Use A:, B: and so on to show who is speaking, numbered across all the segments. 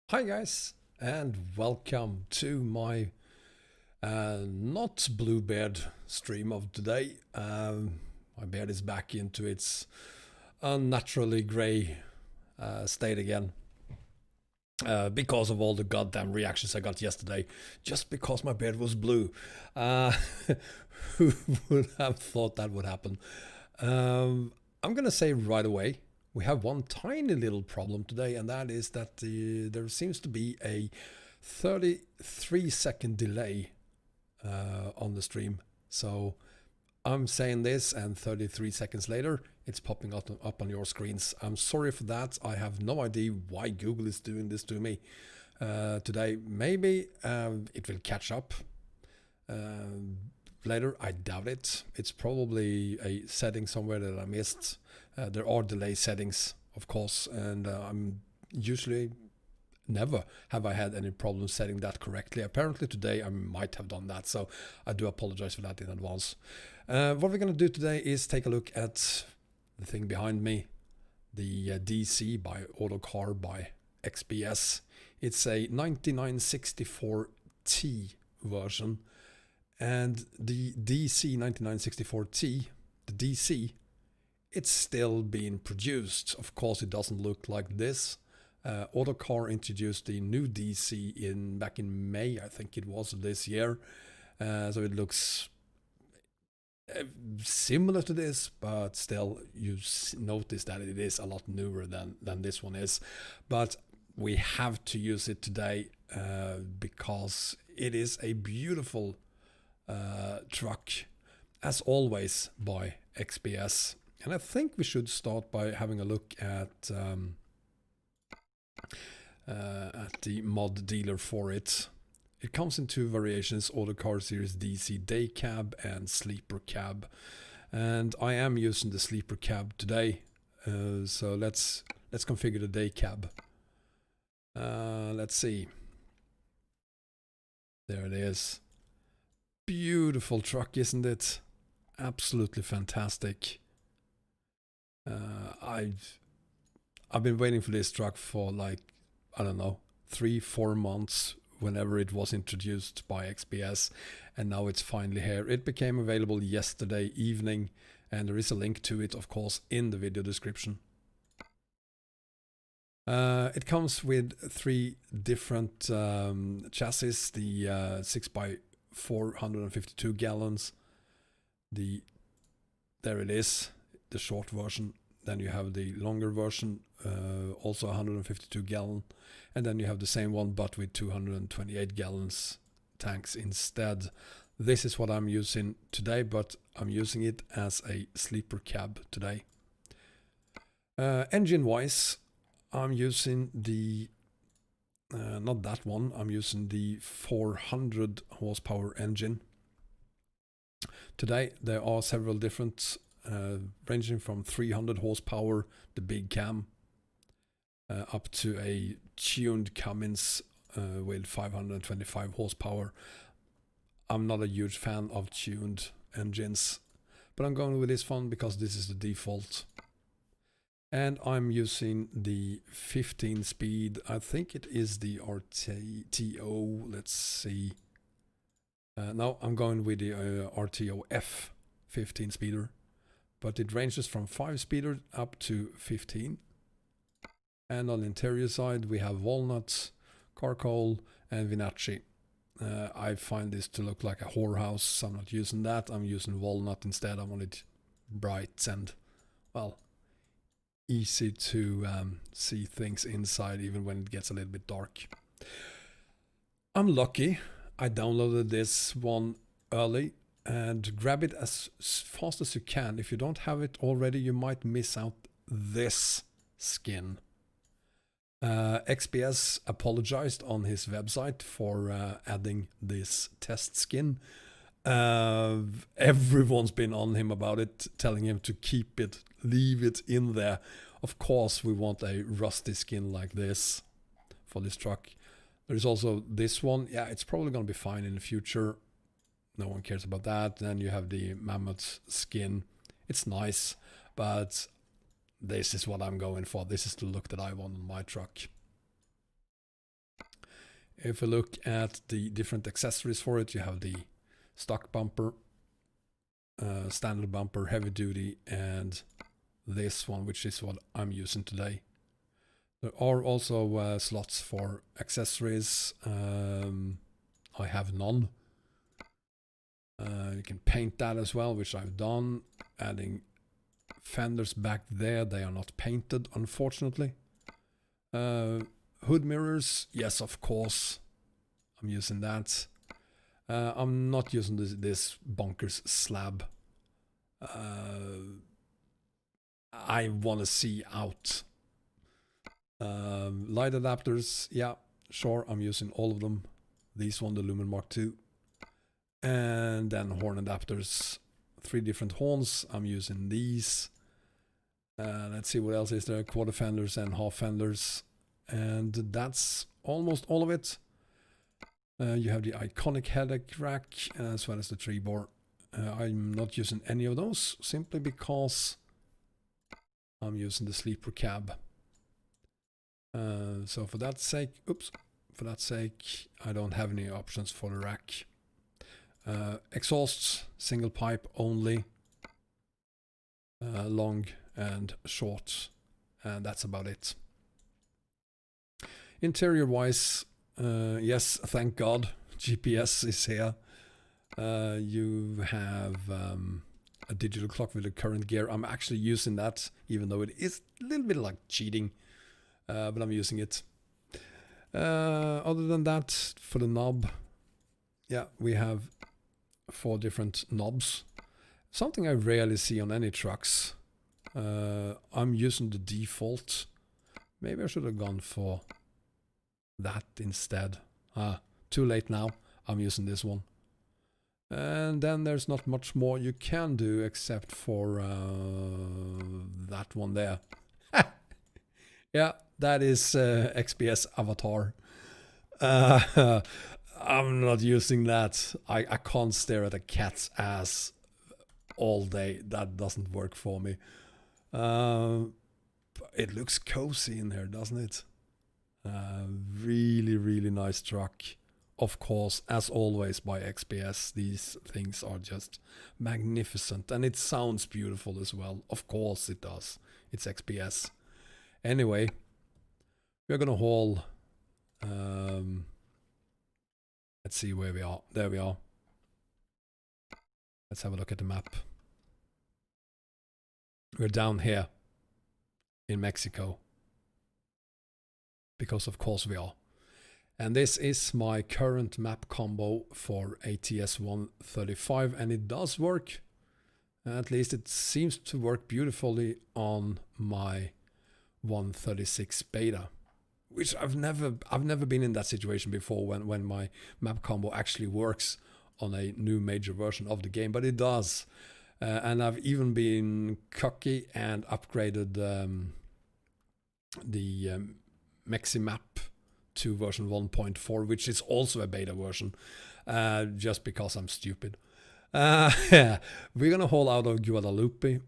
A: Hi guys, and welcome to my not Bluebeard stream of today. My beard is back into its unnaturally grey state again. Because of all the goddamn reactions I got yesterday, just because my beard was blue. Uh, who would have thought that would happen? I'm gonna say right away, we have one tiny little problem today, and that is that there seems to be a 33-second delay on the stream. So I'm saying this, and 33 seconds later, it's popping up on your screens. I'm sorry for that. I have no idea why Google is doing this to me today. Maybe it will catch up later. I doubt it. It's probably a setting somewhere that I missed. There are delay settings, of course, and I'm usually never have I had any problems setting that correctly. Apparently today I might have done that, so I do apologize for that in advance. What we're going to do today is take a look at the thing behind me, the DC by Autocar by XBS. It's a 9964T version, and the DC 9964T, the DC, it's still being produced. Of course, it doesn't look like this. Autocar introduced the new DC back in May, I think it was, this year. So it looks similar to this, but still you notice that it is a lot newer than this one is. But we have to use it today because it is a beautiful truck, as always, by XBS. And I think we should start by having a look at the mod dealer for it. It comes in two variations: Autocar Series DC Day Cab and Sleeper Cab. And I am using the Sleeper Cab today. So let's configure the Day Cab. Let's see. There it is. Beautiful truck, isn't it? Absolutely fantastic. I've been waiting for this truck for, like, I don't know, 3-4 months whenever it was introduced by XBS, and now it's finally here. It became available yesterday evening, and there is a link to it, of course, in the video description. It comes with 3 different chassis: the 6x452 gallons, there it is, the short version. Then you have the longer version, also 152 gallon, and then you have the same one but with 228 gallons tanks instead. This is what I'm using today, but I'm using it as a sleeper cab today. Engine wise, I'm using the not that one, I'm using the 400 horsepower engine. Today there are several different ranging from 300 horsepower, the big cam, up to a tuned Cummins with 525 horsepower. I'm not a huge fan of tuned engines, but I'm going with this one because this is the default. And I'm using the 15 speed, I think it is the RTO, let's see. No, I'm going with the RTO F 15 speeder. But it ranges from 5-speeder up to 15. And on the interior side we have walnuts, charcoal, and Vinacci. I find this to look like a whorehouse, so I'm not using that. I'm using walnut instead. I want it bright and, well, easy to see things inside even when it gets a little bit dark. I'm lucky. I downloaded this one early, and grab it as fast as you can. If you don't have it already, you might miss out this skin. XBS apologized on his website for adding this test skin. Everyone's been on him about it, telling him to keep it, leave it in there. Of course, we want a rusty skin like this for this truck. There's also this one. Yeah, it's probably going to be fine in the future. No one cares about that. Then you have the mammoth skin. It's nice, but this is what I'm going for. This is the look that I want on my truck. If we look at the different accessories for it, you have the stock bumper, standard bumper, heavy duty, and this one, which is what I'm using today. There are also slots for accessories. I have none. You can paint that as well, which I've done. Adding fenders back there. They are not painted, unfortunately. Hood mirrors, yes, of course. I'm using that. I'm not using this bonkers slab. I want to see out. Light adapters, yeah, sure, I'm using all of them. These one, the Lumen Mark II. And then horn adapters, 3 different horns. I'm using these. Let's see what else is there. Quarter fenders and half fenders. And that's almost all of it. You have the iconic headache rack as well as the tree bore. I'm not using any of those simply because I'm using the sleeper cab. So for that sake, I don't have any options for the rack. Exhausts, single pipe only, long and short, and that's about it. Interior wise, yes, thank God, GPS is here. You have a digital clock with the current gear. I'm actually using that, even though it is a little bit like cheating, but I'm using it. Other than that, for the knob, yeah, we have 4 different knobs. Something I rarely see on any trucks. I'm using the default. Maybe I should have gone for that instead. Too late now. I'm using this one. And then there's not much more you can do except for that one there. Yeah, that is XBS avatar. I'm not using that. I can't stare at a cat's ass all day. That doesn't work for me. It looks cozy in here, doesn't it? Really, really nice truck. Of course, as always by XBS, these things are just magnificent. And it sounds beautiful as well. Of course it does. It's XBS. Anyway, we're gonna haul... let's see where we are. There we are. Let's have a look at the map. We're down here in Mexico. Because of course we are. And this is my current map combo for ATS 135, and it does work. At least it seems to work beautifully on my 136 beta. Which I've never been in that situation before when my map combo actually works on a new major version of the game, but it does. And I've even been cocky and upgraded the Mexi map to version 1.4, which is also a beta version, just because I'm stupid. Yeah. We're gonna haul out of Guadalupe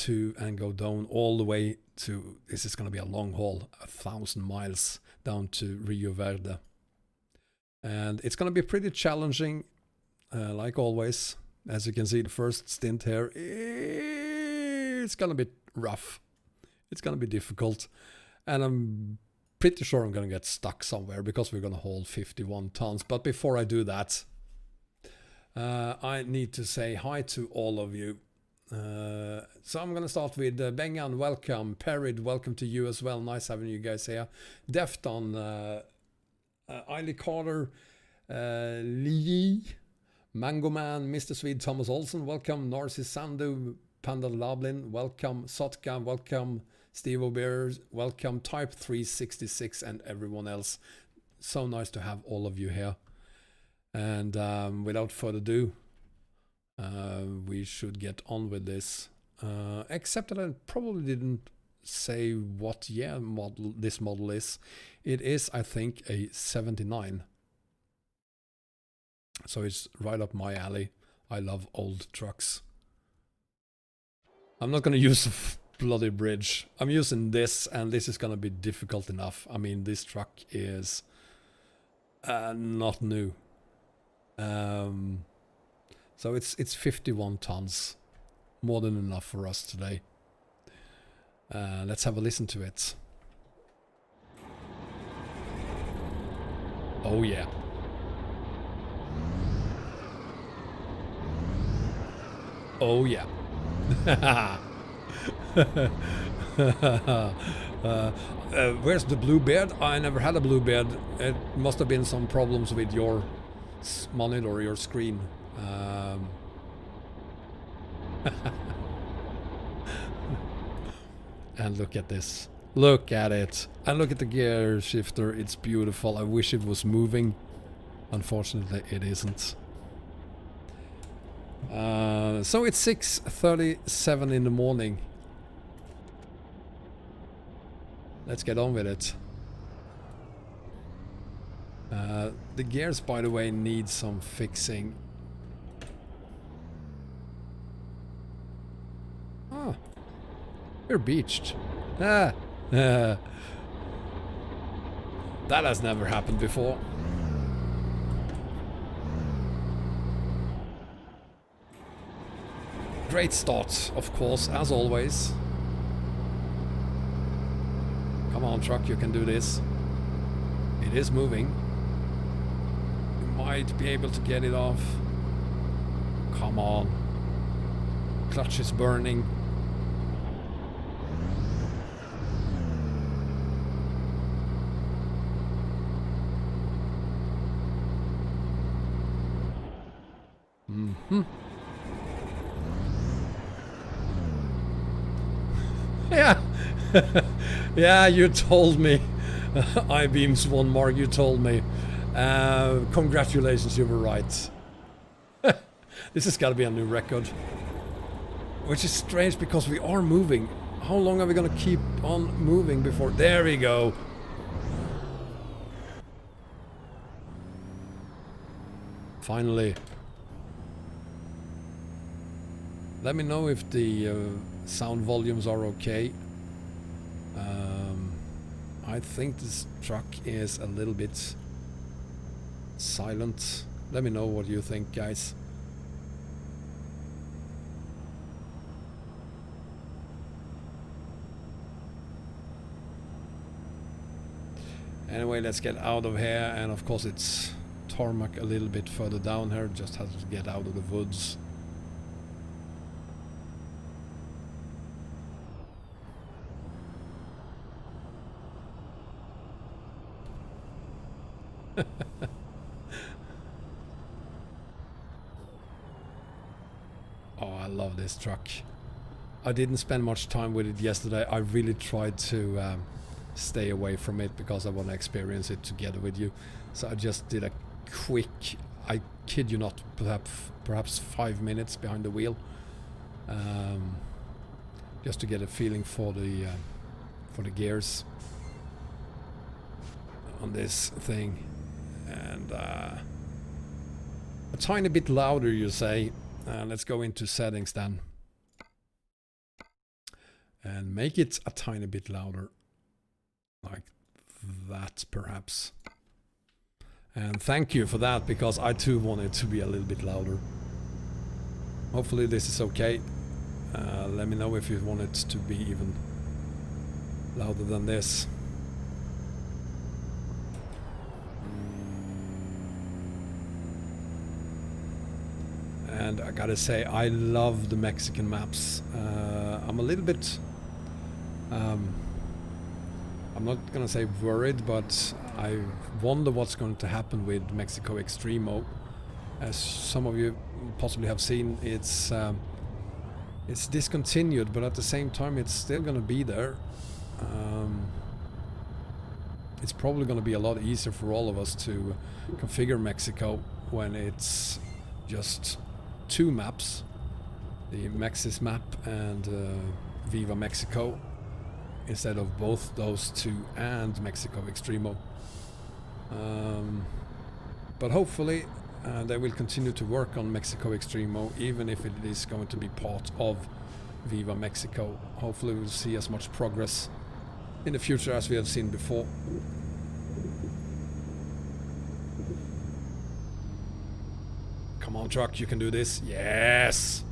A: and go down all the way to, this is gonna be a long haul, 1,000 miles down to Rio Verde. And it's gonna be pretty challenging, like always. As you can see, the first stint here, it's gonna be rough. It's gonna be difficult. And I'm pretty sure I'm gonna get stuck somewhere because we're gonna haul 51 tons. But before I do that, I need to say hi to all of you. So I'm gonna start with Bengan, welcome. Perid, welcome to you as well. Nice having you guys here. Defton, Eiley Carter, Lee, Mango Man, Mr. Swede, Thomas Olsen, welcome. Narcis Sandu, Panda Lablin, welcome. Sotka, welcome. Steve O'Bears, welcome. Type 366 and everyone else. So nice to have all of you here. And without further ado, we should get on with this. Except that I probably didn't say what year this model is. It is, I think, a 79. So it's right up my alley. I love old trucks. I'm not going to use a bloody bridge. I'm using this, and this is going to be difficult enough. I mean, this truck is Not new. So it's 51 tons. More than enough for us today. Let's have a listen to it. Oh yeah. Oh yeah. Where's the Bluebird? I never had a Bluebird. It must have been some problems with your monitor or your screen. And look at this. Look at it. And look at the gear shifter. It's beautiful. I wish it was moving. Unfortunately, it isn't. So it's 6:37 in the morning. Let's get on with it. The gears, by the way, need some fixing. Oh, we're beached. That has never happened before. Great start, of course, as always. Come on, truck, you can do this. It is moving. You might be able to get it off. Come on. Clutch is burning. Mm-hmm. Yeah. Yeah, you told me. I-beams 1 mark, you told me. Congratulations, you were right. This has got to be a new record. Which is strange because we are moving. How long are we going to keep on moving before... There we go. Finally. Let me know if the sound volumes are okay. I think this truck is a little bit silent. Let me know what you think, guys. Anyway, let's get out of here, and of course it's tarmac a little bit further down here. Just have to get out of the woods. Oh, I love this truck. I didn't spend much time with it yesterday. I really tried to stay away from it because I want to experience it together with you. So I just did a quick, I kid you not, perhaps 5 minutes behind the wheel, just to get a feeling for the gears on this thing. And a tiny bit louder, you say. Let's go into settings then. And make it a tiny bit louder. Like that, perhaps. And thank you for that, because I too want it to be a little bit louder. Hopefully this is okay. Let me know if you want it to be even louder than this. And I gotta say, I love the Mexican maps. I'm a little bit... I'm not gonna say worried, but I wonder what's going to happen with Mexico Extremo. As some of you possibly have seen, it's discontinued, but at the same time it's still gonna be there. It's probably gonna be a lot easier for all of us to configure Mexico when it's just 2 maps, the Mexis map and Viva Mexico, instead of both those 2 and Mexico Extremo. But hopefully they will continue to work on Mexico Extremo, even if it is going to be part of Viva Mexico. Hopefully we'll see as much progress in the future as we have seen before. Come on, truck, you can do this. Yes!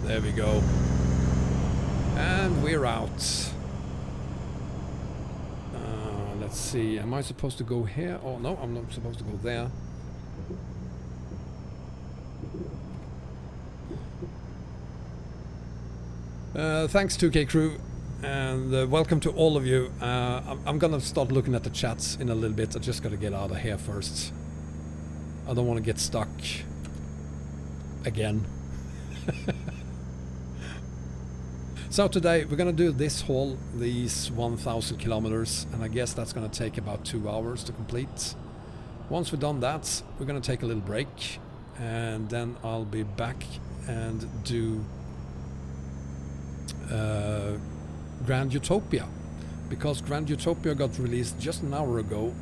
A: There we go. And we're out. Let's see, am I supposed to go here? Oh, no, I'm not supposed to go there. Thanks 2K crew, and welcome to all of you. I'm gonna start looking at the chats in a little bit. I just gotta get out of here first. I don't want to get stuck again. So today we're gonna do this haul, these 1,000 kilometers, and I guess that's gonna take about 2 hours to complete. Once we've done that, we're gonna take a little break, and then I'll be back and do Grand Utopia, because Grand Utopia got released just an hour ago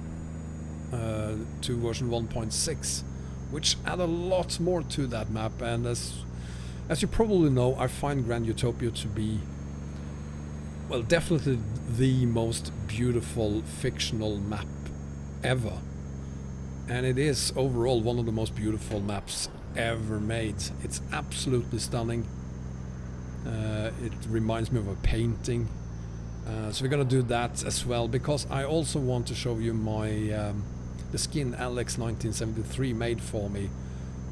A: to version 1.6, which add a lot more to that map. And as you probably know, I find Grand Utopia to be, well, definitely the most beautiful fictional map ever. And it is overall one of the most beautiful maps ever made. It's absolutely stunning. It reminds me of a painting. So we're gonna do that as well, because I also want to show you my the skin Alex 1973 made for me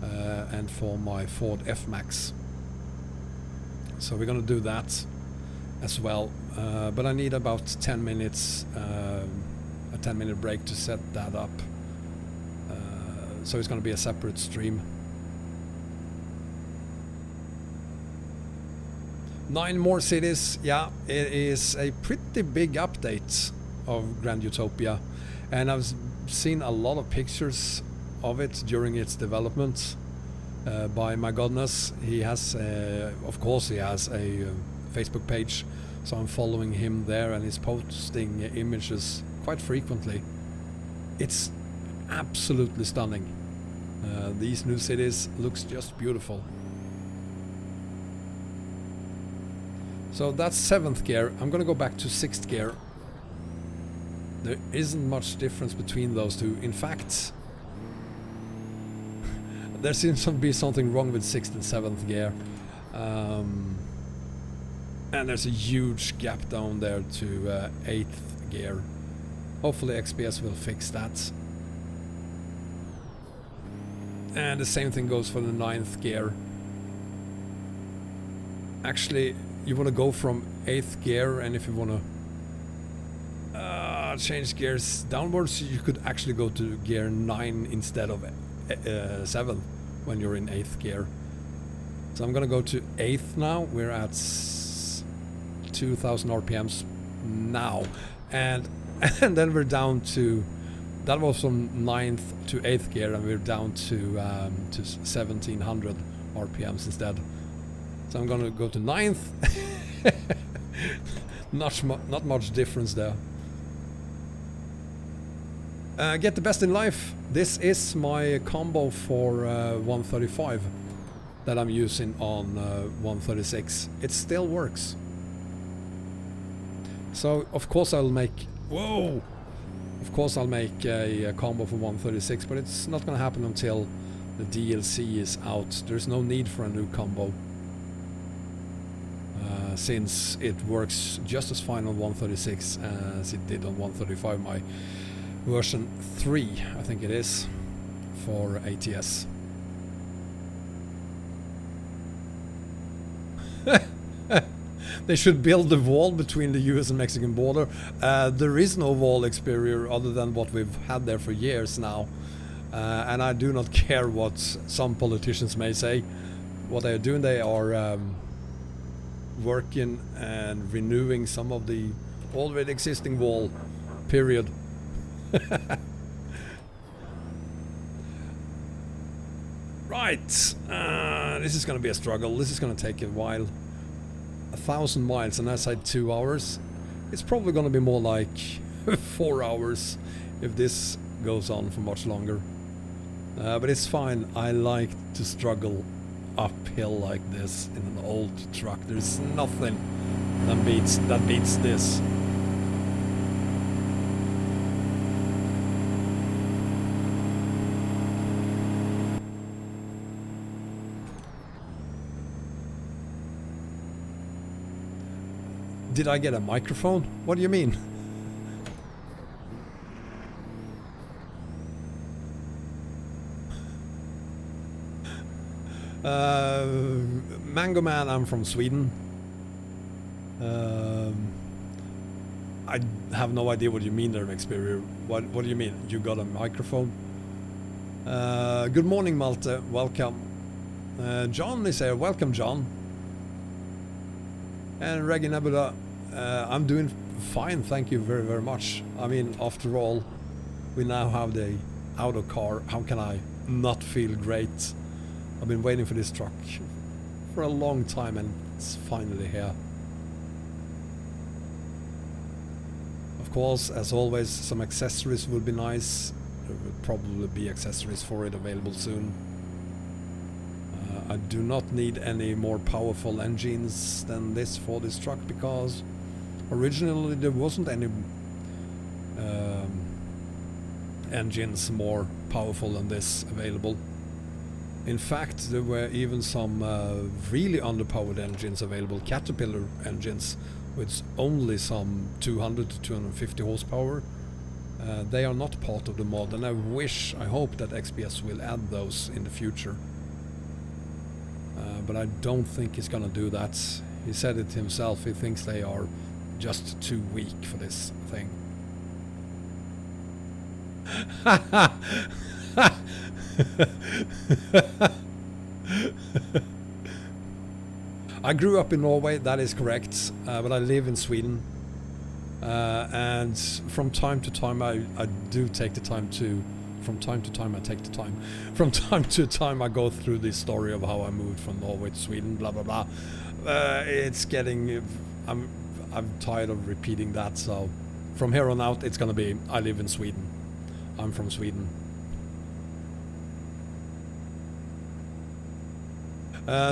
A: and for my Ford F-Max. So we're gonna do that as well, but I need about 10 minutes, a 10-minute break to set that up. So it's gonna be a separate stream. 9 more cities. Yeah, it is a pretty big update of Grand Utopia, and I've seen a lot of pictures of it during its development. By my goodness, he has, of course, he has a Facebook page, so I'm following him there, and he's posting images quite frequently. It's absolutely stunning. These new cities looks just beautiful. So that's 7th gear. I'm gonna go back to 6th gear. There isn't much difference between those two. In fact, there seems to be something wrong with 6th and 7th gear. And there's a huge gap down there to 8th gear. Hopefully XBS will fix that. And the same thing goes for the 9th gear. Actually, you want to go from 8th gear, and if you want to change gears downwards, you could actually go to gear 9 instead of 7 when you're in 8th gear. So I'm gonna go to 8th now. We're at 2,000 RPMs now, and and then we're down to, that was from 9th to 8th gear, and we're down to 1,700 RPMs instead. So I'm gonna go to 9th. Not much difference there. Get the best in life. This is my combo for 135 that I'm using on 136. It still works. So of course I'll make, whoa! Of course I'll make a combo for 136, but it's not gonna happen until the DLC is out. There's no need for a new combo. Since it works just as fine on 136 as it did on 135, my version 3, I think it is, for ATS. They should build a wall between the US and Mexican border. There is no wall, Xperia, other than what we've had there for years now. And I do not care what some politicians may say. What they are doing, they are working and renewing some of the already existing wall, period. Right, this is gonna be a struggle. This is gonna take a while. 1,000 miles, and I said 2 hours. It's probably gonna be more like 4 hours if this goes on for much longer. But it's fine. I like to struggle uphill like this in an old truck. There's nothing that beats this. Did I get a microphone? What do you mean? Mango Man, I'm from Sweden. I have no idea what you mean there, Xperia. What do you mean? You got a microphone? Good morning, Malte. Welcome. John is here. Welcome, John. And Reggie Nebula, I'm doing fine, thank you very, very much. I mean, after all, we now have the Autocar. How can I not feel great? I've been waiting for this truck for a long time and it's finally here. Of course, as always, some accessories would be nice. There will probably be accessories for it available soon. I do not need any more powerful engines than this for this truck because originally there wasn't any engines more powerful than this available. In fact, there were even some really underpowered engines available, Caterpillar engines with only some 200 to 250 horsepower. They are not part of the mod, and I hope that XBS will add those in the future. But I don't think he's gonna do that. He said it himself, he thinks they are just too weak for this thing. I grew up in Norway, that is correct, but I live in Sweden, and from time to time I do take the time to, from time to time I go through the story of how I moved from Norway to Sweden, blah blah blah. It's getting, I'm tired of repeating that, so from here on out it's gonna be I live in Sweden. I'm from Sweden.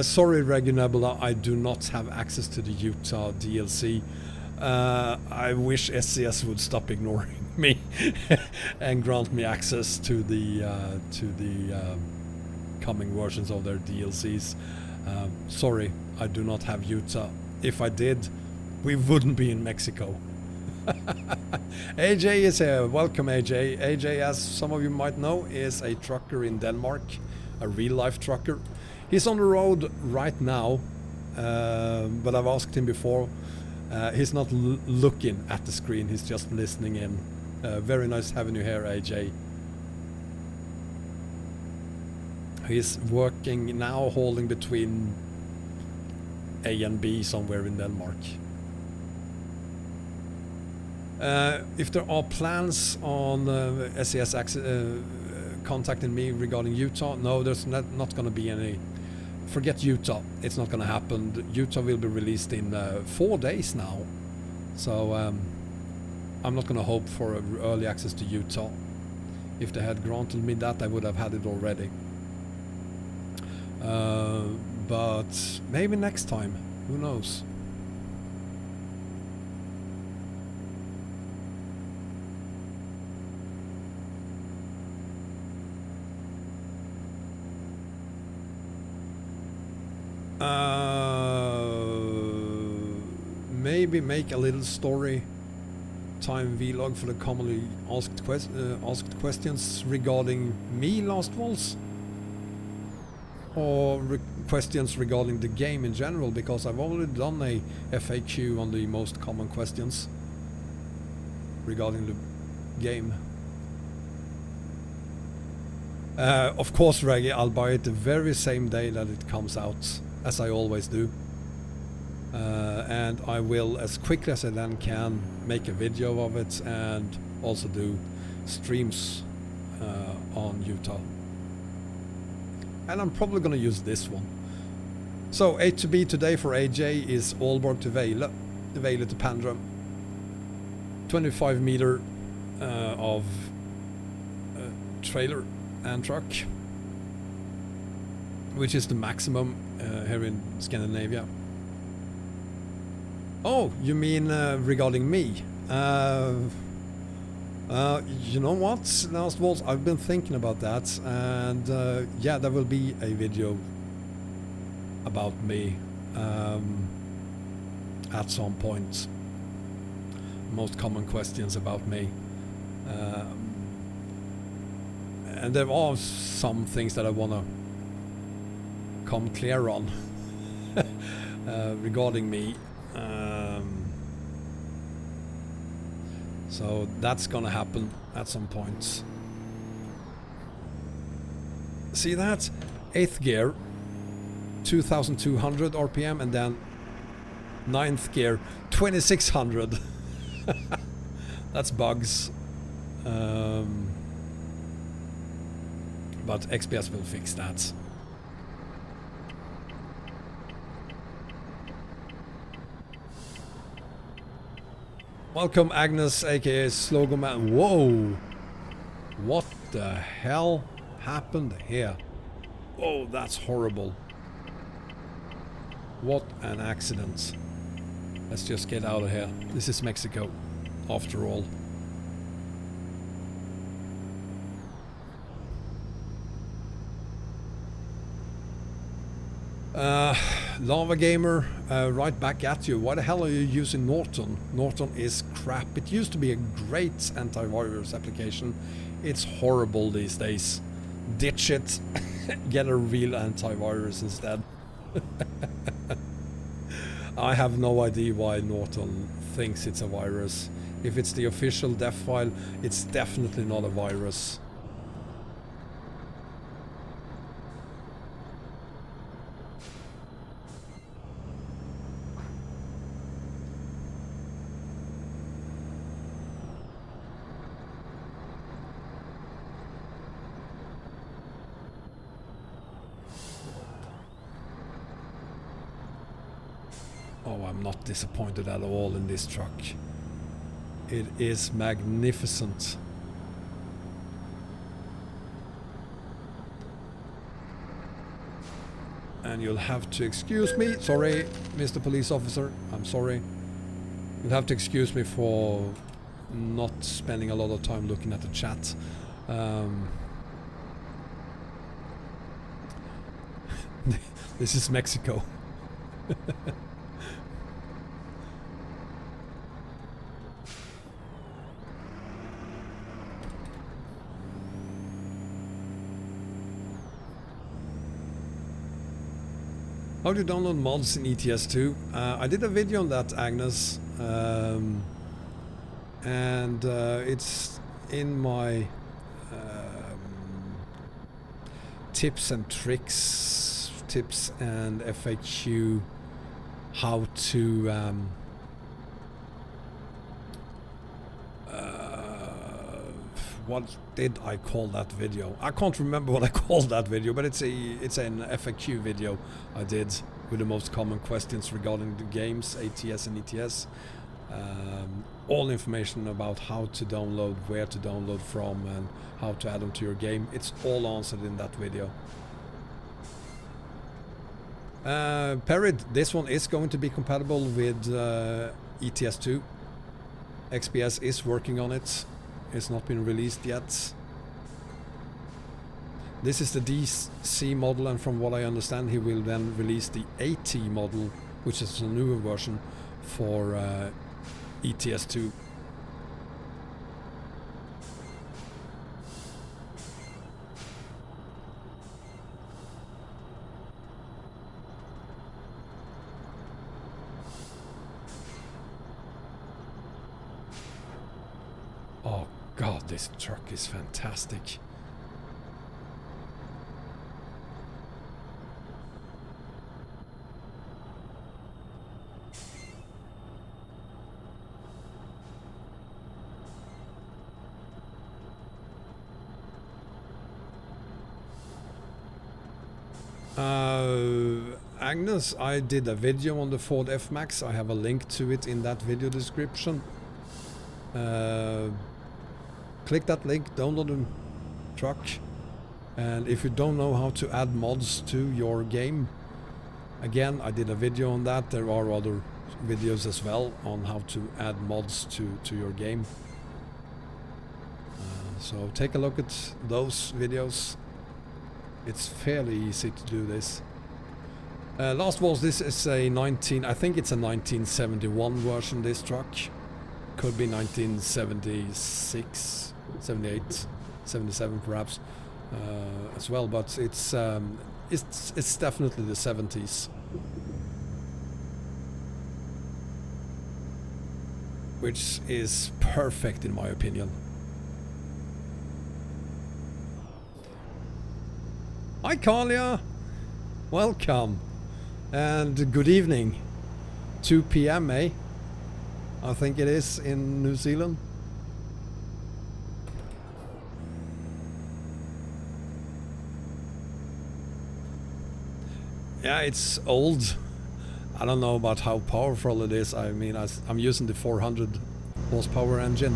A: Sorry, Nebula, I do not have access to the Utah DLC. I wish SCS would stop ignoring me and grant me access to the coming versions of their DLCs. Sorry, I do not have Utah. If I did, we wouldn't be in Mexico. AJ is here. Welcome, AJ. AJ, as some of you might know, is a trucker in Denmark, a real-life trucker. He's on the road right now, but I've asked him before. He's not looking at the screen, he's just listening in. Very nice having you here, AJ. He's working now, holding between A and B somewhere in Denmark. If there are plans on SES contacting me regarding Utah, no, there's not going to be any. Forget Utah, it's not going to happen. Utah will be released in 4 days now, so I'm not going to hope for early access to Utah. If they had granted me that, I would have had it already. But maybe next time, who knows? Maybe make a little story time vlog for the commonly asked questions regarding me, Last Waltz, or questions regarding the game in general, because I've already done a FAQ on the most common questions regarding the game. Of course, Reggie, I'll buy it the very same day that it comes out, as I always do. And I will, as quickly as I then can, make a video of it and also do streams on Utah. And I'm probably going to use this one. So A to B today for AJ is Aalborg to Vejle, Vejle to Pandrum. 25 meter of trailer and truck, which is the maximum here in Scandinavia. Oh, you mean regarding me? You know what, Last Waltz, I've been thinking about that, and yeah, there will be a video about me. at some point. Most common questions about me. And there are some things that I want to come clear on regarding me. So that's gonna happen at some point. See that? 8th gear, 2200 RPM, and then 9th gear, 2600. That's bugs. But XBS will fix that. Welcome Agnes, aka Slogo Man. Whoa! What the hell happened here? Oh, that's horrible. What an accident. Let's just get out of here. This is Mexico, after all. Lava Gamer, right back at you. Why the hell are you using Norton? Norton is crap. It used to be a great antivirus application. It's horrible these days. Ditch it. Get a real antivirus instead. I have no idea why Norton thinks it's a virus. If it's the official def file, it's definitely not a virus. Oh, I'm not disappointed at all in this truck. It is magnificent. And you'll have to excuse me. Sorry, Mr. Police Officer. I'm sorry. You'll have to excuse me for not spending a lot of time looking at the chat. This is Mexico. How do you download mods in ATS 2? I did a video on that, Agnes, and it's in my tips and tricks, tips and FAQ, how to what did I call that video? I can't remember what I called that video, but it's an FAQ video I did with the most common questions regarding the games, ATS and ETS. All information about how to download, where to download from, and how to add them to your game. It's all answered in that video. Perid, this one is going to be compatible with ETS2. XBS is working on it. It's not been released yet. This is the DC model, and from what I understand, he will then release the AT model, which is a newer version for ETS2. Oh God, this truck is fantastic. Agnes, I did a video on the Ford F-Max. I have a link to it in that video description. Click that link, download the truck, and if you don't know how to add mods to your game, again, I did a video on that. There are other videos as well on how to add mods to your game. So take a look at those videos. It's fairly easy to do this. Last was, this is a 19, I think it's a 1971 version, this truck. Could be 1976, 78, 77 perhaps, as well, but it's definitely the 70s. Which is perfect in my opinion. Hi Kalia! Welcome! And good evening. 2 PM, eh? I think it is in New Zealand. Yeah, it's old. I don't know about how powerful it is. I mean, I'm using the 400 horsepower engine.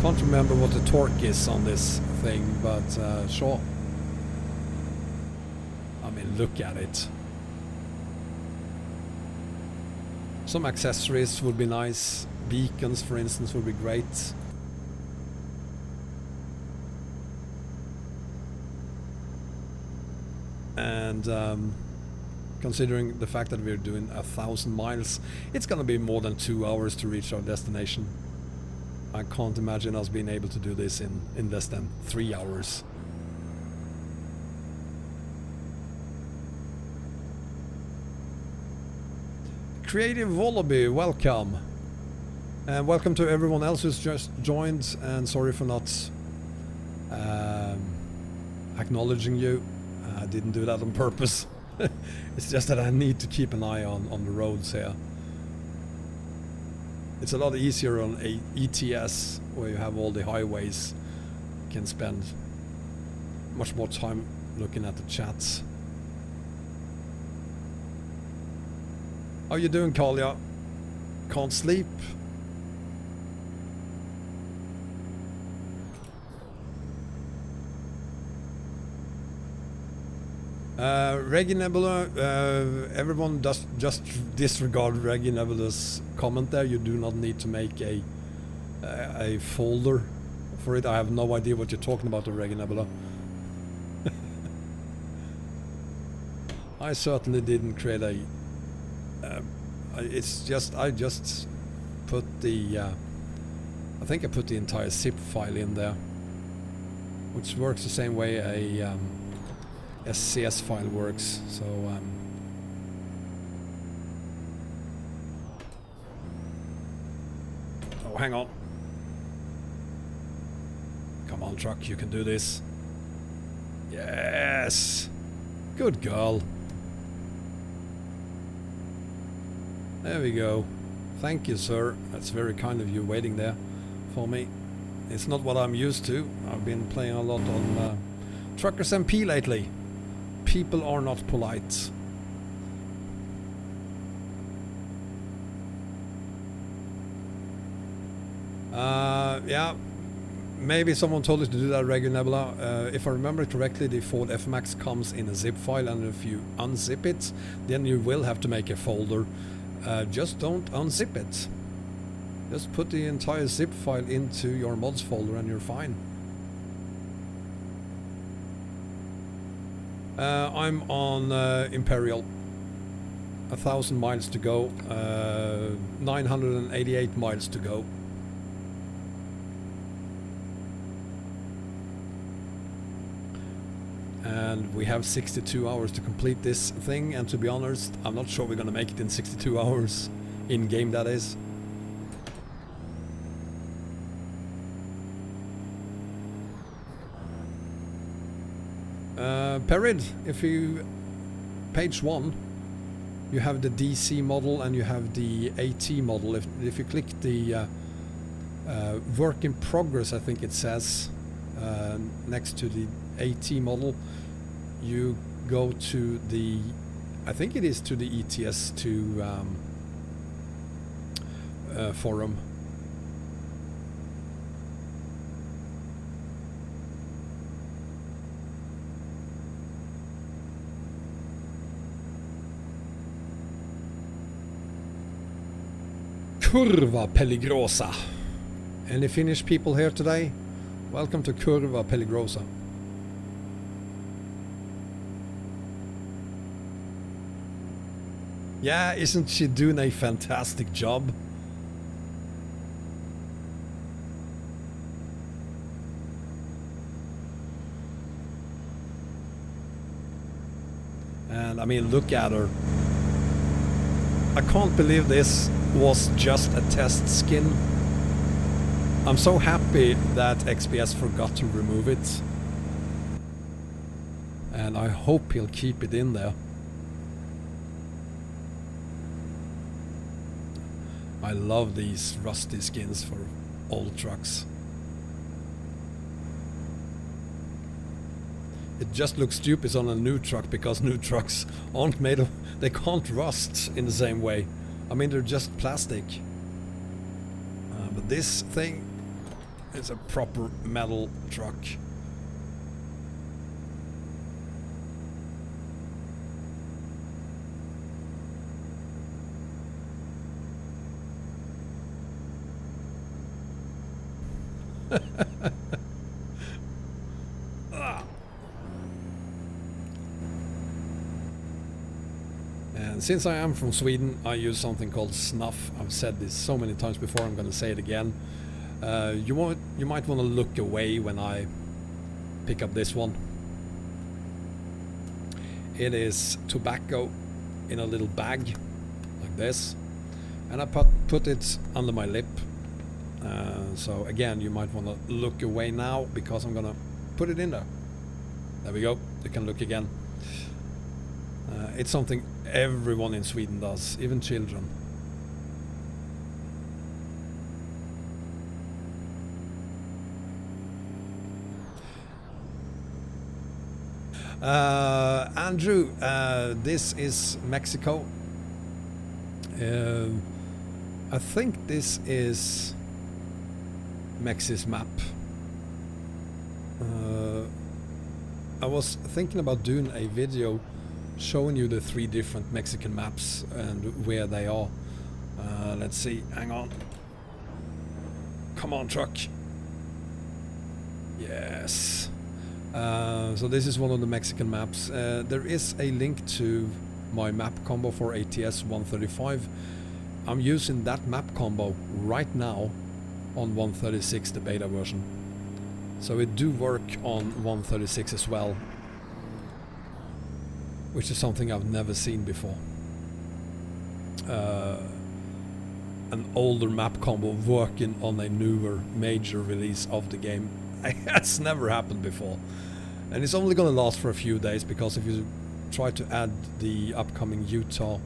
A: Can't remember what the torque is on this thing, but sure. I mean, look at it. Some accessories would be nice. Beacons, for instance, would be great. And considering the fact that we're doing 1,000 miles, it's gonna be more than 2 hours to reach our destination. I can't imagine us being able to do this in less than 3 hours. Creative Wallaby, welcome. And welcome to everyone else who's just joined, and sorry for not acknowledging you. I didn't do that on purpose. It's just that I need to keep an eye on the roads here. It's a lot easier on ATS, where you have all the highways. You can spend much more time looking at the chats. How you doing, Kalia? Can't sleep? Reggie Nebula, everyone just disregard Reggie Nebula's comment there. You do not need to make a folder for it. I have no idea what you're talking about, Reggie Nebula. I certainly didn't create a... it's just, I just put the... I think I put the entire zip file in there, which works the same way a SCS file works. So oh, hang on. Come on, truck, you can do this. Yes! Good girl. There we go. Thank you, sir. That's very kind of you waiting there for me. It's not what I'm used to. I've been playing a lot on Truckers MP lately. People are not polite. Yeah, maybe someone told us to do that, Regular Nebula. If I remember correctly, the Ford F-Max comes in a zip file, and if you unzip it, then you will have to make a folder. Just don't unzip it. Just put the entire zip file into your mods folder and you're fine. I'm on Imperial. 1,000 miles to go. 988 miles to go. And we have 62 hours to complete this thing, and to be honest, I'm not sure we're gonna make it in 62 hours. In game, that is. Perid, if you... Page 1, you have the DC model and you have the AT model. If you click the work in progress, I think it says, next to the AT model, you go to the, I think it is to the ETS2 forum. Curva Peligrosa. Any Finnish people here today? Welcome to Curva Peligrosa. Yeah, isn't she doing a fantastic job? And I mean, look at her. I can't believe this was just a test skin. I'm so happy that XBS forgot to remove it. And I hope he'll keep it in there. I love these rusty skins for old trucks. It just looks stupid on a new truck because new trucks aren't made of... They can't rust in the same way. I mean, they're just plastic. But this thing is a proper metal truck. And since I am from Sweden, I use something called snuff. I've said this so many times before, I'm going to say it again. You might want to look away when I pick up this one. It is tobacco in a little bag, like this. And I put it under my lip. So again, you might want to look away now, because I'm gonna put it in there. There we go, you can look again. It's something everyone in Sweden does, even children. Andrew, this is Mexico. I think this is Mexi's map. I was thinking about doing a video showing you the 3 different Mexican maps and where they are. Let's see, hang on. Come on, truck. Yes. So this is one of the Mexican maps. There is a link to my map combo for ATS 135. I'm using that map combo right now on 136, the beta version. So it do work on 136 as well, which is something I've never seen before. An older map combo working on a newer major release of the game. That's never happened before. And it's only gonna last for a few days, because if you try to add the upcoming Utah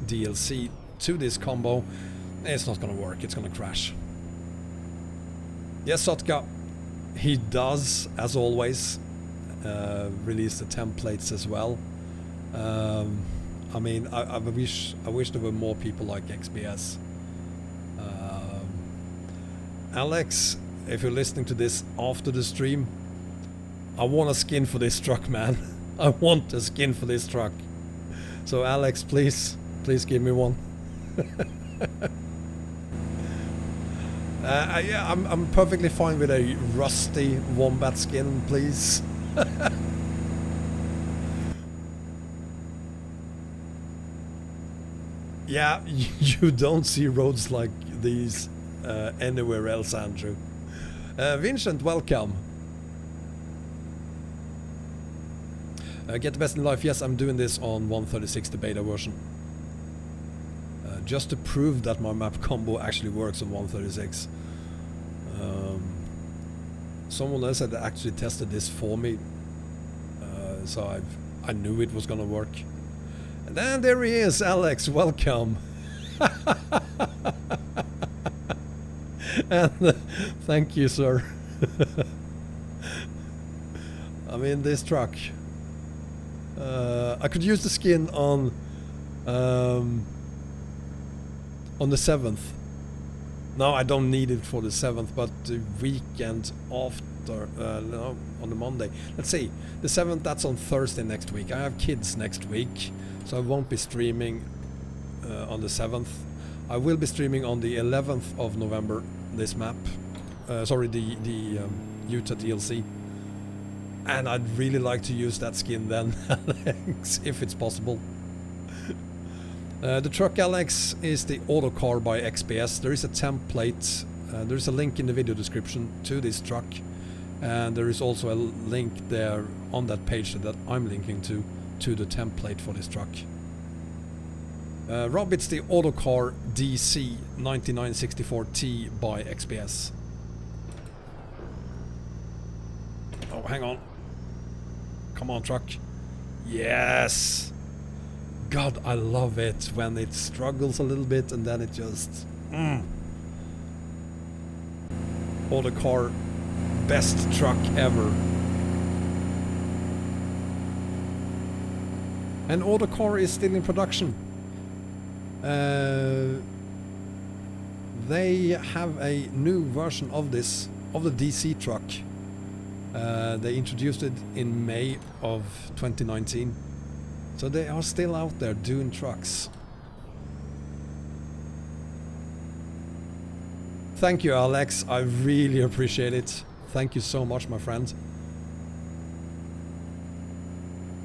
A: DLC to this combo, it's not gonna work, it's gonna crash. Yes, Sotka, he does, as always, release the templates as well. I mean, I wish there were more people like XBS. Alex, if you're listening to this after the stream, I want a skin for this truck, man. I want a skin for this truck. So Alex, please give me one. Yeah, I'm perfectly fine with a rusty Wombat skin, please. Yeah, you don't see roads like these anywhere else, Andrew. Vincent, welcome. Get the best in life. Yes, I'm doing this on 136, the beta version. Just to prove that my map combo actually works on 136. Someone else had actually tested this for me, so I knew it was gonna work. And then there he is, Alex, welcome. And thank you, sir. I mean, this truck, I could use the skin on the 7th. No, I don't need it for the 7th, but the weekend after, no, on the Monday. Let's see, the 7th, that's on Thursday next week. I have kids next week, so I won't be streaming on the 7th. I will be streaming on the 11th of November, this map. Sorry, the Utah DLC. And I'd really like to use that skin then, Alex, if it's possible. The truck, Alex, is the Autocar by XBS. There is a template, there is a link in the video description to this truck, and there is also a link there on that page that I'm linking to the template for this truck. Rob, it's the Autocar DC 9964T by XBS. Oh, hang on. Come on, truck. Yes! God, I love it when it struggles a little bit and then it just... Autocar, best truck ever. And Autocar is still in production. They have a new version of this, of the DC truck. They introduced it in May of 2019. So they are still out there doing trucks. Thank you, Alex. I really appreciate it. Thank you so much, my friend.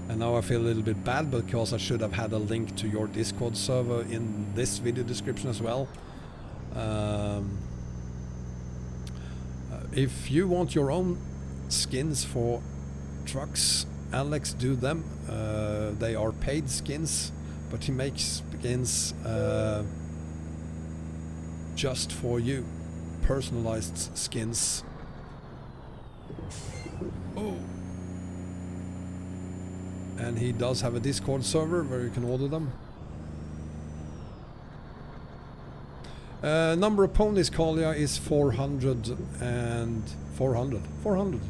A: And now I feel a little bit bad because I should have had a link to your Discord server in this video description as well. If you want your own skins for trucks, Alex do them. They are paid skins, but he makes skins just for you. Personalized skins. Oh. And he does have a Discord server where you can order them. Number of ponies, Kalia, is 400 and 400. 400.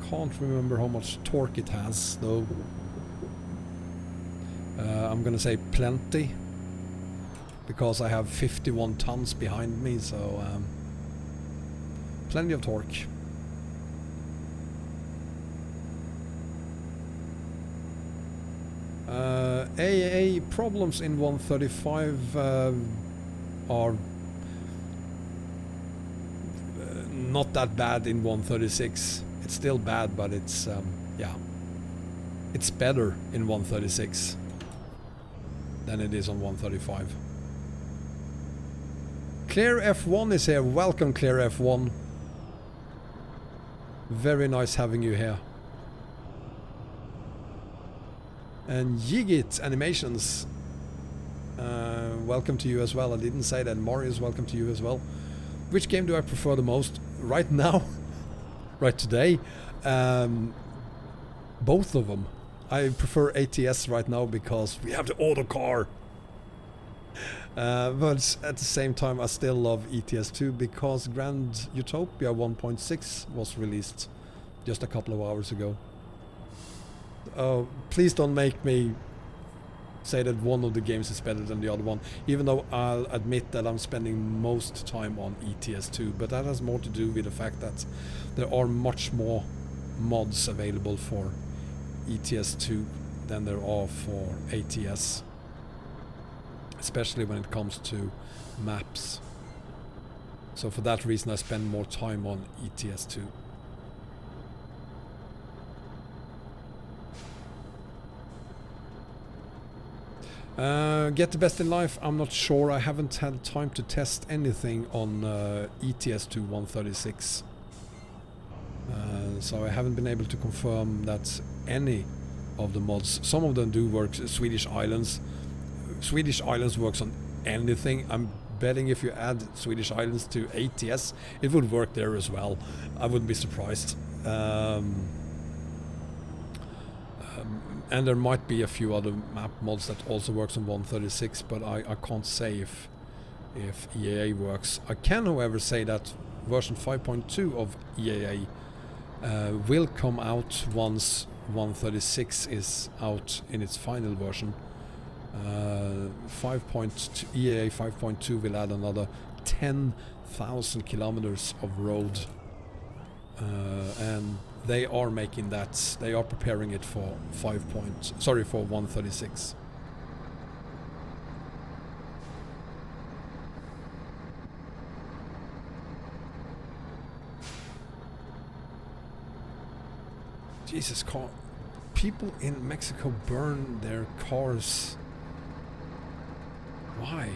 A: Can't remember how much torque it has, though. I'm gonna say plenty, because I have 51 tons behind me, so plenty of torque. AAA problems in 135 are not that bad in 136. It's still bad, but it's yeah, it's better in 136 than it is on 135. Clear F1 is here. Welcome, Clear F1. Very nice having you here. And Yigit Animations, welcome to you as well. I didn't say that. Marius, welcome to you as well. Which game do I prefer the most right now? Right today? Both of them. I prefer ATS right now because we have the Autocar. But at the same time I still love ETS2 because Grand Utopia 1.6 was released just a couple of hours ago. Please don't make me say that one of the games is better than the other one, even though I'll admit that I'm spending most time on ETS2, but that has more to do with the fact that there are much more mods available for ETS2 than there are for ATS, especially when it comes to maps. So for that reason I spend more time on ETS2. Get the best in life, I'm not sure. I haven't had time to test anything on ETS2 136. So I haven't been able to confirm that any of the mods, some of them do work. Swedish Islands works on anything. I'm betting if you add Swedish Islands to ATS, it would work there as well. I wouldn't be surprised. And there might be a few other map mods that also works on 136, but I can't say if EAA works. I can, however, say that version 5.2 of EAA will come out once 136 is out in its final version. EAA 5.2 will add another 10,000 kilometers of road, and they are making that. They are preparing it for 136. Jesus, people in Mexico burn their cars? Why?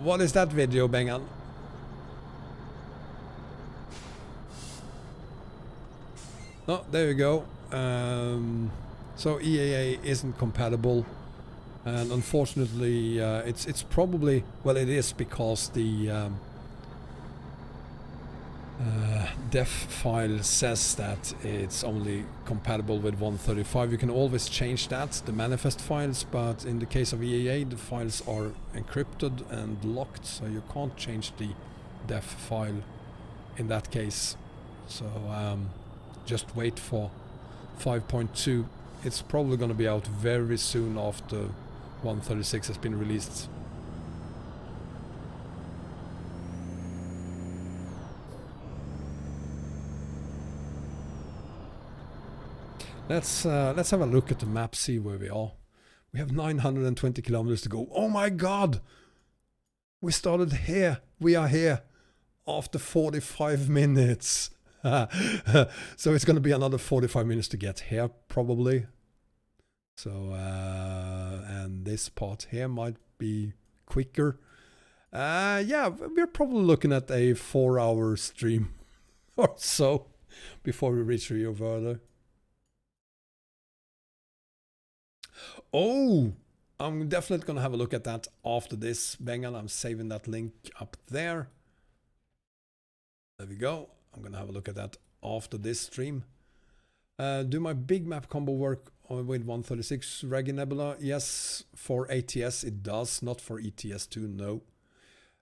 A: What is that video, Bengan? Oh, there you go. So EAA isn't compatible, and unfortunately, it's probably, well, it is because the def file says that it's only compatible with 135. You can always change that, the manifest files, but in the case of EAA, the files are encrypted and locked, so you can't change the def file in that case. So just wait for 5.2. It's probably going to be out very soon after 136 has been released. Let's have a look at the map, see where we are. We have 920 kilometers to go. Oh my god! We started here. We are here after 45 minutes. So it's going to be another 45 minutes to get here, probably. So, and this part here might be quicker. Yeah, we're probably looking at a 4-hour stream or so before we reach Rio Verde. Oh, I'm definitely going to have a look at that after this, Bengal. I'm saving that link up there. There we go. I'm going to have a look at that after this stream. Do my big map combo work with 136 Reggae Nebula? Yes, for ATS it does, not for ETS2, no.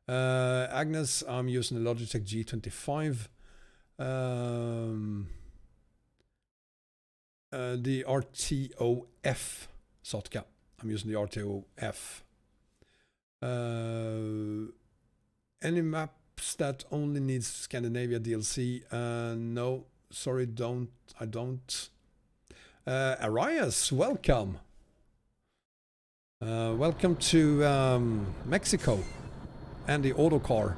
A: Agnes, I'm using the Logitech G25. The RTOF Sotka. I'm using the RTOF. Any maps that only needs Scandinavia DLC? No, sorry, I don't. Arias, welcome. Welcome to Mexico and the Autocar.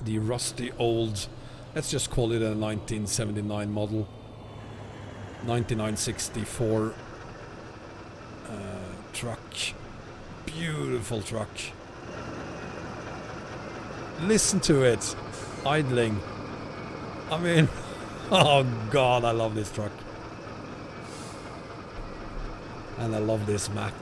A: The rusty old, let's just call it a 1979 model. 9964 truck. Beautiful truck. Listen to it. Idling. I mean, oh god, I love this truck. And I love this map.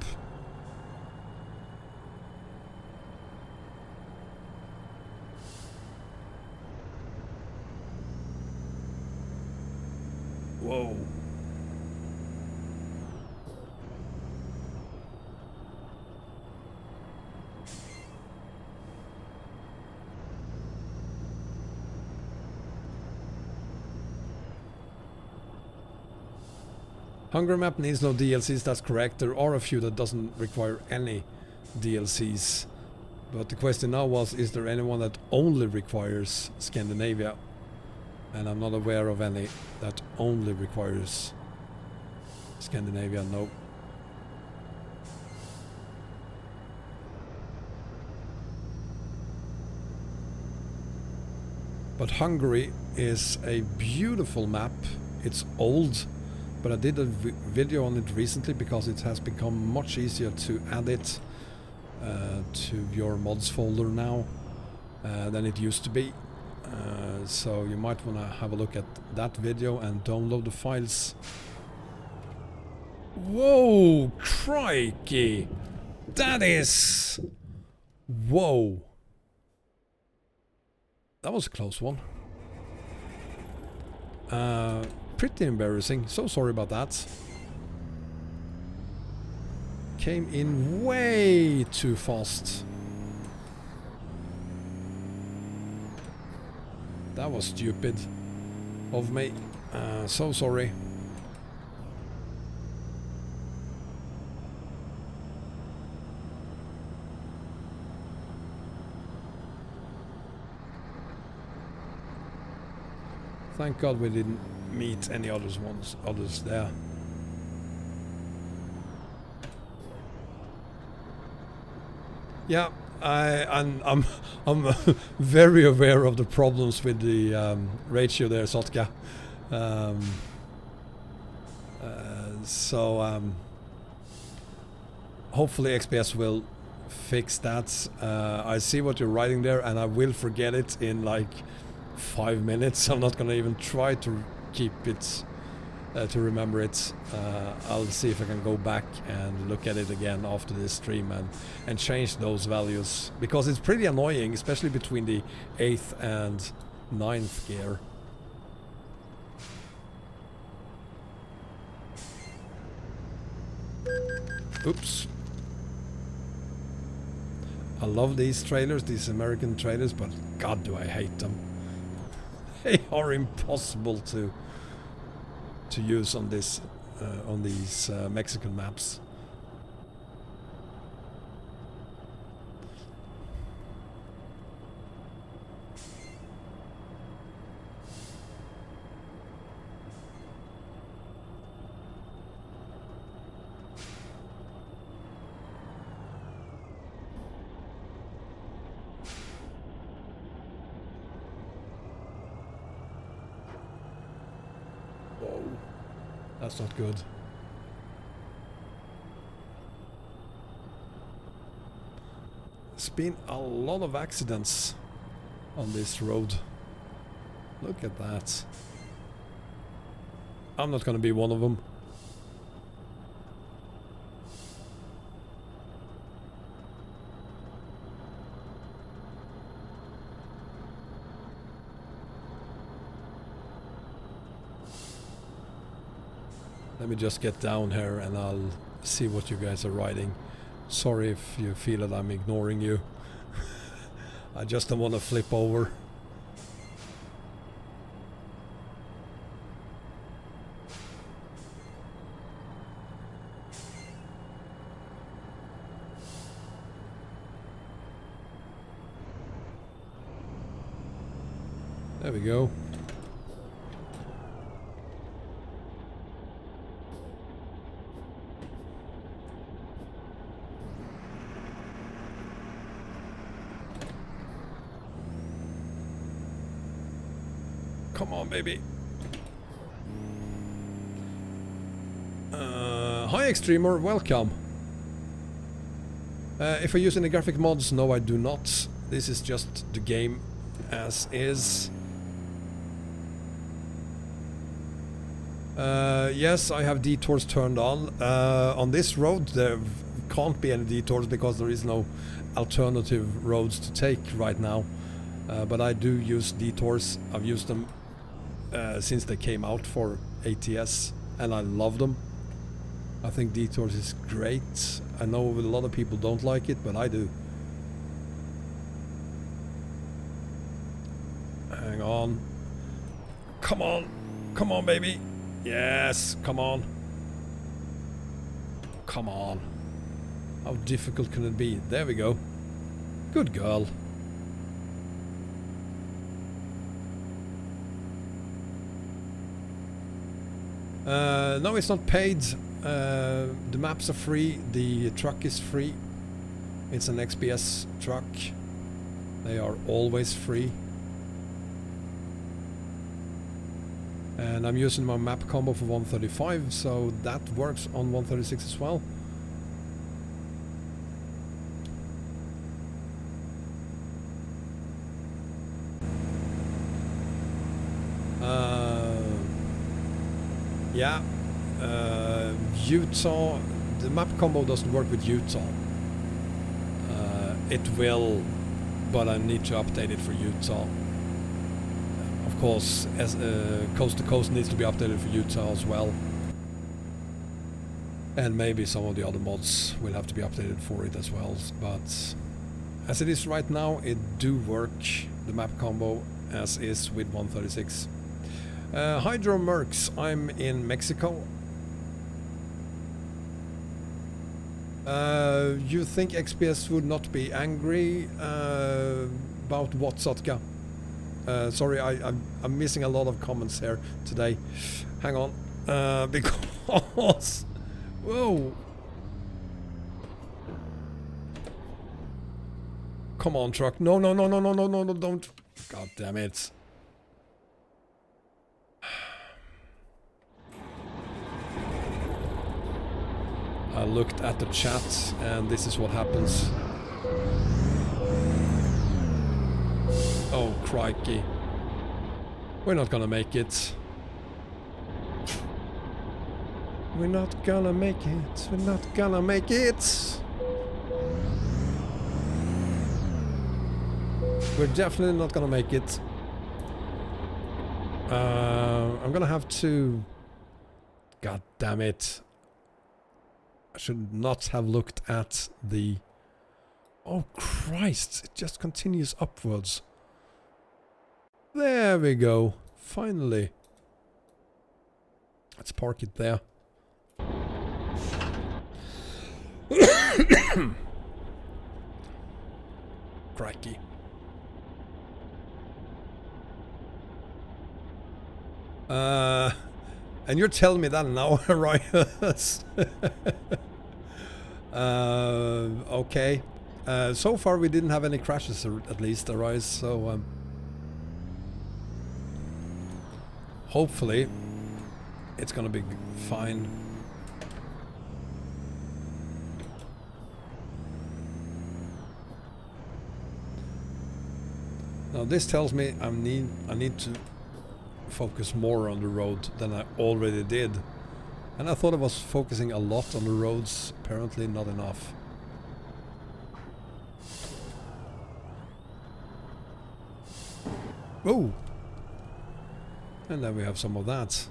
A: Whoa. Hunger map needs no DLCs, that's correct. There are a few that doesn't require any DLCs. But the question now was, is there anyone that only requires Scandinavia? And I'm not aware of any that only requires Scandinavia, no. But Hungary is a beautiful map. It's old, but I did a video on it recently because it has become much easier to add it to your mods folder now than it used to be. So you might want to have a look at that video and download the files. Whoa, crikey! That is... Whoa! That was a close one. Pretty embarrassing. So sorry about that. Came in way too fast. That was stupid of me. So sorry. Thank God we didn't meet any others there. Yeah, I'm very aware of the problems with the ratio there, Sotka. So hopefully XBS will fix that. I see what you're writing there, and I will forget it in like 5 minutes. I'm not gonna even try to keep it to remember it. I'll see if I can go back and look at it again after this stream and change those values, because it's pretty annoying, especially between the 8th and 9th gear. Oops. I love these trailers, these American trailers, but god do I hate them. They are impossible to use on this on these Mexican maps. Whoa, that's not good. There's been a lot of accidents on this road. Look at that. I'm not gonna be one of them. Let me just get down here and I'll see what you guys are writing. Sorry if you feel that I'm ignoring you. I just don't want to flip over. There we go. Come on, baby. Hi, Extremer. Welcome. If I use any graphic mods, no, I do not. This is just the game as is. Yes, I have detours turned on. On this road, there can't be any detours because there is no alternative roads to take right now. But I do use detours. I've used them since they came out for ATS, and I love them. I think detours is great. I know a lot of people don't like it, but I do. Hang on. Come on. Come on, baby. Yes, come on. Come on. How difficult can it be? There we go. Good girl. No, it's not paid. The maps are free. The truck is free. It's an XBS truck. They are always free. And I'm using my map combo for 135, so that works on 136 as well. Yeah, Utah, the map combo doesn't work with Utah. It will, but I need to update it for Utah. Of course, as Coast to Coast needs to be updated for Utah as well. And maybe some of the other mods will have to be updated for it as well. But as it is right now, it do work, the map combo, as is with 136. Hydro Mercs, I'm in Mexico. You think XBS would not be angry about what, Sotka? Sorry, I'm missing a lot of comments here today. Hang on. Because... Whoa! Come on, truck. No, no, no, no, no, no, no, no, don't. God damn it. I looked at the chat and this is what happens. Oh, crikey. We're not gonna make it. We're not gonna make it. We're not gonna make it. We're definitely not gonna make it. I'm gonna have to... God damn it. I should not have looked at the... Oh Christ, it just continues upwards. There we go. Finally. Let's park it there. Crikey. And you're telling me that now, right? Okay. So far we didn't have any crashes, at least, arise, so hopefully it's gonna be fine. Now this tells me I need to focus more on the road than I already did. And I thought I was focusing a lot on the roads, apparently not enough. Oh! And then we have some of that.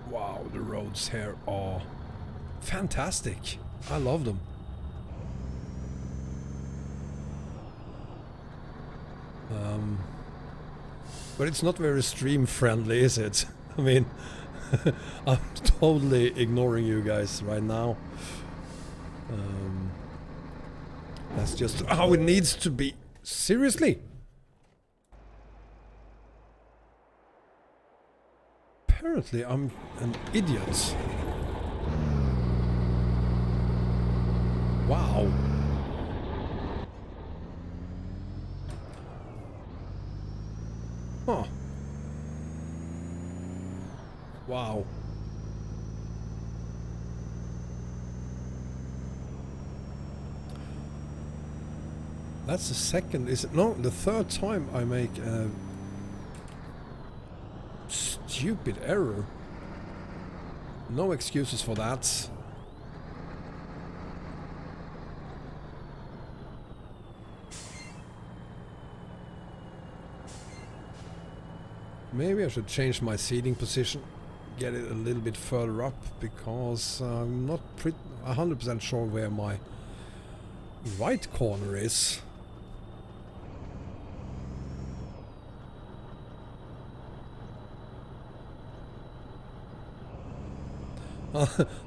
A: Wow, the roads here are fantastic. I love them. But it's not very stream friendly, is it? I mean, I'm totally ignoring you guys right now. That's just how it needs to be. Seriously? Apparently I'm an idiot. Wow. Huh. Wow. That's the second, is it? No, the third time I make a stupid error. No excuses for that. Maybe I should change my seating position, get it a little bit further up, because I'm not 100% sure where my right corner is.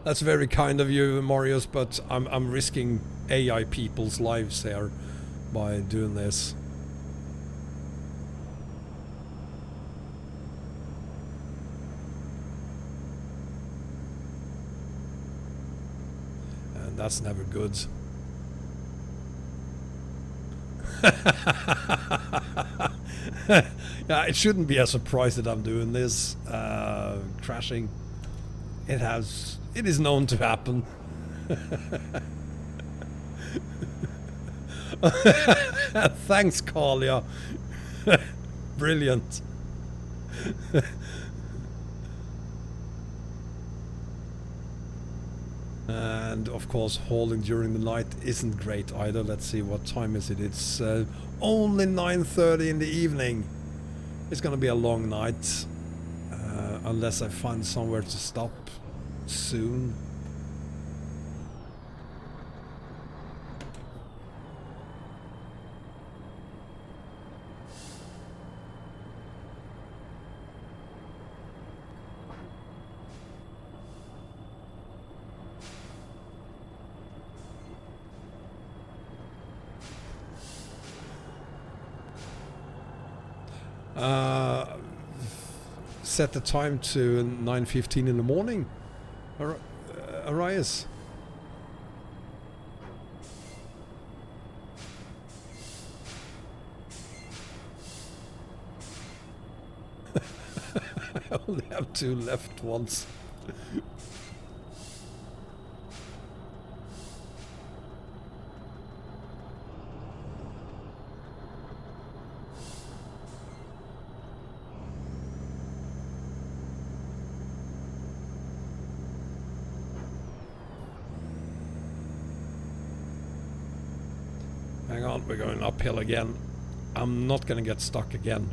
A: That's very kind of you, Marius, but I'm risking AI people's lives here by doing this. And that's never good. Yeah, it shouldn't be a surprise that I'm doing this. Crashing. It is known to happen. Thanks, Kalia. Brilliant. And of course, hauling during the night isn't great either. Let's see, what time is it? It's only 9:30 in the evening. It's gonna be a long night. unless I find somewhere to stop soon. Set the time to 9:15 in the morning. Arias. I only have 2 left once. Hang on, we're going uphill again. I'm not gonna get stuck again.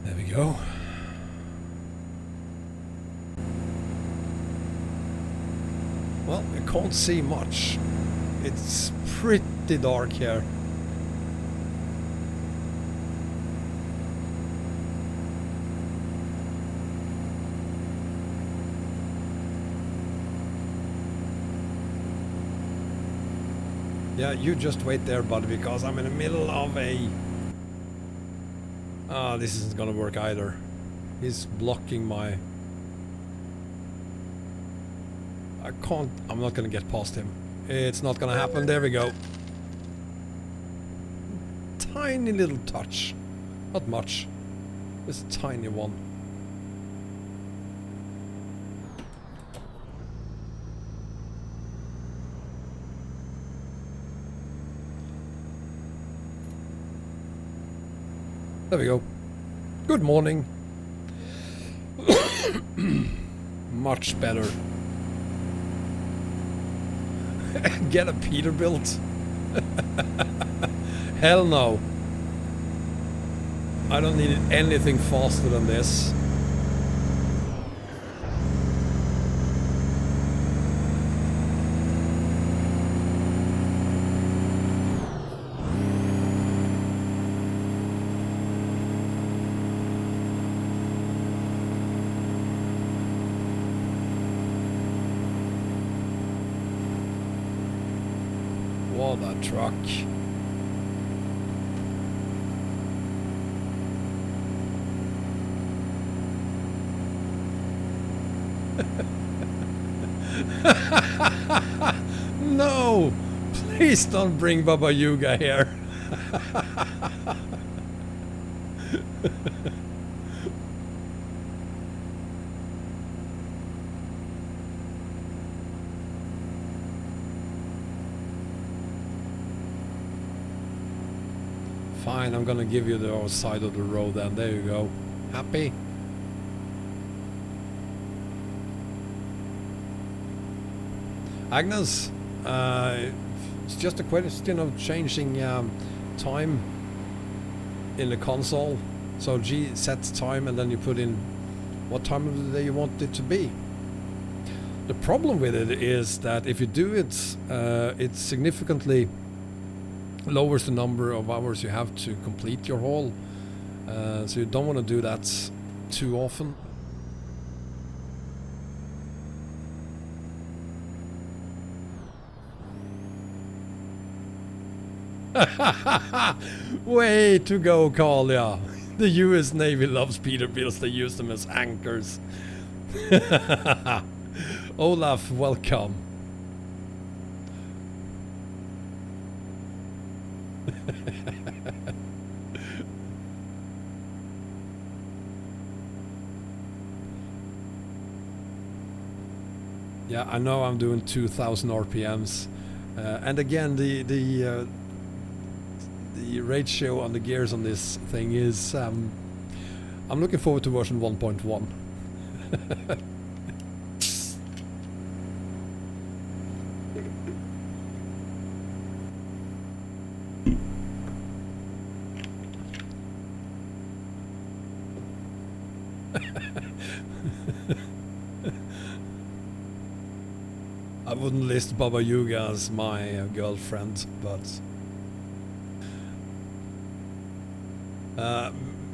A: There we go. Well, you can't see much. It's pretty dark here. Yeah, you just wait there, buddy, because I'm in the middle of a... Ah, this isn't gonna work either. He's blocking my... I can't... I'm not gonna get past him. It's not gonna happen. There we go. Tiny little touch. Not much. Just a tiny one. There we go. Good morning. Much better. Get a Peterbilt? Hell no. I don't need anything faster than this. What a truck. No! Please don't bring Baba Yuga here. Fine, I'm gonna give you the other side of the road then. There you go. Happy? Agnes, it's just a question of changing time in the console. So G sets time and then you put in what time of the day you want it to be. The problem with it is that if you do it, it significantly lowers the number of hours you have to complete your haul. So you don't want to do that too often. Way to go, Kalia. The US Navy loves Peterbilts. They use them as anchors. Olaf, welcome. Yeah, I know I'm doing 2000 RPMs. And again, the the ratio on the gears on this thing is... I'm looking forward to version 1.1. I wouldn't list Baba Yuga as my girlfriend, but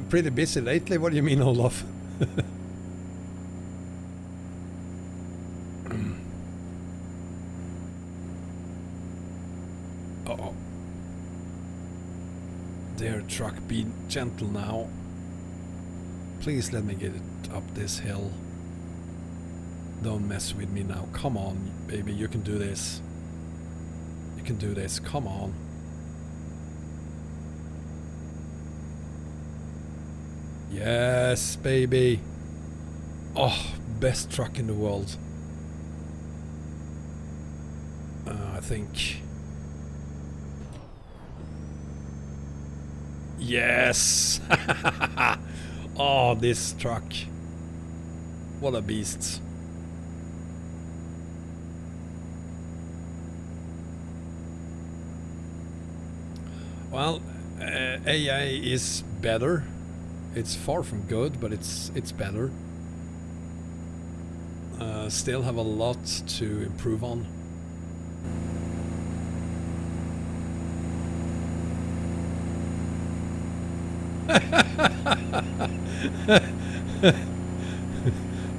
A: pretty busy lately. What do you mean, Olaf? Uh-oh. Dear truck, be gentle now. Please let me get it up this hill. Don't mess with me now. Come on, baby, you can do this. You can do this. Come on. Yes, baby. Oh, best truck in the world. I think. Yes. Oh, this truck. What a beast. Well, AI is better. It's far from good, but it's better. Still have a lot to improve on.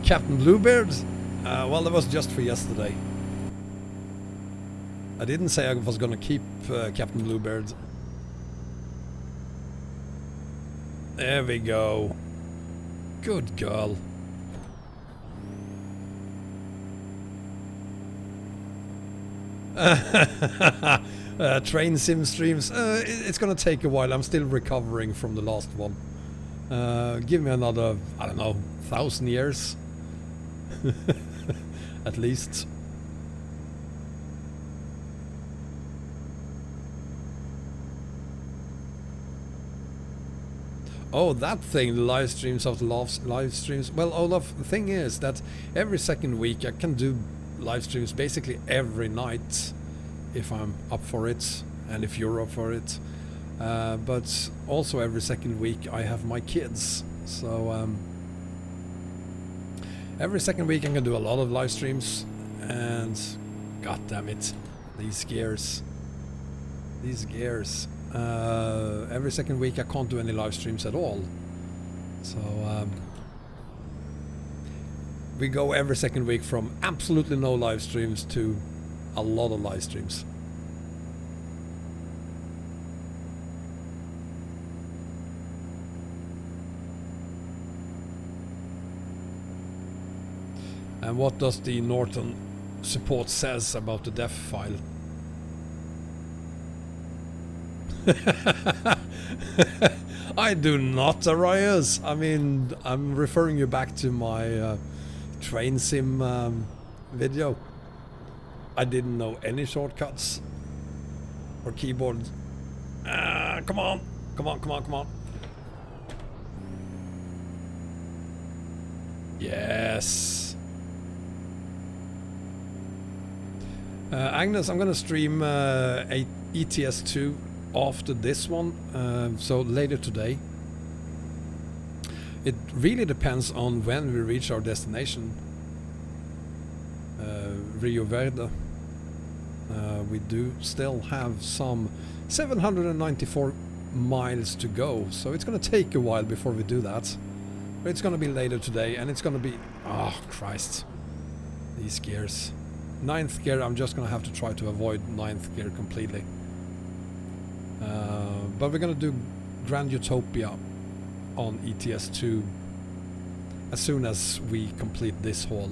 A: Captain Bluebeard? Well, that was just for yesterday. I didn't say I was gonna keep Captain Bluebeard. There we go. Good girl. Train sim streams. It's gonna take a while. I'm still recovering from the last one. Give me another, I don't know, 1,000 years. At least. Oh, that thing, the live streams of the live streams. Well, Olaf, the thing is that every second week I can do live streams basically every night if I'm up for it and if you're up for it. But also every second week I have my kids. So every second week I can do a lot of live streams, and god damn it, these gears. Every second week I can't do any live streams at all. So we go every second week from absolutely no live streams to a lot of live streams. And what does the Norton support says about the def file? I do not, Arias. I mean, I'm referring you back to my train sim video. I didn't know any shortcuts or keyboard. Come on. Yes. Agnes, I'm gonna stream ATS 2 after this one, so later today. It really depends on when we reach our destination, Rio Verde. We do still have some 794 miles to go, so it's gonna take a while before we do that. But it's gonna be later today, and it's gonna be... oh, Christ. These gears. 9th gear, I'm just gonna have to try to avoid 9th gear completely. But we're gonna do Grand Utopia on ETS 2 as soon as we complete this haul.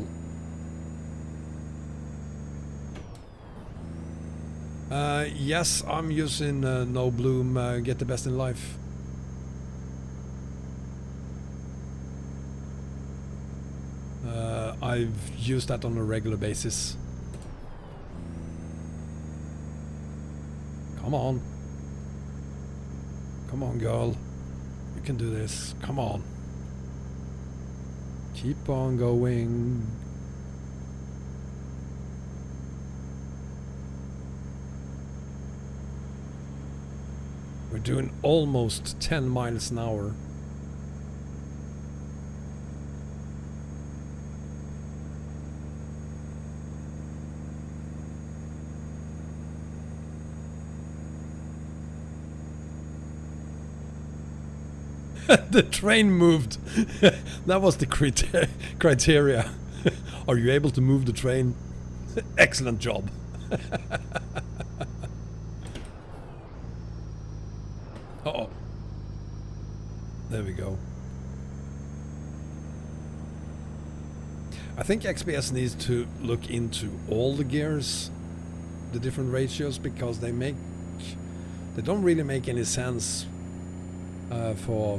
A: Yes, I'm using No Bloom, Get the Best in Life. I've used that on a regular basis. Come on. Come on, girl. You can do this. Come on. Keep on going. We're doing almost 10 miles an hour. The train moved. That was the criteria. Are you able to move the train? Excellent job. Uh-oh. There we go. I think XBS needs to look into all the gears, the different ratios, because they don't really make any sense for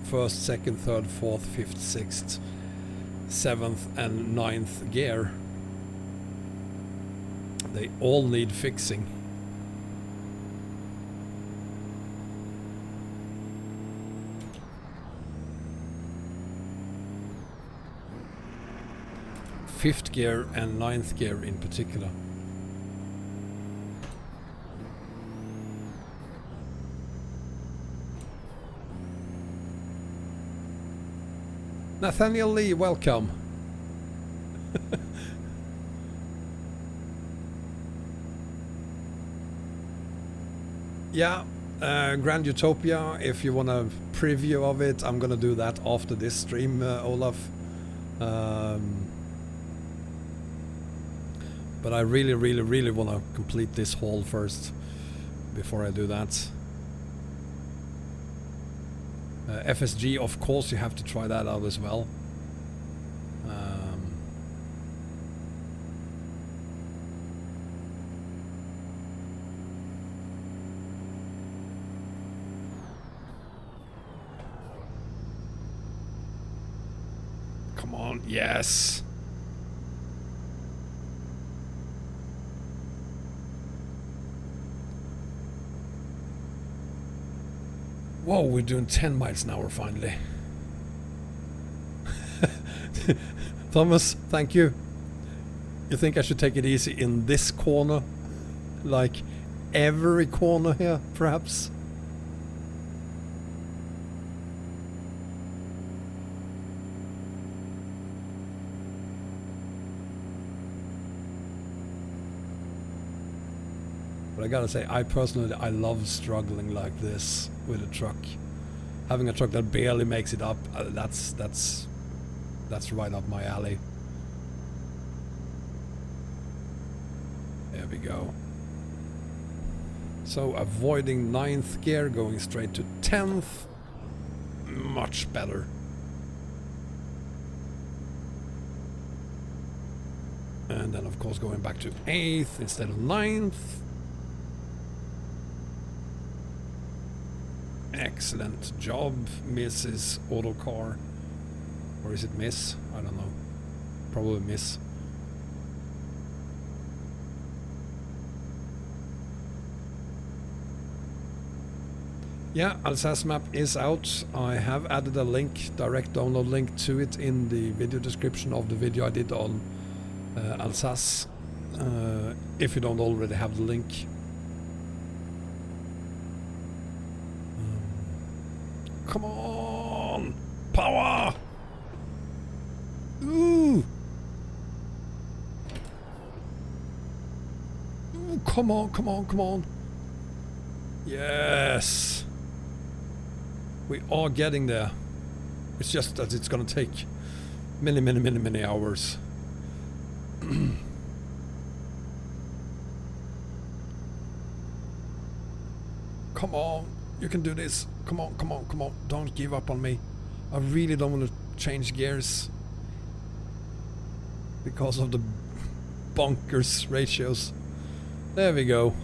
A: first, second, third, fourth, fifth, sixth, seventh and ninth gear. They all need fixing. Fifth gear and ninth gear in particular. Nathaniel Lee, welcome. Yeah, Grand Utopia, if you want a preview of it, I'm gonna do that after this stream, Olaf. But I really want to complete this haul first before I do that. FSG, of course, you have to try that out as well. Come on, yes. Whoa, we're doing 10 miles an hour finally. Thomas, thank you. You think I should take it easy in this corner? Like every corner here, perhaps? But I gotta say, I personally, I love struggling like this with a truck. Having a truck that barely makes it up, that's right up my alley. There we go. So avoiding 9th gear, going straight to 10th. Much better. And then of course going back to 8th instead of 9th. Excellent job, Mrs. Autocar. Or is it Miss? I don't know. Probably Miss. Yeah, Alsace map is out. I have added a link, direct download link to it in the video description of the video I did on Alsace. If you don't already have the link. Come on! Power! Ooh! Ooh, come on, come on, come on! Yes! We are getting there. It's just that it's gonna take many hours. Come on! You can do this. Come on, come on, come on. Don't give up on me. I really don't want to change gears because of the bonkers ratios. There we go.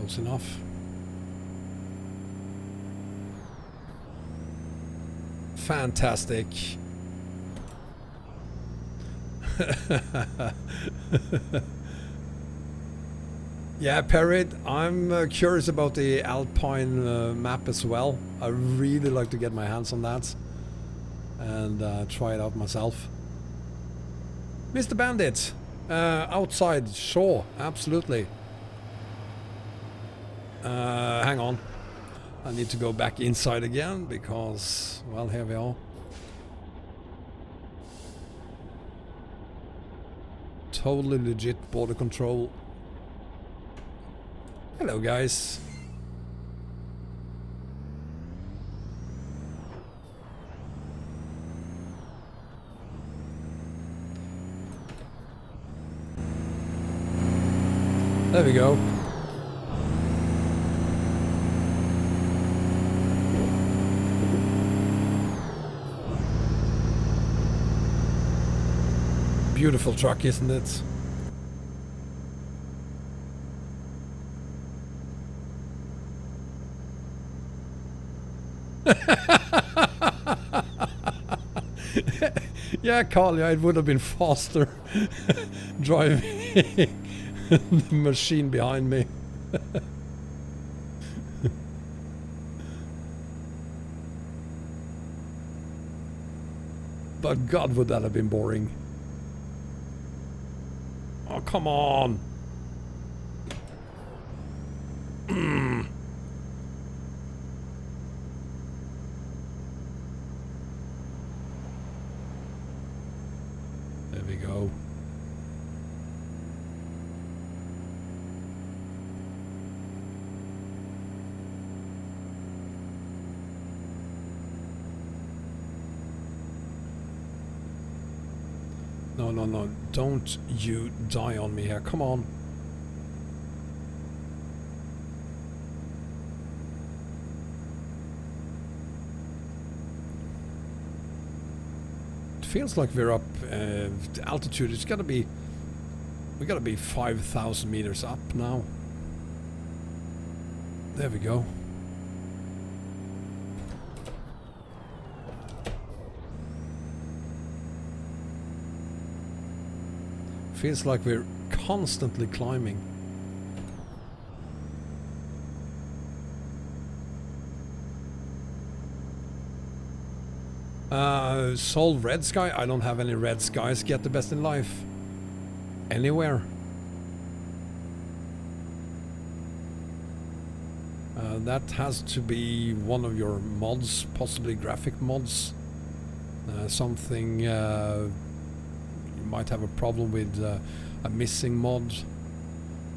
A: Close enough. Fantastic. Yeah, Parrot, I'm curious about the Alpine map as well. I really like to get my hands on that and try it out myself. Mr. Bandit, outside, sure, absolutely. Hang on. I need to go back inside again because, well, here we are. Totally legit border control. Hello, guys. There we go. Beautiful truck, isn't it? Yeah, Carl, yeah, it would have been faster driving the machine behind me. But God, would that have been boring. Oh, come on. There we go. No, no, no. Don't you die on me here. Come on. It feels like we're up. The altitude, it's gotta be... We gotta be 5,000 meters up now. There we go. Feels like we're constantly climbing. Soul Red Sky? I don't have any red skies. Get the best in life. Anywhere. That has to be one of your mods, possibly graphic mods. Something you might have a problem with, a missing mod.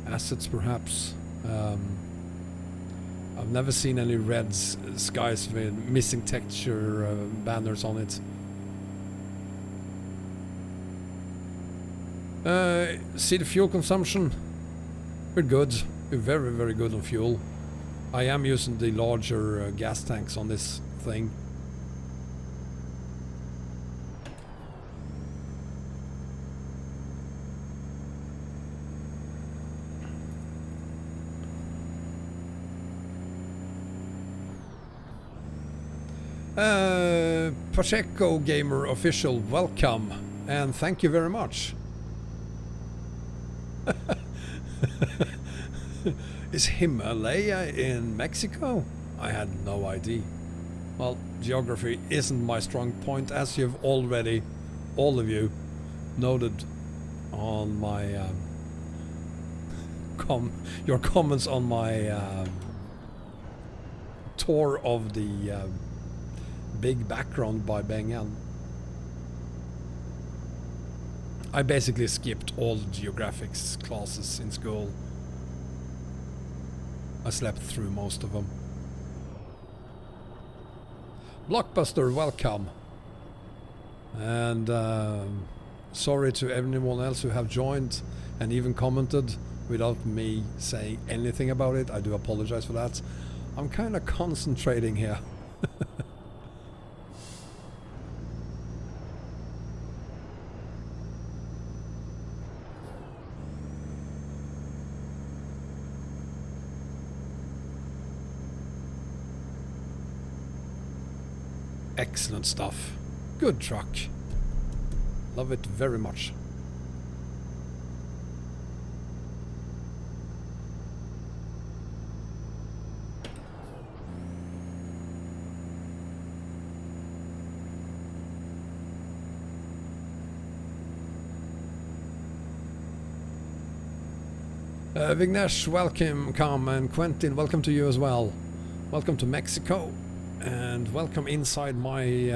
A: Assets perhaps. I've never seen any red skies with missing texture banners on it. See the fuel consumption? We're good. We're very, very good on fuel. I am using the larger gas tanks on this thing. Pacheco Gamer Official, welcome and thank you very much. Is Himalaya in Mexico? I had no idea. Well, geography isn't my strong point, as you've already, all of you, noted on my your comments on my tour of the big background by Bengan. I basically skipped all the geographics classes in school. I slept through most of them. Blockbuster, welcome. And sorry to everyone else who have joined and even commented without me saying anything about it. I do apologize for that. I'm kind of concentrating here. Excellent stuff. Good truck. Love it very much. Vignesh, welcome, and Quentin, welcome to you as well. Welcome to Mexico, and welcome inside my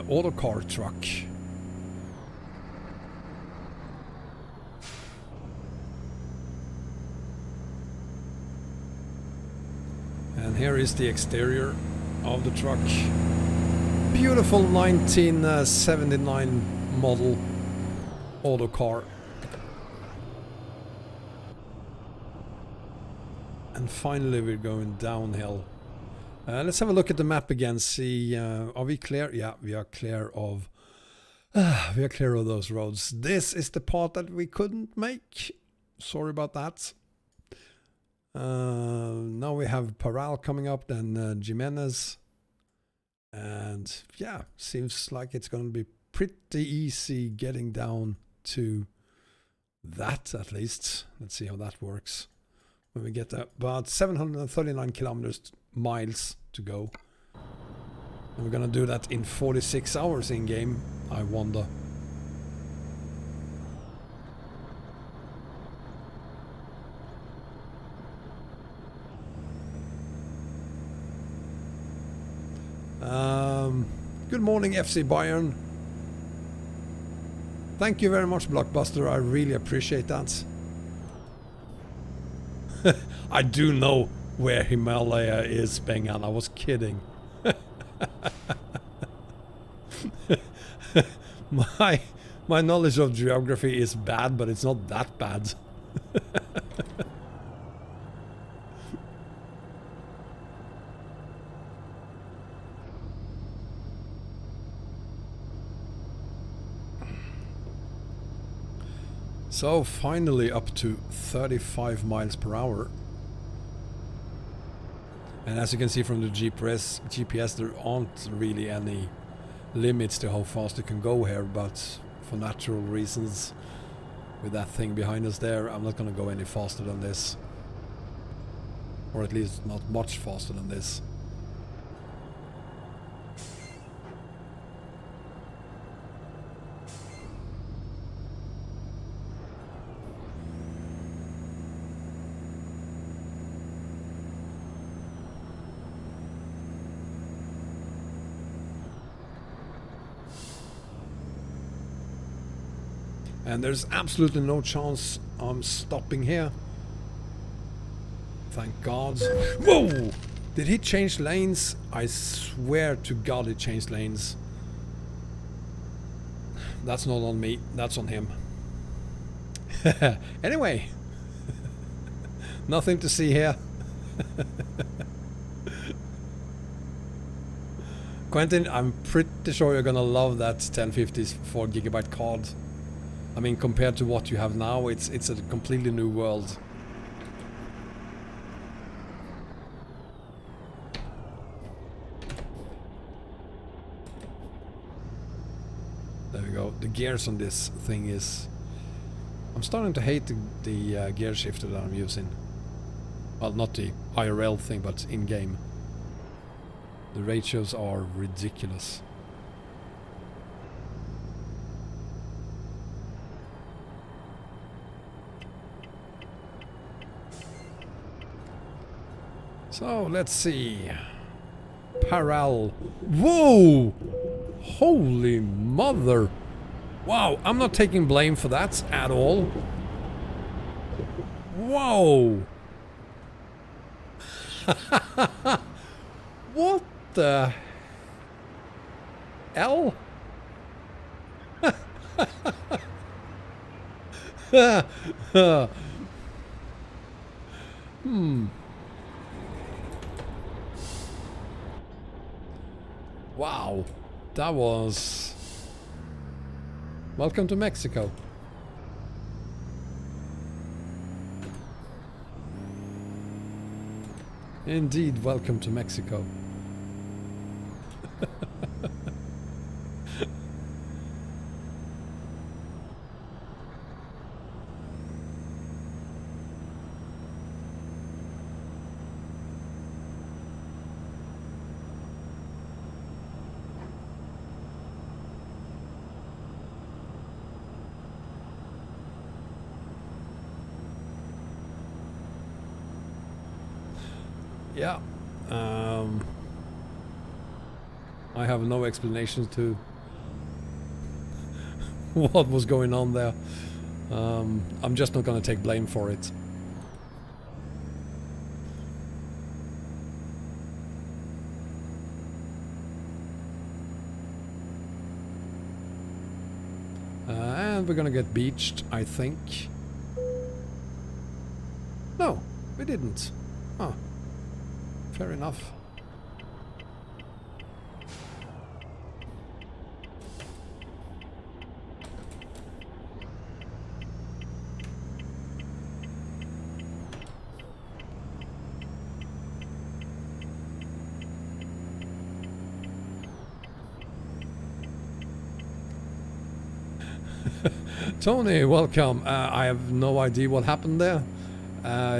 A: Autocar truck. And here is the exterior of the truck. Beautiful 1979 model Autocar. And finally we're going downhill. Let's have a look at the map again. See, are we clear? Yeah, we are clear of those roads. This is the part that we couldn't make. Sorry about that. Now we have Parral coming up, then Jimenez. And yeah, seems like it's going to be pretty easy getting down to that at least. Let's see how that works. When we get there, about 739 miles to go. And we're gonna do that in 46 hours in game, I wonder. Good morning, FC Bayern. Thank you very much, Blockbuster. I really appreciate that. I do know where Himalaya is, Bengan. I was kidding. My knowledge of geography is bad, but it's not that bad. So finally up to 35 miles per hour. And as you can see from the GPS, there aren't really any limits to how fast you can go here, but for natural reasons, with that thing behind us there, I'm not going to go any faster than this. Or at least not much faster than this. And there's absolutely no chance I'm stopping here. Thank God. Whoa! Did he change lanes? I swear to God he changed lanes. That's not on me, that's on him. Anyway. Nothing to see here. Quentin, I'm pretty sure you're gonna love that 1050 4GB card. I mean, compared to what you have now, it's a completely new world. There we go. The gears on this thing is... I'm starting to hate the gear shifter that I'm using. Well, not the IRL thing, but in-game. The ratios are ridiculous. So, let's see. Parral. Whoa! Holy mother! Wow, I'm not taking blame for that at all. Whoa! What the hell? Wow, that was... Welcome to Mexico. Indeed, welcome to Mexico. Yeah. I have no explanation to what was going on there. I'm just not gonna take blame for it. And we're gonna get beached, I think. No, we didn't. Huh. Fair enough. Tony, welcome. I have no idea what happened there.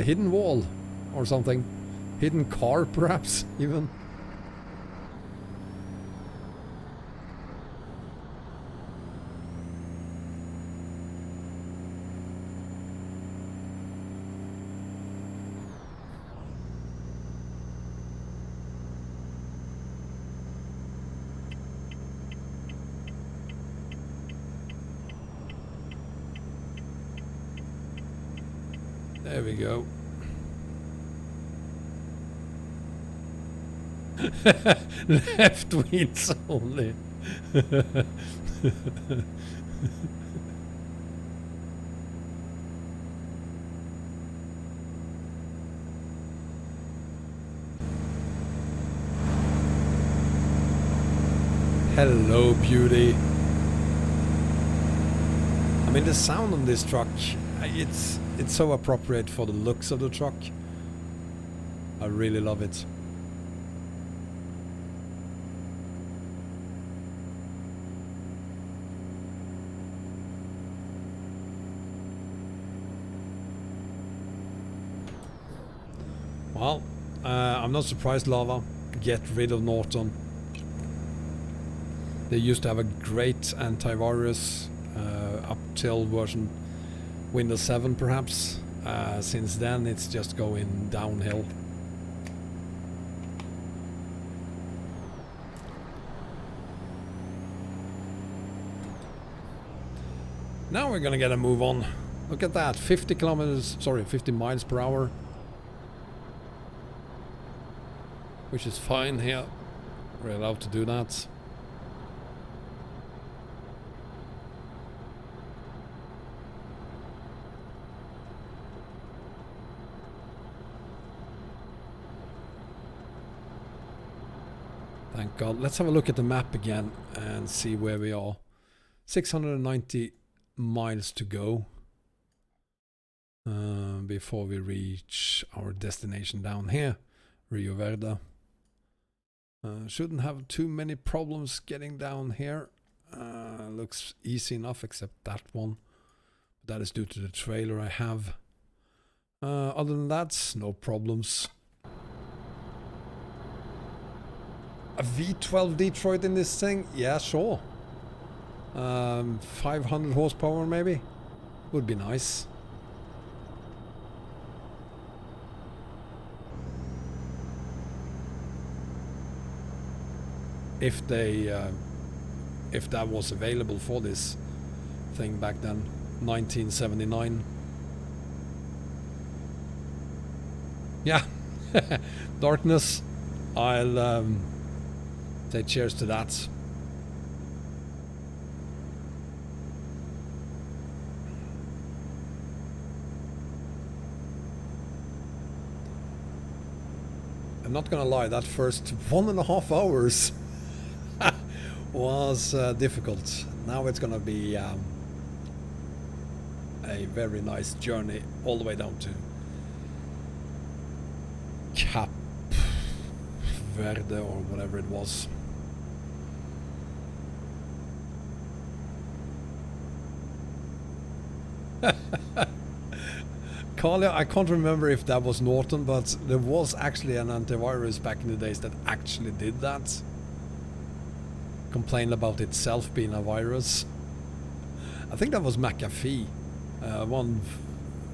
A: Hidden wall or something. Hidden car, perhaps, even. There we go. Left wheels only. Hello, beauty. I mean, the sound on this truck, it's so appropriate for the looks of the truck. I really love it. Well, I'm not surprised Lava get rid of Norton. They used to have a great antivirus up till version Windows 7 perhaps. Since then it's just going downhill. Now we're gonna get a move on. Look at that, 50 miles per hour. Which is fine here. We're allowed to do that. Thank God. Let's have a look at the map again and see where we are. 690 miles to go before we reach our destination down here, Rio Verde. Shouldn't have too many problems getting down here. Looks easy enough except that one. That is due to the trailer I have. Other than that, no problems. A V12 Detroit in this thing? Yeah, sure. 500 horsepower maybe? Would be nice. If that was available for this thing back then, 1979. Yeah, darkness. I'll say cheers to that. I'm not gonna lie, that first 1.5 hours was difficult. Now it's gonna be a very nice journey all the way down to Verde or whatever it was. Carly, I can't remember if that was Norton, but there was actually an antivirus back in the days that actually did that. Complained about itself being a virus. I think that was McAfee. One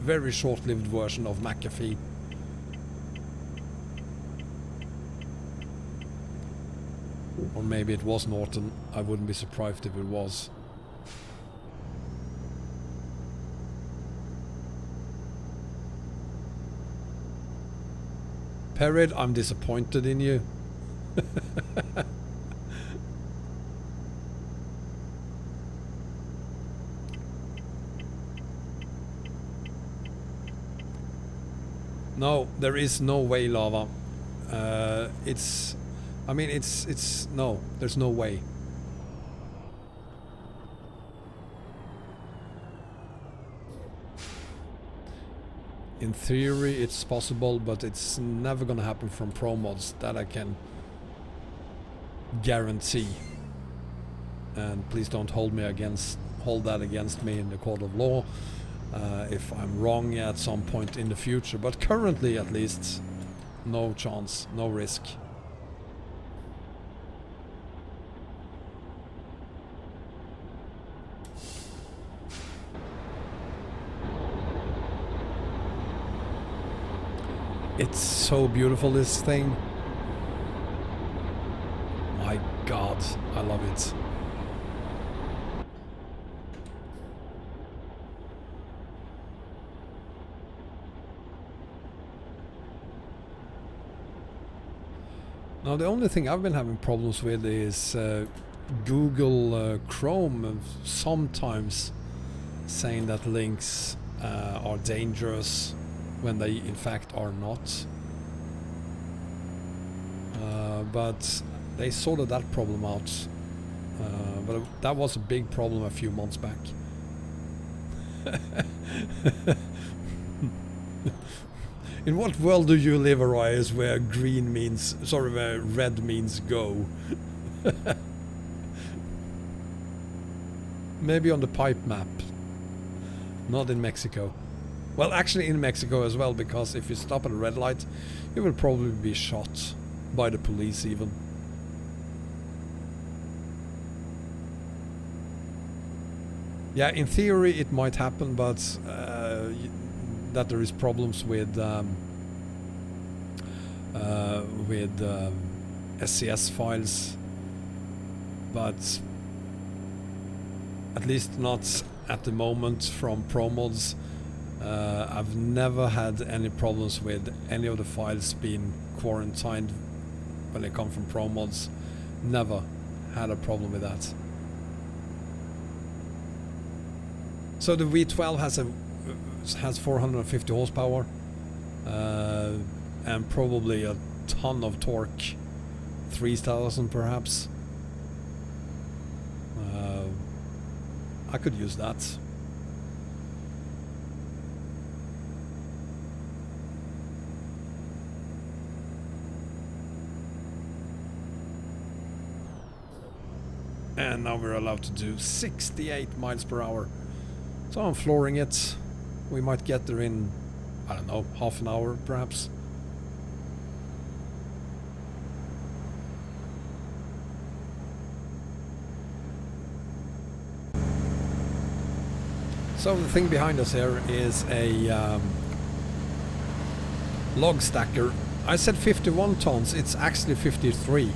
A: very short-lived version of McAfee. Or maybe it was Norton. I wouldn't be surprised if it was. Perid, I'm disappointed in you. No, there is no way, Lava. No, there's no way. In theory, it's possible, but it's never gonna happen from pro mods. That I can guarantee. And please don't hold that against me in the court of law. If I'm wrong at some point in the future, but currently at least, no chance, no risk. It's so beautiful, this thing. My God, I love it. Now the only thing I've been having problems with is Google Chrome sometimes saying that links are dangerous when they in fact are not. But they sorted that problem out. But that was a big problem a few months back. In what world do you live, Arias, where where red means go? Maybe on the pipe map. Not in Mexico. Well, actually in Mexico as well, because if you stop at a red light, you will probably be shot by the police even. Yeah, in theory it might happen, but that there is problems with SCS files, but at least not at the moment from pro mods. I've never had any problems with any of the files being quarantined when they come from pro mods. Never had a problem with that. So the V12 has 450 horsepower and probably a ton of torque, 3000 perhaps. I could use that. And now we're allowed to do 68 miles per hour. So I'm flooring it. We might get there in, I don't know, half an hour perhaps. So the thing behind us here is a log stacker. I said 51 tons, it's actually 53.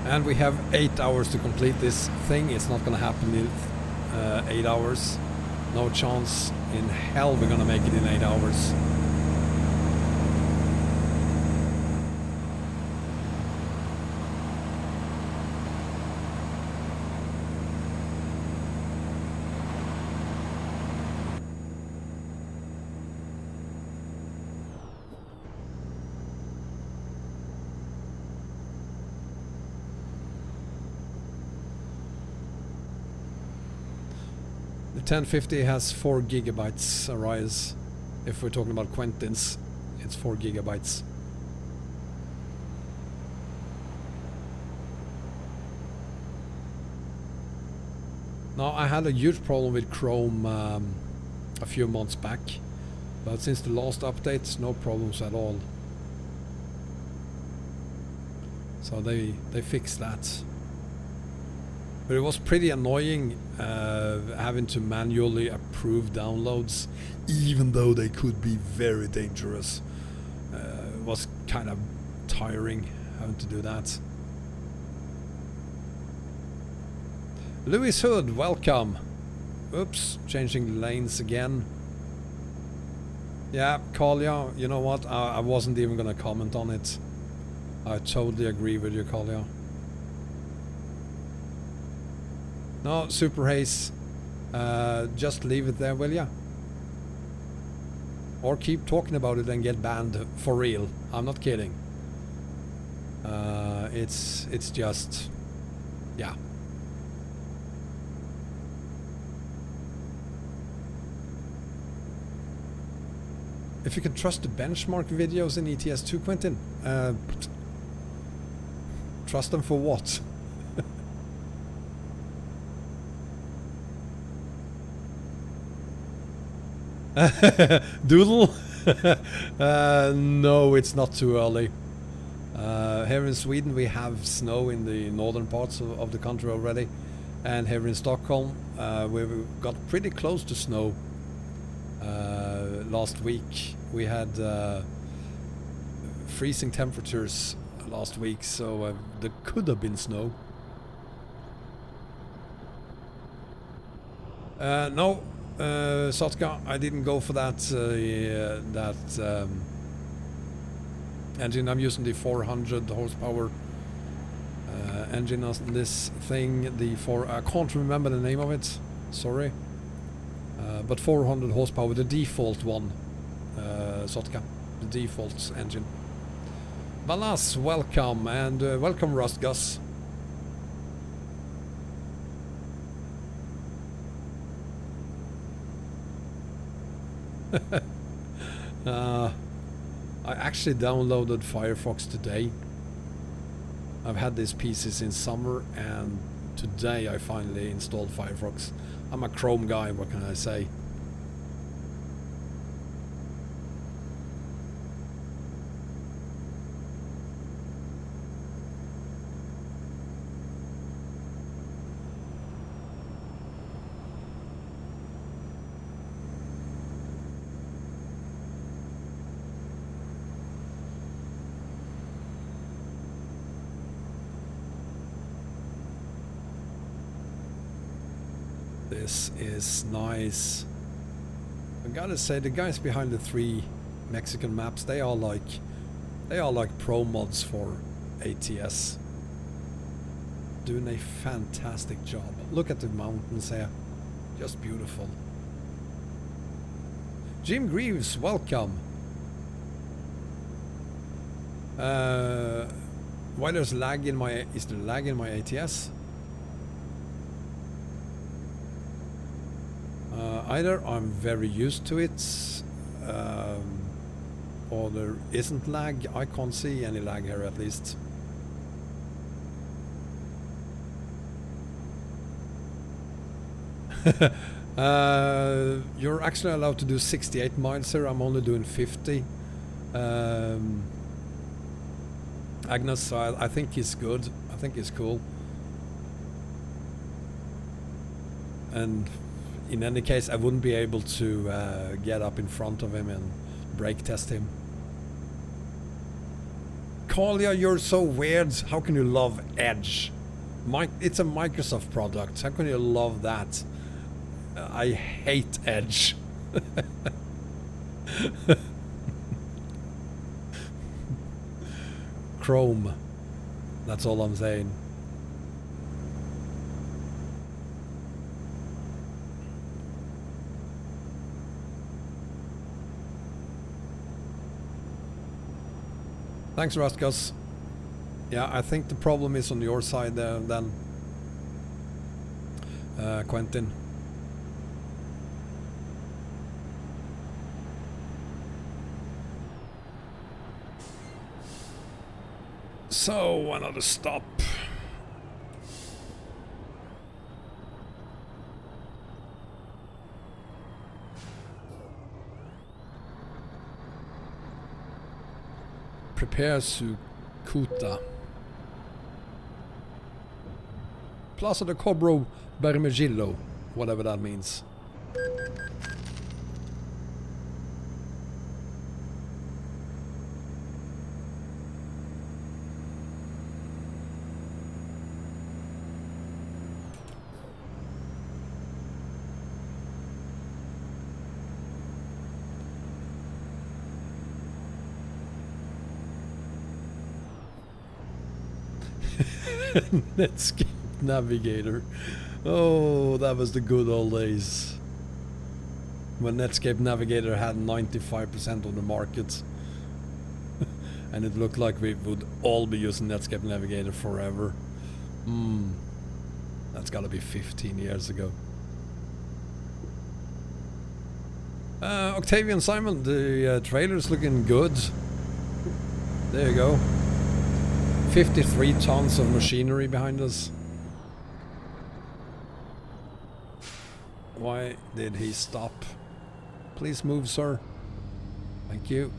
A: And we have 8 hours to complete this thing. It's not gonna happen in 8 hours. No chance in hell we're gonna make it in 8 hours. The 1050 has 4 gigabytes Arise. If we're talking about Quentin's, it's 4 gigabytes. Now, I had a huge problem with Chrome a few months back, but since the last update, no problems at all. So they fixed that. But it was pretty annoying having to manually approve downloads, even though they could be very dangerous. It was kind of tiring having to do that. Louis Hood, welcome. Oops, changing lanes again. Yeah, Kalia, you know what? I wasn't even gonna comment on it. I totally agree with you, Kalia. No, Super Haze. Just leave it there, will ya? Or keep talking about it and get banned for real. I'm not kidding. It's just, yeah. If you can trust the benchmark videos in ETS 2, Quentin, trust them for what? Doodle? No, it's not too early. Here in Sweden we have snow in the northern parts of the country already, and here in Stockholm we've got pretty close to snow. Last week we had freezing temperatures last week, so there could have been snow. No, Sotka, I didn't go for that engine. I'm using the 400 horsepower engine on this thing. I can't remember the name of it, sorry. But 400 horsepower, the default one, Sotka, the default engine. Balas, welcome, and welcome Rust Gus. I actually downloaded Firefox today. I've had these pieces in summer, and today I finally installed Firefox. I'm a Chrome guy, what can I say? This is nice. I gotta say, the guys behind the 3 Mexican maps, they are like pro mods for ATS. Doing a fantastic job. Look at the mountains here, just beautiful. Jim Greaves, welcome. Why there's lag in my? Is there lag in my ATS? Either I'm very used to it, or there isn't lag. I can't see any lag here, at least. You're actually allowed to do 68 miles here. I'm only doing 50. Agnes, I think he's good. I think he's cool. And in any case, I wouldn't be able to get up in front of him and brake test him. Kalia, you're so weird. How can you love Edge? It's a Microsoft product. How can you love that? I hate Edge. Chrome. That's all I'm saying. Thanks, Raskus. Yeah, I think the problem is on your side there, then, Quentin. So, another stop. Prepare Sukuta. Plaza de Cobro Bermegillo, whatever that means. Netscape Navigator. Oh, that was the good old days. When Netscape Navigator had 95% of the market. And it looked like we would all be using Netscape Navigator forever. That's gotta be 15 years ago. Octavian Simon, the trailer's looking good. There you go. 53 tons of machinery behind us. Why did he stop? Please move, sir. Thank you.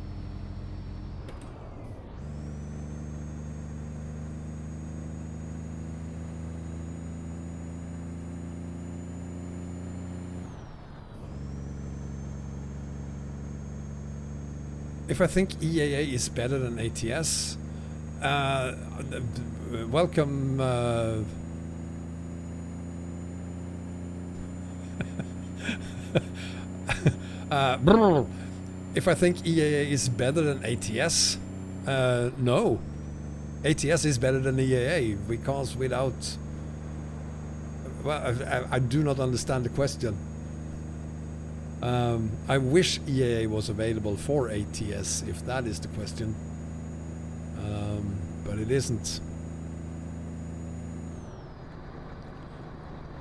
A: If I think EAA is better than ATS, welcome. If I think EAA is better than ATS, no. ATS is better than EAA because without. Well, I do not understand the question. I wish EAA was available for ATS, if that is the question. But it isn't.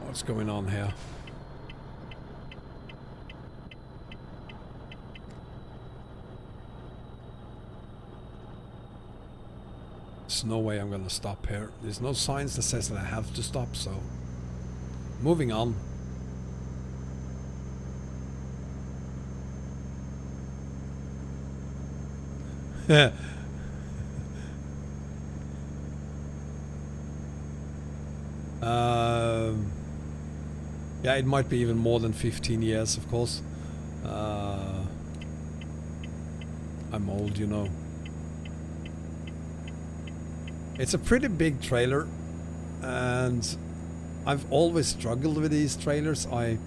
A: What's going on here? There's no way I'm gonna stop here. There's no signs that says that I have to stop, so moving on. Yeah, it might be even more than 15 years, of course. I'm old, you know. It's a pretty big trailer, and I've always struggled with these trailers. I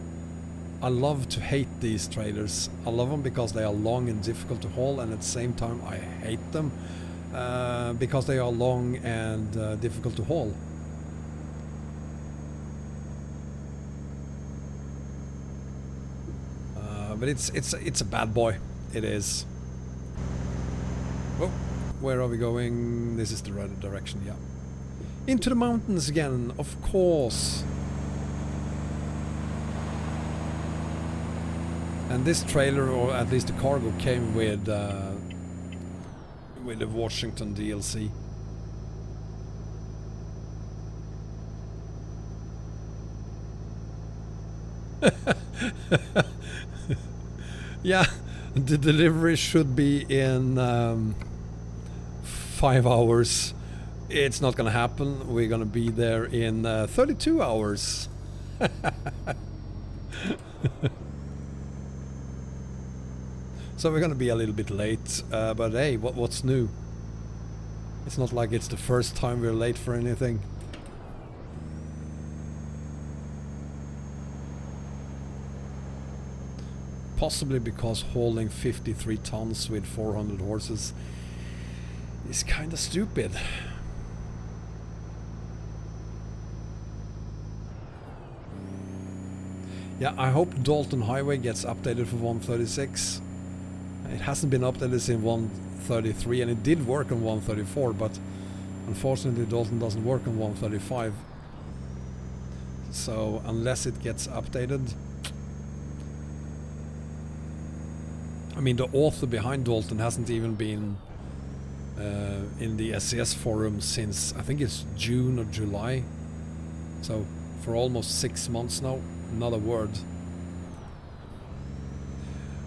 A: love to hate these trailers. I love them because they are long and difficult to haul, and at the same time I hate them because they are long and difficult to haul. But it's a bad boy. It is. Oh, where are we going? This is the right direction, yeah. Into the mountains again, of course. And this trailer, or at least the cargo, came with the Washington DLC. Yeah, the delivery should be in 5 hours. It's not gonna happen. We're gonna be there in 32 hours. So we're gonna be a little bit late, but hey, what's new? It's not like it's the first time we're late for anything. Possibly because hauling 53 tons with 400 horses is kinda stupid. Yeah, I hope Dalton Highway gets updated for 136. It hasn't been updated since 133, and it did work on 134, but unfortunately Dalton doesn't work on 135. So unless it gets updated... I mean, the author behind Dalton hasn't even been in the SCS forum since I think it's June or July. So for almost 6 months now, not a word.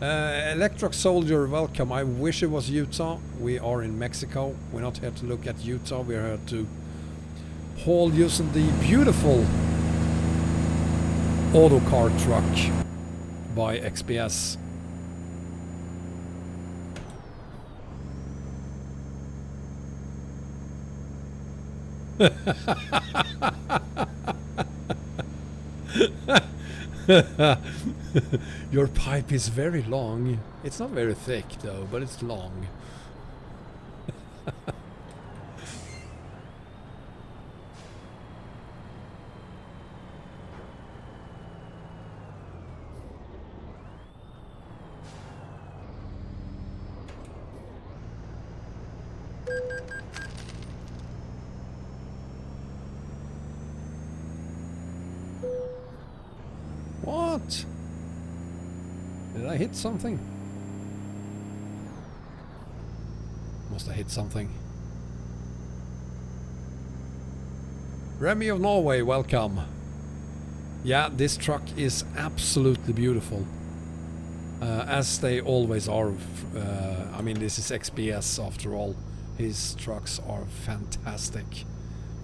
A: Electroc Soldier, welcome. I wish it was Utah. We are in Mexico. We're not here to look at Utah. We're here to haul using the beautiful Autocar truck by XBS. Your pipe is very long. It's not very thick though, but it's long. What? Did I hit something? Must have hit something. Remy of Norway, welcome. Yeah, this truck is absolutely beautiful. As they always are. I mean, this is XBS after all. His trucks are fantastic.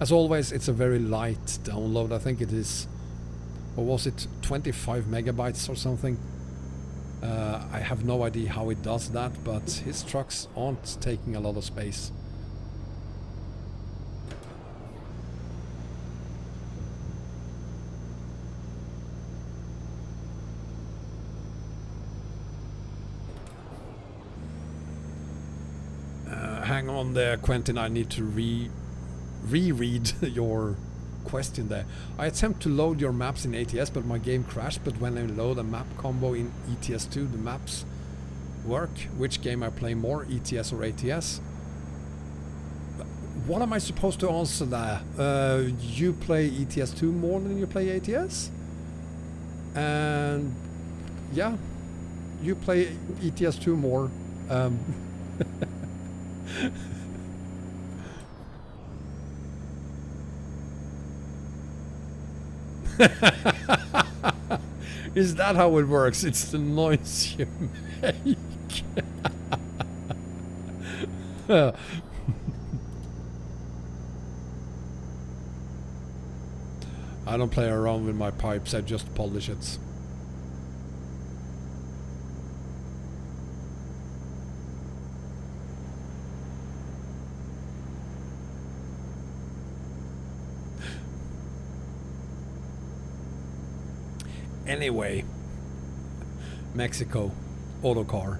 A: As always, it's a very light download. I think it is, or was it 25 megabytes or something? I have no idea how it does that, but his trucks aren't taking a lot of space. Hang on there, Quentin, I need to reread your question there. I attempt to load your maps in ATS, but my game crashed. But when I load a map combo in ETS2, the maps work. Which game I play more, ETS or ATS? What am I supposed to answer there? You play ETS2 more than you play ATS? And yeah, you play ETS2 more. Is that how it works? It's the noise you make. I don't play around with my pipes, I just polish it. Anyway, Mexico, Autocar.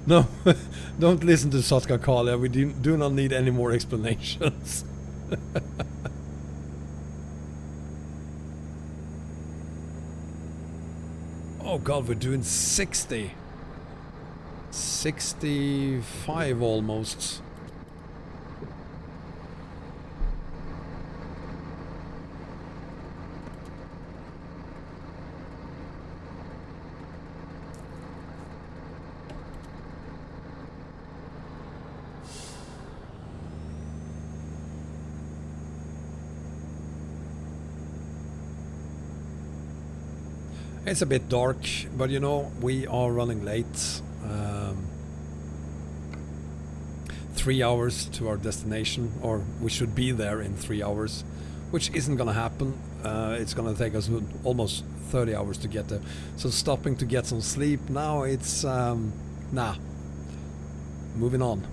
A: No, don't listen to Sotka Kalia, we do not need any more explanations. Oh god, we're doing 60. 65 almost. It's a bit dark, but you know, we are running late. 3 hours to our destination, or we should be there in 3 hours, which isn't gonna happen. It's gonna take us almost 30 hours to get there. So stopping to get some sleep now, it's nah. Moving on.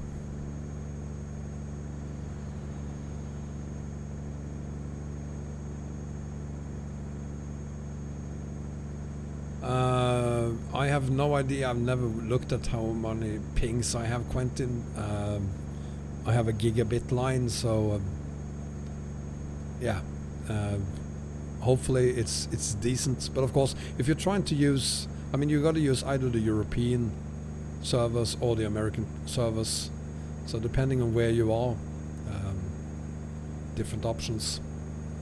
A: I have no idea. I've never looked at how many pings I have, Quentin. I have a gigabit line, so yeah. Hopefully it's decent. But of course, if you're trying to use, I mean, you got to use either the European service or the American service. So depending on where you are, different options.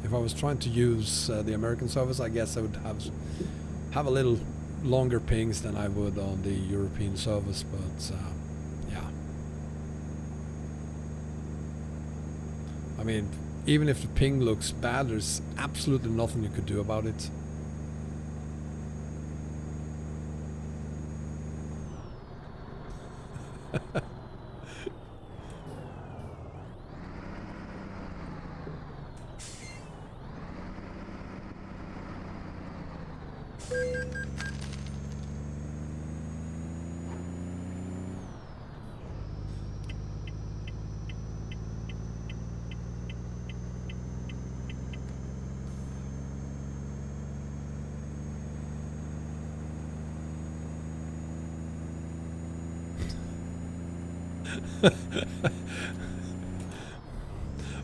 A: If I was trying to use the American service, I guess I would have a little longer pings than I would on the European service, but yeah. I mean, even if the ping looks bad, there's absolutely nothing you could do about it.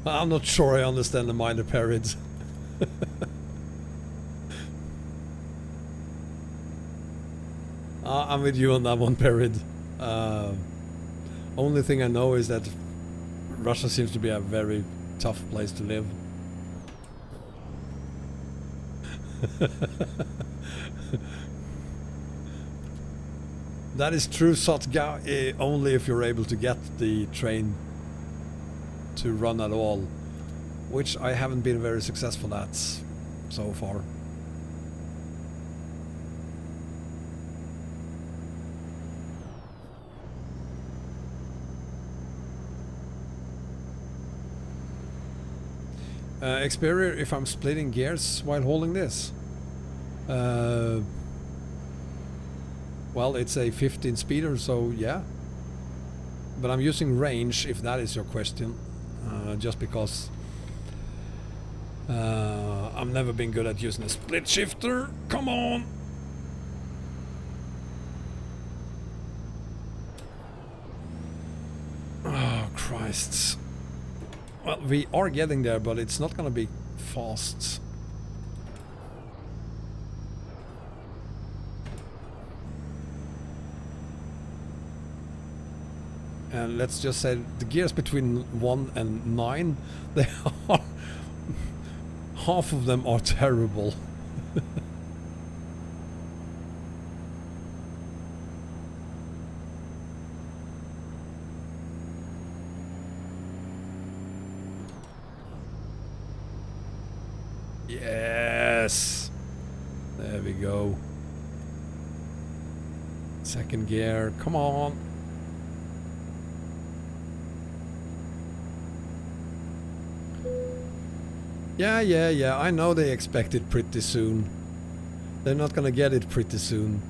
A: I'm not sure I understand the minor periods. I'm with you on that one, Period. Only thing I know is that Russia seems to be a very tough place to live. That is true, Sotka, only if you're able to get the train to run at all, which I haven't been very successful at so far. Xperia, if I'm splitting gears while holding this. Well, it's a 15 speeder, so yeah. But I'm using range, if that is your question. Just because I've never been good at using a split shifter. Come on! Oh, Christ. Well, we are getting there, but it's not gonna be fast. And let's just say the gears between 1 and 9, they are... half of them are terrible. Yes! There we go. Second gear, come on! Yeah, I know they expect it pretty soon. They're not gonna get it pretty soon.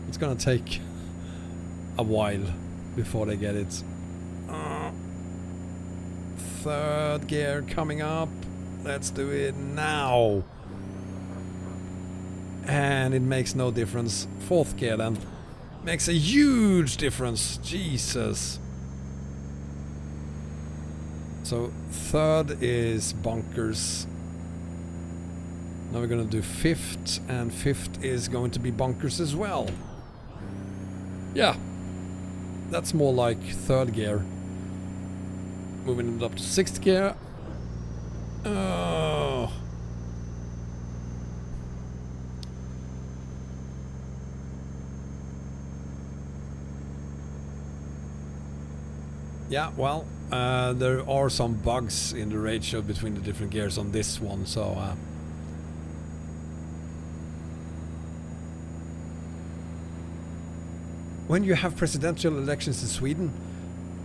A: It's gonna take a while before they get it. Third gear coming up. Let's do it now. And it makes no difference. Fourth gear then. Makes a huge difference. Jesus. So third is bunkers. Now we're gonna do fifth, and fifth is going to be bunkers as well. Yeah, that's more like third gear. Moving it up to sixth gear. Oh. Yeah, well, there are some bugs in the ratio between the different gears on this one, so when you have presidential elections in Sweden,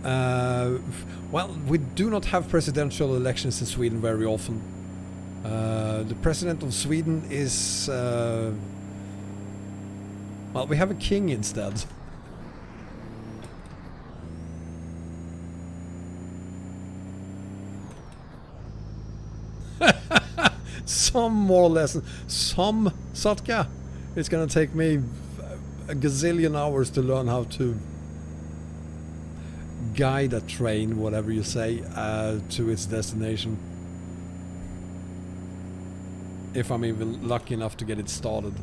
A: well, we do not have presidential elections in Sweden very often. The president of Sweden is... well, we have a king instead. Some more lessons. Some, Sotka. It's gonna take me a gazillion hours to learn how to guide a train, whatever you say, to its destination. If I'm even lucky enough to get it started.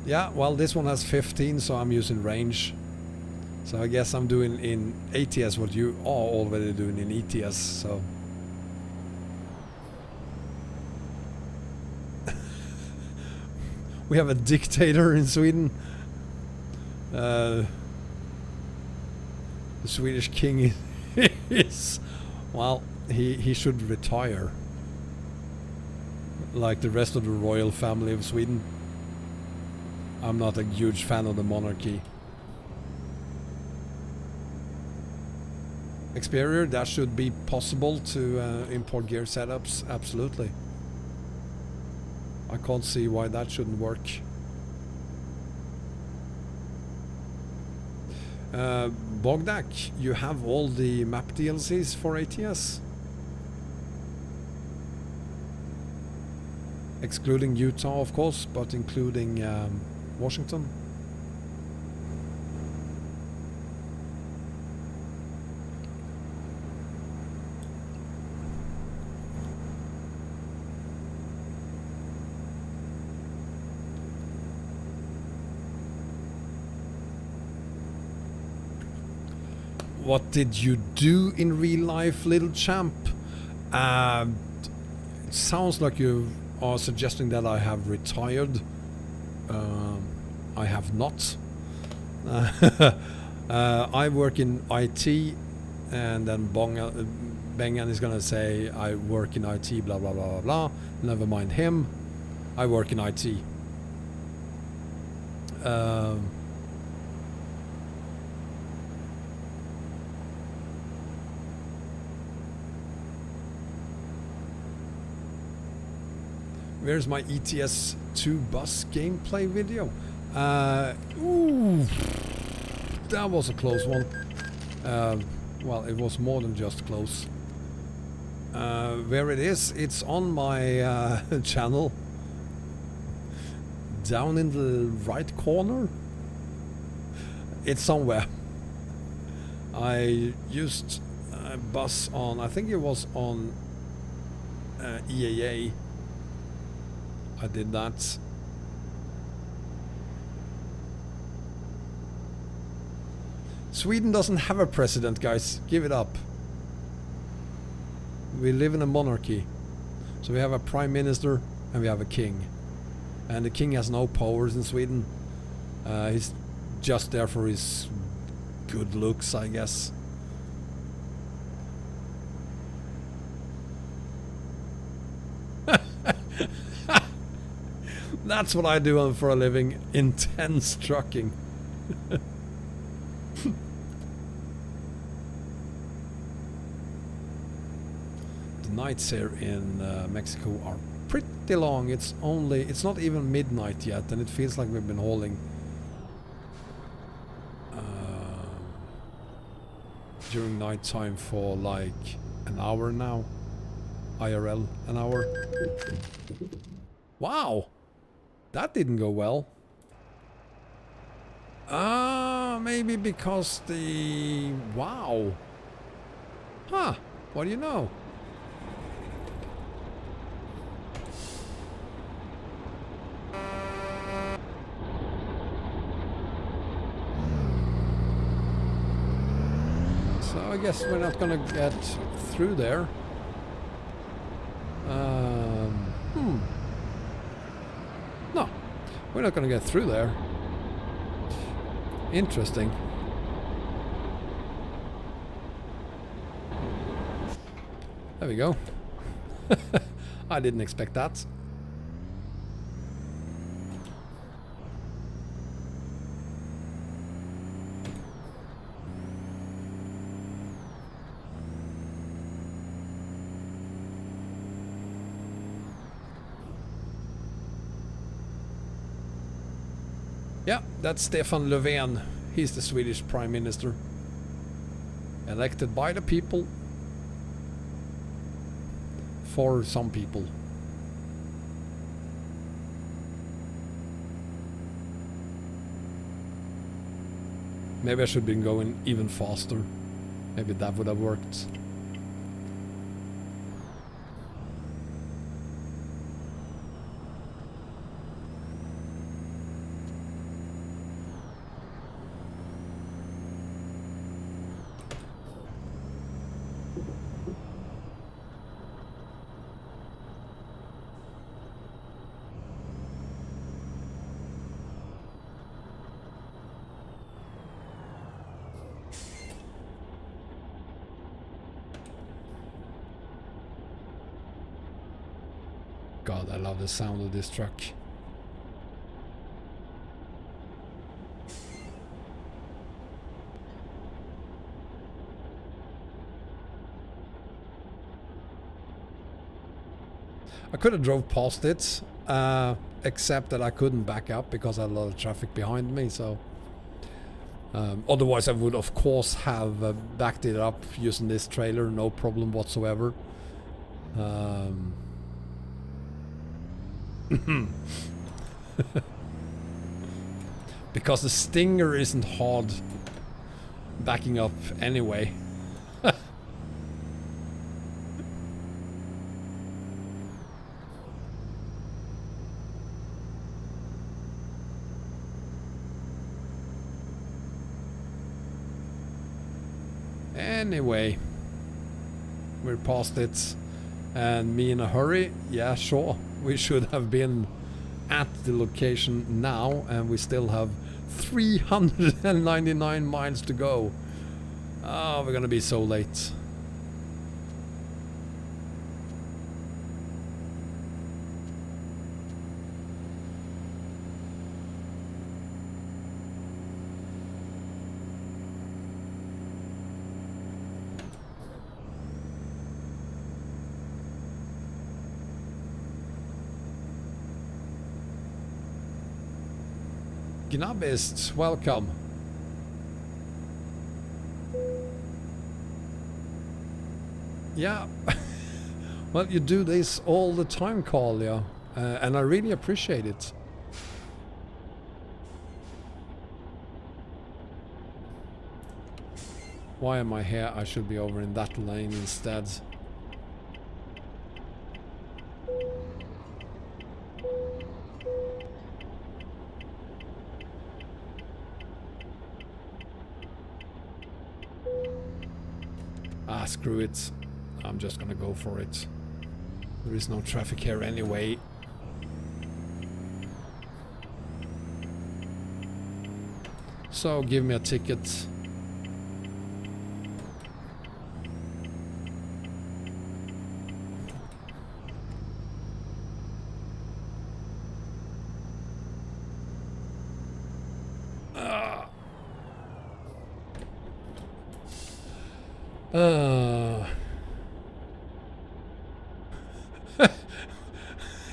A: Yeah, well, this one has 15, so I'm using range. So I guess I'm doing in ATS what you are already doing in ETS, so... We have a dictator in Sweden. The Swedish king is well, he should retire. Like the rest of the royal family of Sweden. I'm not a huge fan of the monarchy. Exterior, that should be possible to import gear setups, absolutely. I can't see why that shouldn't work. Bogdak, you have all the map DLCs for ATS? Excluding Utah, of course, but including Washington. What did you do in real life, little champ? It sounds like you are suggesting that I have retired. I have not. I work in IT, and then Bengan is gonna say I work in IT, blah blah blah blah blah. Never mind him. I work in IT. Where's my ETS 2 bus gameplay video? Ooh, that was a close one. Well, it was more than just close. Where it is, it's on my channel. Down in the right corner. It's somewhere. I used a bus on, I think it was on EAA. I did that. Sweden doesn't have a president, guys. Give it up. We live in a monarchy. So we have a prime minister and we have a king. And the king has no powers in Sweden. He's just there for his good looks, I guess. That's what I do for a living. Intense trucking. The nights here in Mexico are pretty long. It's not even midnight yet, and it feels like we've been hauling during night time for like an hour now. IRL, an hour. Wow! That didn't go well. Maybe because the... Wow. Huh. What do you know? So I guess we're not gonna get through there. No, we're not gonna get through there. Interesting. There we go. I didn't expect that. Yeah, that's Stefan Löfven. He's the Swedish Prime Minister. Elected by the people. For some people. Maybe I should have been going even faster. Maybe that would have worked. God, I love the sound of this truck. I could have drove past it, except that I couldn't back up because I had a lot of traffic behind me, so... otherwise I would of course have backed it up using this trailer, no problem whatsoever. Because the Stinger isn't hard backing up anyway. Anyway, we're past it, and me in a hurry. Yeah, sure, we should have been at the location now, and we still have 399 miles to go. Oh, we're gonna be so late. Gnabist, welcome. Yeah, well, you do this all the time, Carl, yeah, and I really appreciate it. Why am I here? I should be over in that lane instead. Ah, screw it. I'm just gonna go for it. There is no traffic here anyway. So, give me a ticket.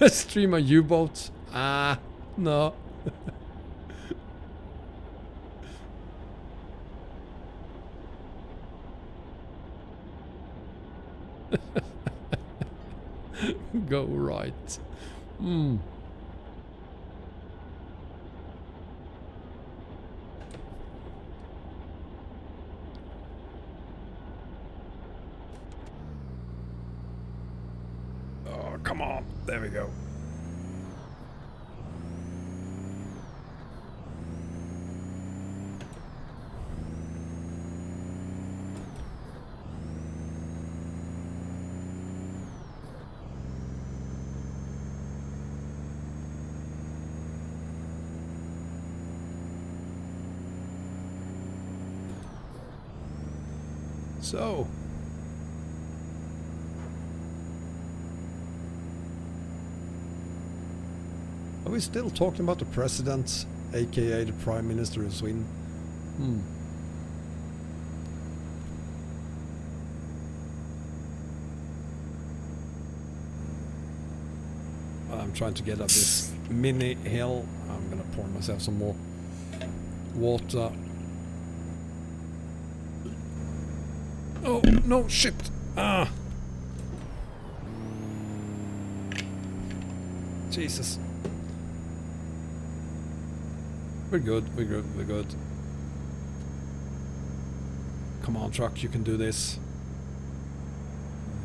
A: Stream a U-boat? Ah, no. Go right. Hmm. Oh, come on. There we go. So, are we still talking about the president, aka the Prime Minister of Sweden? I'm trying to get up this mini hill. I'm gonna pour myself some more water. Oh, no, shit! Ah! Jesus. We're good, we're good, we're good. Come on, truck, you can do this.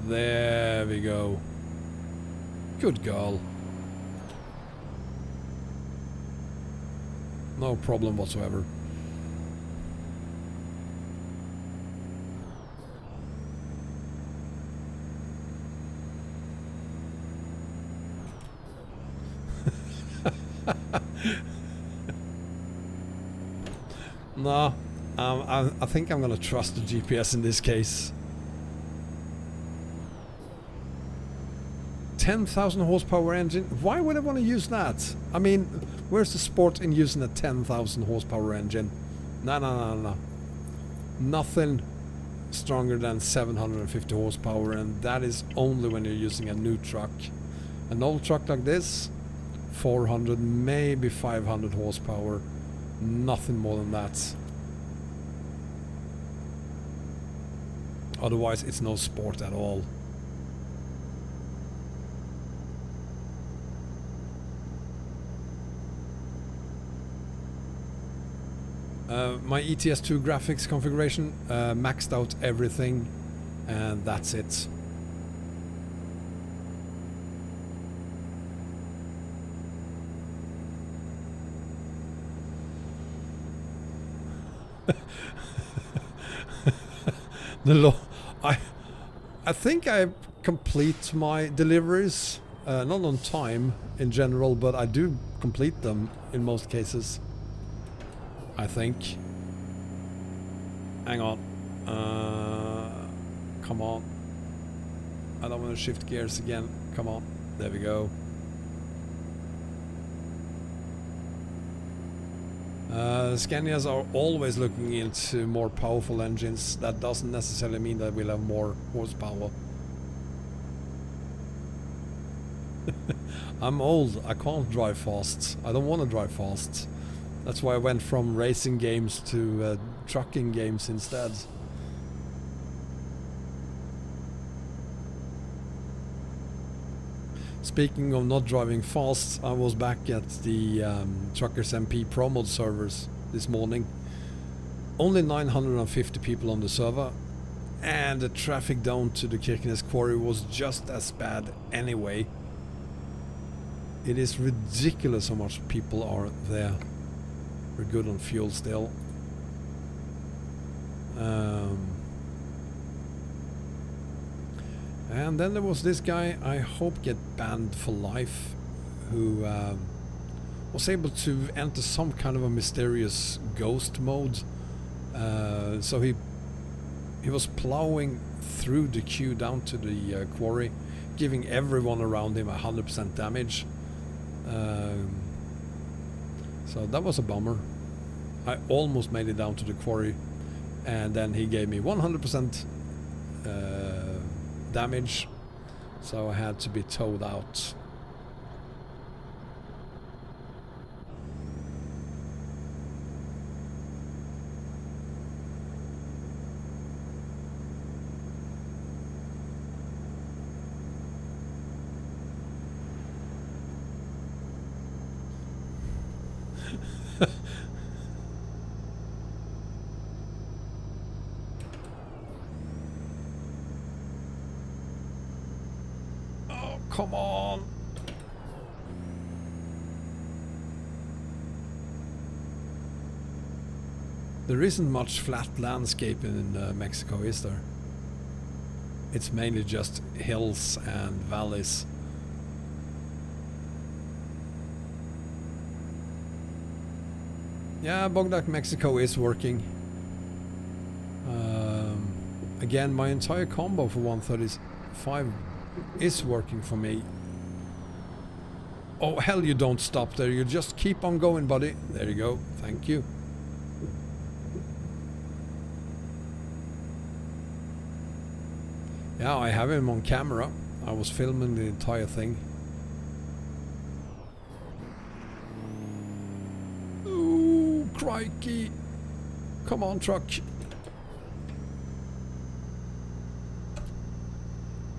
A: There we go. Good girl. No problem whatsoever. No, I think I'm gonna trust the GPS in this case. 10,000 horsepower engine. Why would I want to use that? I mean, where's the sport in using a 10,000 horsepower engine? No. Nothing stronger than 750 horsepower, and that is only when you're using a new truck. An old truck like this, 400, maybe 500 horsepower. Nothing more than that. Otherwise, it's no sport at all. My ETS2 graphics configuration, maxed out everything, and that's it. I think I complete my deliveries, not on time in general, but I do complete them in most cases. I think. Hang on. Come on. I don't want to shift gears again. Come on. There we go. Scanias are always looking into more powerful engines. That doesn't necessarily mean that we'll have more horsepower. I'm old. I can't drive fast. I don't want to drive fast. That's why I went from racing games to trucking games instead. Speaking of not driving fast, I was back at the Truckers MP Pro Mod servers this morning. Only 950 people on the server, and the traffic down to the Kirkenes quarry was just as bad anyway. It is ridiculous how much people are there. We're good on fuel still. And then there was this guy, I hope get banned for life, who was able to enter some kind of a mysterious ghost mode. So he was plowing through the queue down to the quarry, giving everyone around him 100% damage. So that was a bummer. I almost made it down to the quarry, and then he gave me 100% damage, so I had to be towed out. Come on! There isn't much flat landscape in Mexico, is there? It's mainly just hills and valleys. Yeah, Bogdac Mexico is working. Again, my entire combo for 135 is working for me. Oh hell, you don't stop there, you just keep on going, buddy. There you go, thank you. Yeah, I have him on camera. I was filming the entire thing. Ooh, crikey. Come on, truck.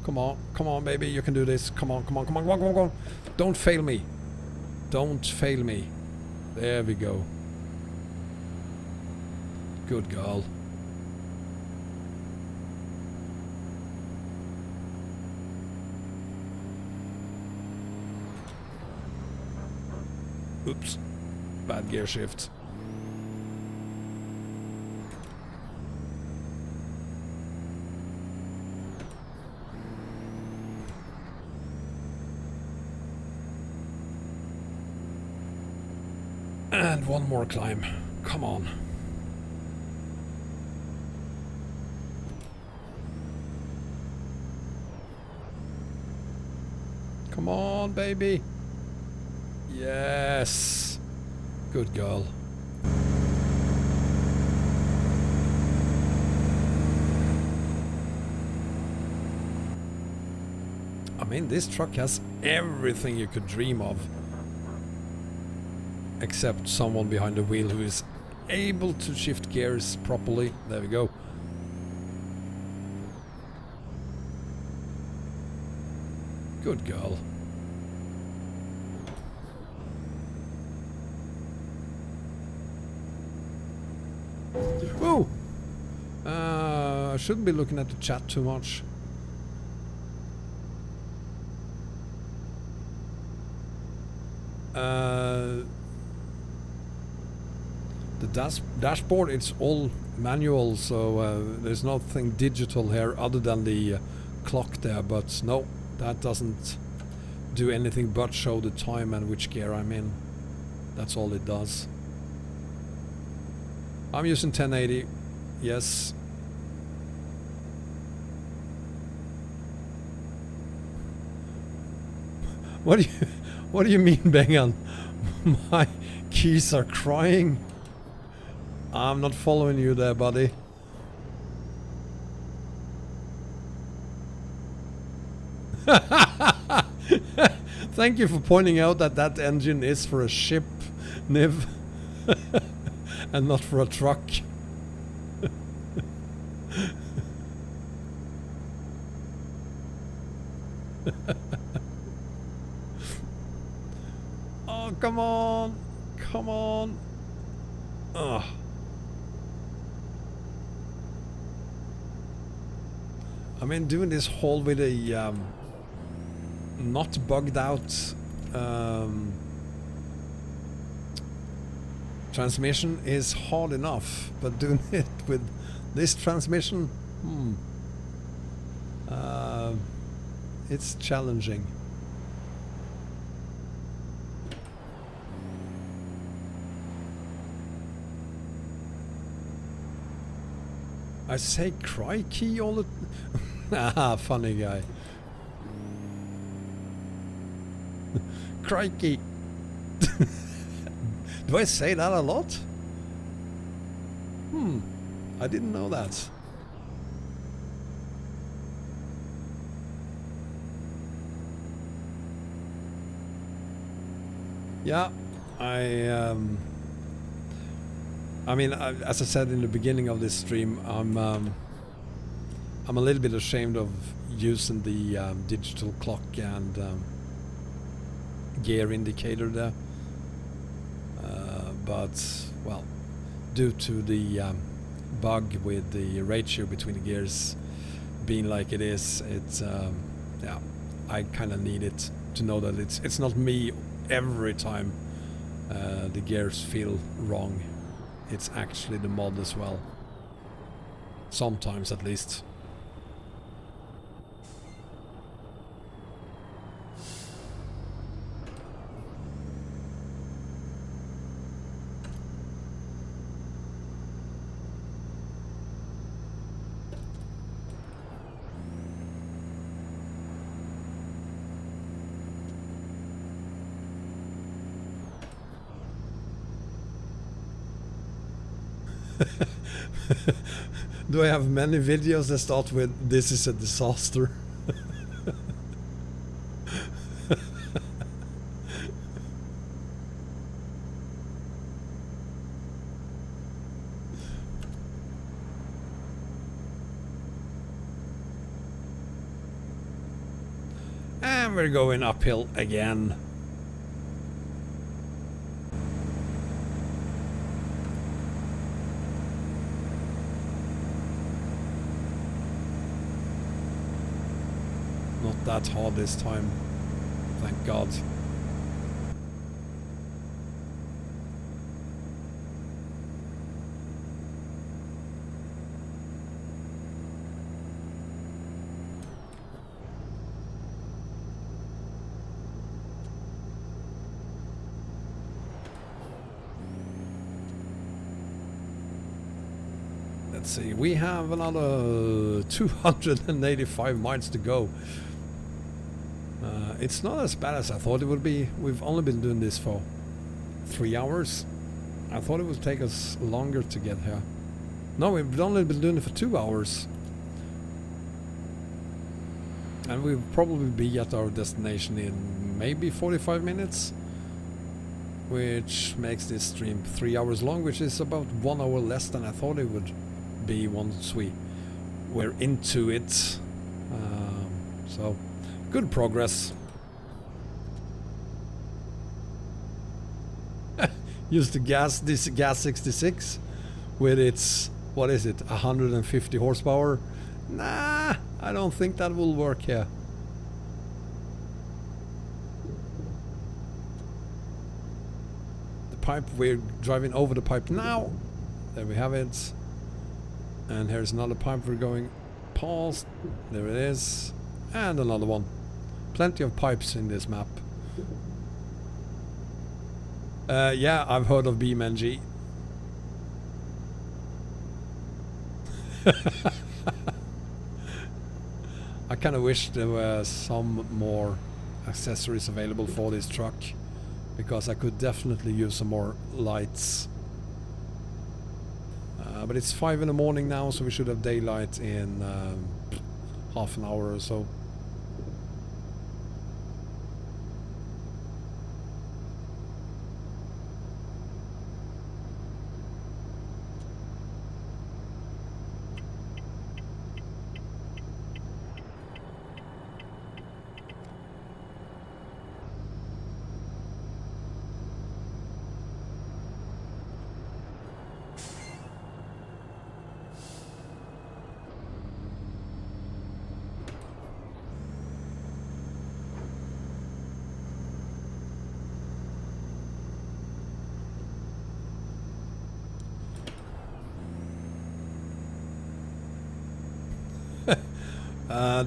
A: Come on, baby, you can do this. Come on. Don't fail me. Don't fail me. There we go. Good girl. Oops. Bad gear shift. And one more climb. Come on. Come on, baby. Yes. Good girl. I mean, this truck has everything you could dream of. Except someone behind the wheel who is able to shift gears properly. There we go. Good girl. Whoa! I shouldn't be looking at the chat too much. The dashboard, it's all manual, so there's nothing digital here other than the clock there, but no, that doesn't do anything but show the time and which gear I'm in. That's all it does. I'm using 1080, yes. What do you mean, Bengan? My keys are crying. I'm not following you there, buddy. Thank you for pointing out that that engine is for a ship, Niv, and not for a truck. Oh, come on. Come on. Ugh. I mean, doing this haul with a not bugged out transmission is hard enough, but doing it with this transmission, it's challenging. I say crikey all the ah, funny guy. Crikey. Do I say that a lot? I didn't know that. Yeah, I mean, as I said in the beginning of this stream, I'm a little bit ashamed of using the digital clock and gear indicator there, but well, due to the bug with the ratio between the gears being like it is, it's yeah, I kind of need it to know that it's not me every time the gears feel wrong. It's actually the mod as well. Sometimes, at least. Do I have many videos that start with "this is a disaster"? And we're going uphill again. Not that hard this time, thank God. Let's see, we have another 285 miles to go. It's not as bad as I thought it would be. We've only been doing this for 3 hours. I thought it would take us longer to get here. No, we've only been doing it for 2 hours. And we'll probably be at our destination in maybe 45 minutes. Which makes this stream 3 hours long, which is about 1 hour less than I thought it would be once we're into it. So, good progress. Use the gas 66 with its, what is it, 150 horsepower? Nah, I don't think that will work here. The pipe, we're driving over the pipe now. There we have it. And here's another pipe we're going past. There it is. And another one. Plenty of pipes in this map. Yeah, I've heard of BeamNG. I kind of wish there were some more accessories available for this truck, because I could definitely use some more lights. But it's 5 in the morning now, so we should have daylight in half an hour or so.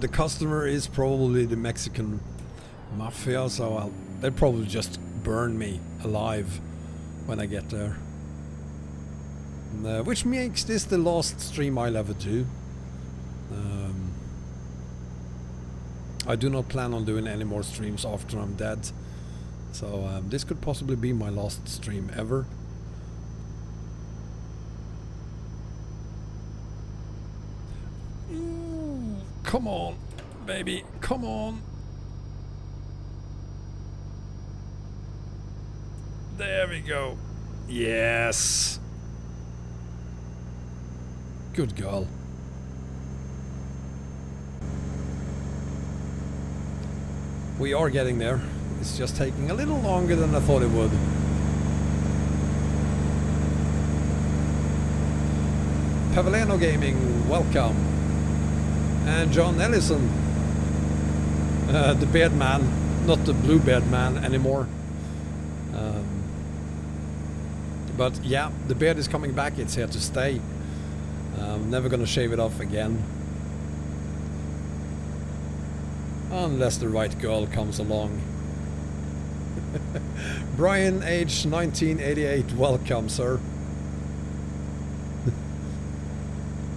A: The customer is probably the Mexican mafia, so they'll probably just burn me alive when I get there. Which makes this the last stream I'll ever do. I do not plan on doing any more streams after I'm dead, so this could possibly be my last stream ever. Come on, baby, come on. There we go. Yes. Good girl. We are getting there. It's just taking a little longer than I thought it would. Paveleno Gaming, welcome. And John Ellison, the beard man, not the blue beard man anymore. But yeah, the beard is coming back, it's here to stay. I'm never gonna shave it off again. Unless the right girl comes along. Brian, age 1988, welcome, sir.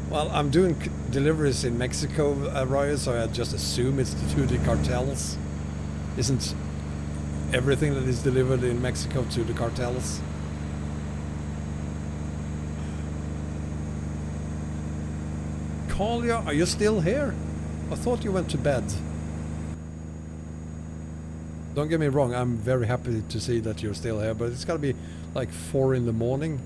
A: Well, I'm doing deliveries in Mexico, Ryan, so I just assume it's to the cartels. Isn't everything that is delivered in Mexico to the cartels? Kalia, are you still here? I thought you went to bed. Don't get me wrong, I'm very happy to see that you're still here, but it's gotta be like 4 in the morning.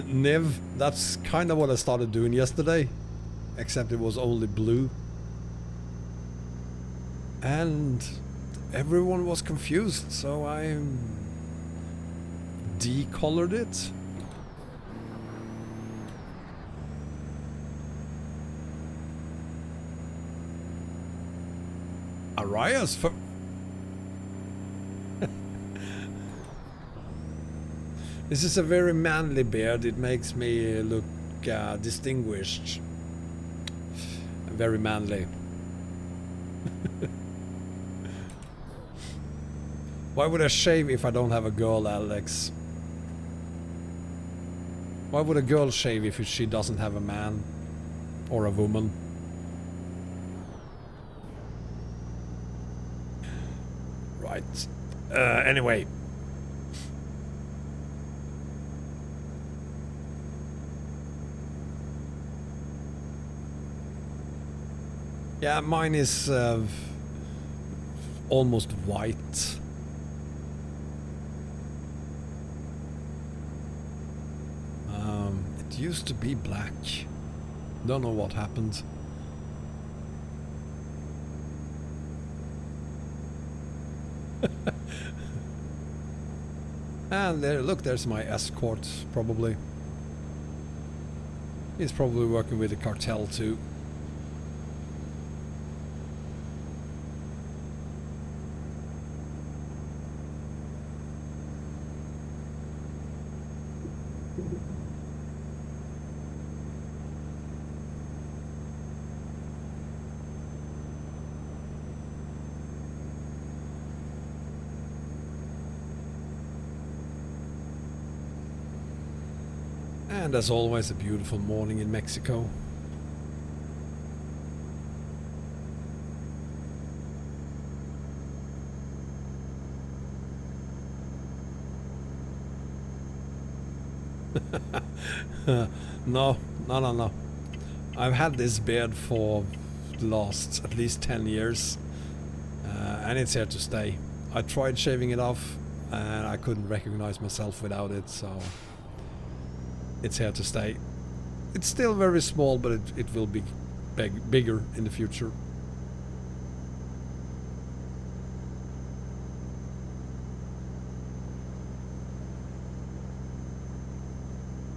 A: Niv, that's kind of what I started doing yesterday, except it was only blue. And everyone was confused, so I decolored it. Arias for This is a very manly beard. It makes me look distinguished. Very manly. Why would I shave if I don't have a girl, Alex? Why would a girl shave if she doesn't have a man or a woman? Right. Anyway. Yeah, mine is almost white. It used to be black. Don't know what happened. And there, look, there's my escort, probably. He's probably working with the cartel too. And as always, a beautiful morning in Mexico. No. I've had this beard for the last at least 10 years. And it's here to stay. I tried shaving it off and I couldn't recognize myself without it, so it's here to stay. It's still very small, but it will be bigger in the future.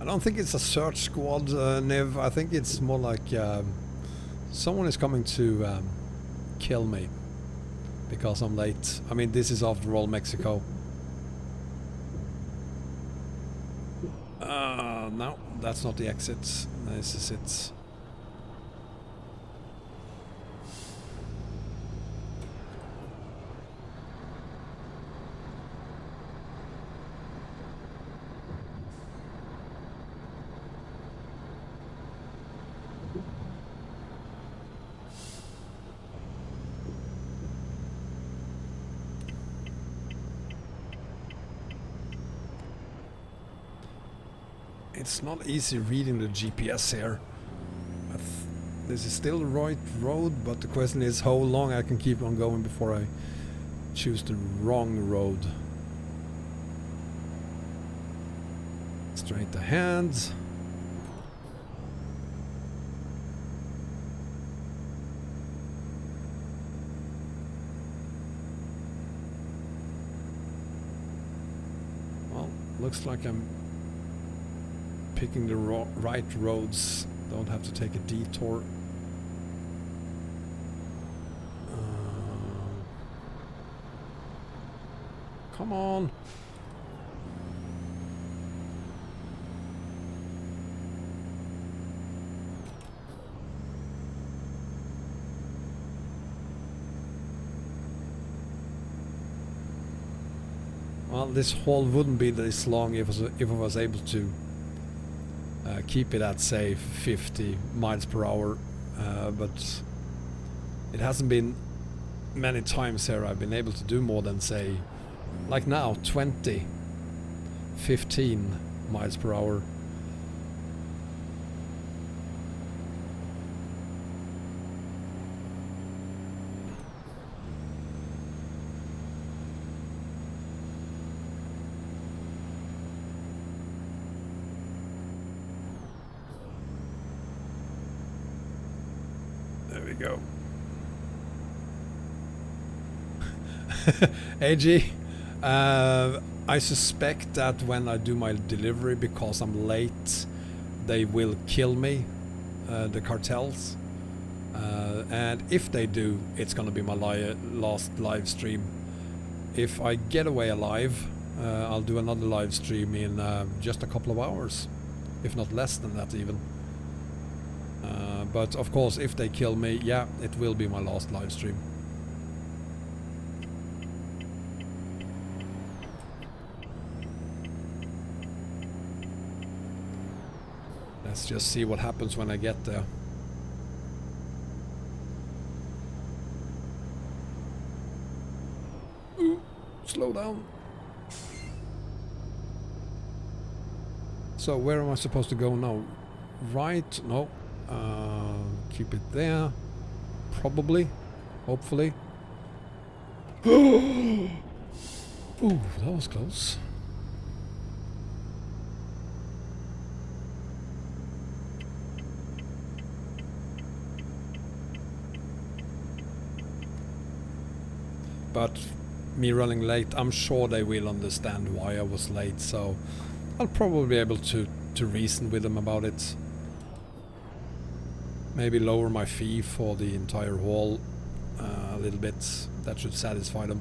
A: I don't think it's a search squad, Niv. I think it's more like someone is coming to kill me because I'm late. I mean, this is after all Mexico. No, that's not the exit. This is it. It's not easy reading the GPS here. This is still the right road, but the question is how long I can keep on going before I choose the wrong road. Straight ahead. Well, looks like I'm picking the right roads. Don't have to take a detour. Come on. Well, this haul wouldn't be this long if I was able to keep it at, say, 50 miles per hour, but it hasn't been many times here I've been able to do more than, say, like now, 20, 15 miles per hour. There we go. AG, I suspect that when I do my delivery, because I'm late, they will kill me, the cartels. And if they do, it's gonna be my last live stream. If I get away alive, I'll do another live stream in just a couple of hours, if not less than that even. But of course, if they kill me, yeah, it will be my last live stream. Let's just see what happens when I get there. Ooh, slow down. So where am I supposed to go now? Right? No. Keep it there. Probably. Hopefully. Ooh, that was close. But me running late, I'm sure they will understand why I was late, so I'll probably be able to reason with them about it. Maybe lower my fee for the entire haul a little bit. That should satisfy them.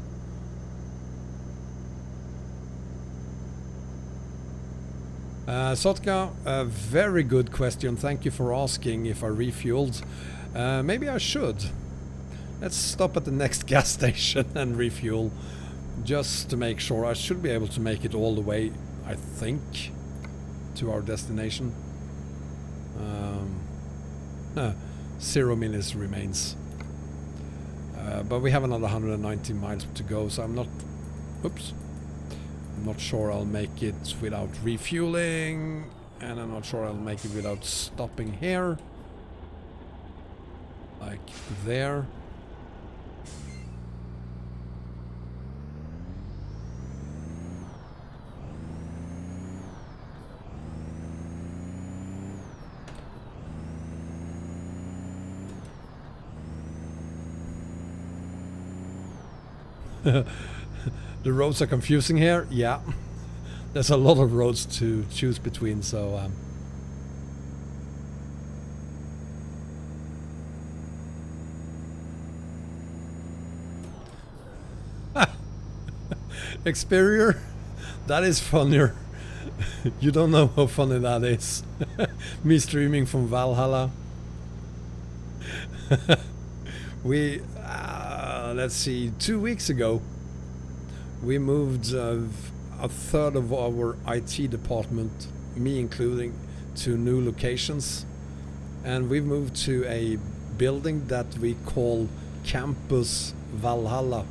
A: Sotka, a very good question. Thank you for asking if I refueled. Maybe I should. Let's stop at the next gas station and refuel, just to make sure. I should be able to make it all the way, I think, to our destination. 0 minutes remains. But we have another 190 miles to go, so I'm not sure I'll make it without refueling, and I'm not sure I'll make it without stopping here. Like there. The roads are confusing here. Yeah, there's a lot of roads to choose between, so Experior, that is funnier. You don't know how funny that is. Me streaming from Valhalla. We let's see, 2 weeks ago we moved a third of our IT department, me including, to new locations, and we've moved to a building that we call Campus Valhalla.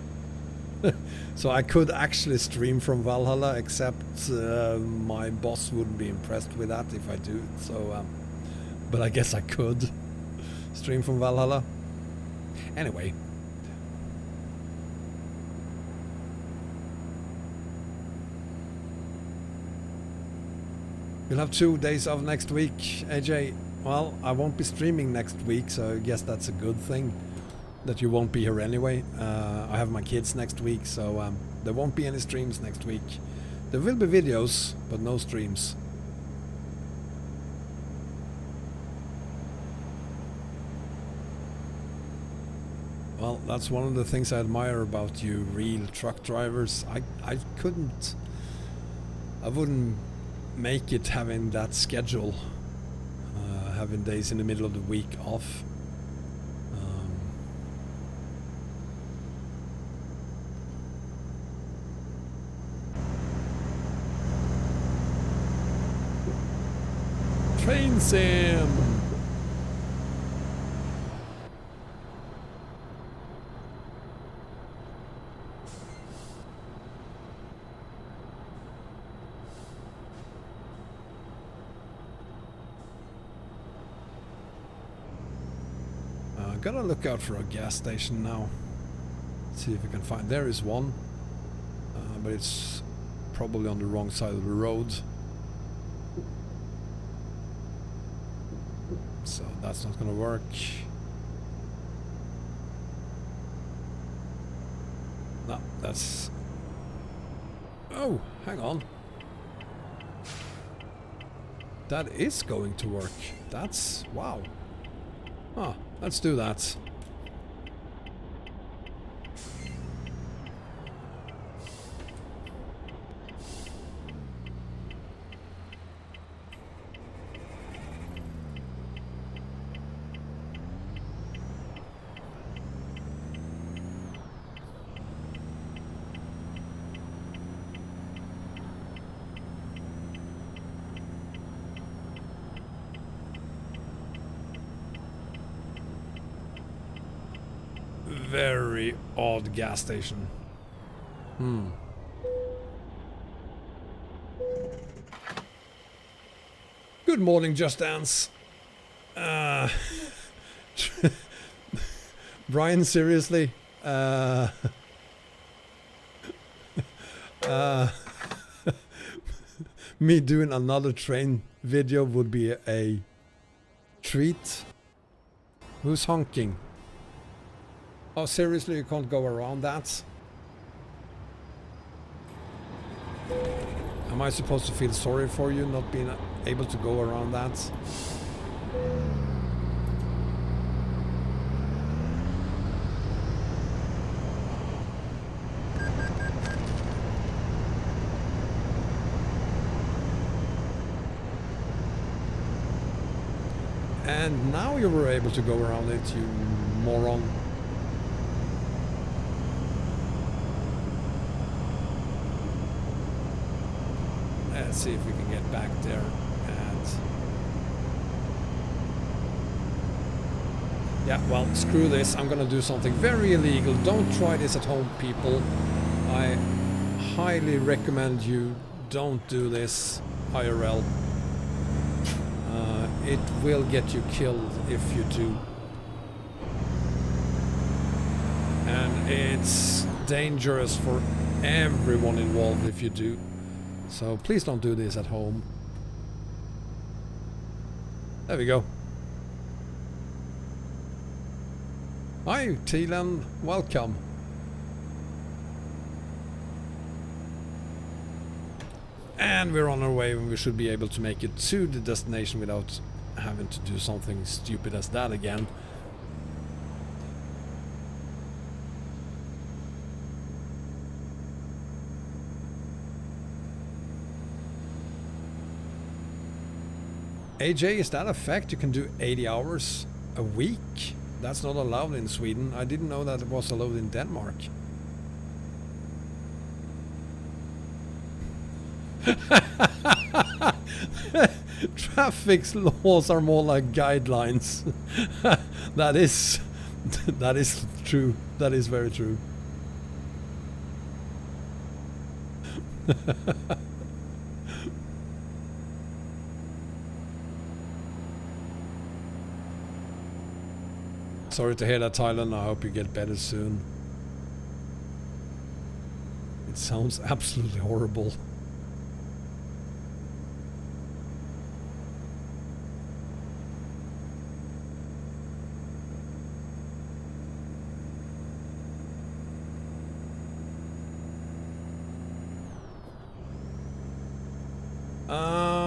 A: So I could actually stream from Valhalla, except my boss wouldn't be impressed with that if I do, so but I guess I could stream from Valhalla. Anyway, we'll have 2 days off next week, AJ. Well, I won't be streaming next week, so I guess that's a good thing, that you won't be here anyway. I have my kids next week, so there won't be any streams next week. There will be videos, but no streams. Well, that's one of the things I admire about you real truck drivers. I wouldn't make it having that schedule, having days in the middle of the week off. Train sim! Gotta look out for a gas station now. See if we can find. There is one, but it's probably on the wrong side of the road. So that's not gonna work. No, that's... Oh, hang on. That is going to work. That's... wow. Huh, let's do that. very odd gas station. Good morning, Just Dance. Brian, seriously? Me doing another train video would be a treat. Who's honking? Oh, seriously, you can't go around that? Am I supposed to feel sorry for you not being able to go around that? And now you were able to go around it, you moron. Let's see if we can get back there. And yeah, well, screw this. I'm gonna do something very illegal. Don't try this at home, people. I highly recommend you don't do this IRL. It will get you killed if you do. And it's dangerous for everyone involved if you do. So please don't do this at home. There we go. Hi, Thielen. Welcome. And we're on our way, and we should be able to make it to the destination without having to do something stupid as that again. AJ, is that a fact? You can do 80 hours a week? That's not allowed in Sweden. I didn't know that it was allowed in Denmark. Traffic laws are more like guidelines. That is true. That is very true. Sorry to hear that, Thailand. I hope you get better soon. It sounds absolutely horrible.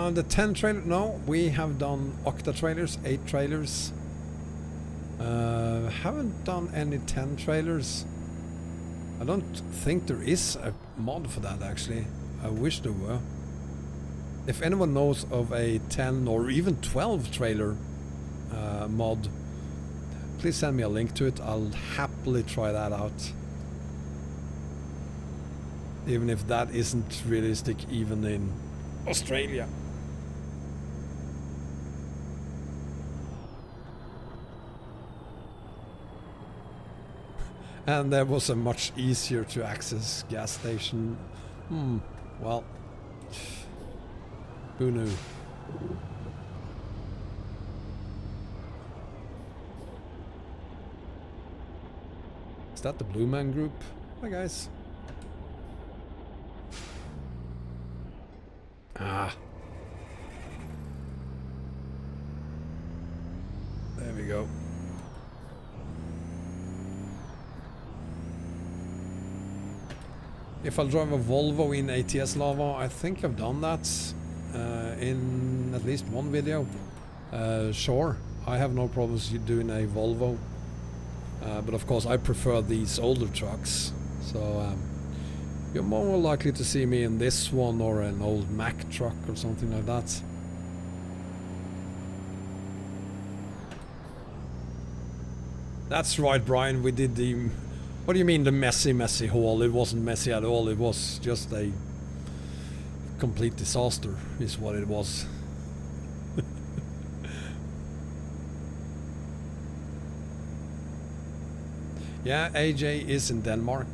A: The 10 trailer, no, we have done octa trailers, 8 trailers. Haven't done any 10 trailers. I don't think there is a mod for that actually. I wish there were. If anyone knows of a 10 or even 12 trailer mod, please send me a link to it. I'll happily try that out. Even if that isn't realistic even in Australia. And there was a much easier to access gas station. Well, who knew? Is that the Blue Man Group? Hi guys. Ah. There we go. If I'll drive a Volvo in ATS lava, I think I've done that in at least one video. Sure, I have no problems doing a Volvo. But of course I prefer these older trucks. So you're more likely to see me in this one or an old Mack truck or something like that. That's right, Brian, we did the... What do you mean the messy haul? It wasn't messy at all, it was just a complete disaster, is what it was. Yeah, AJ is in Denmark.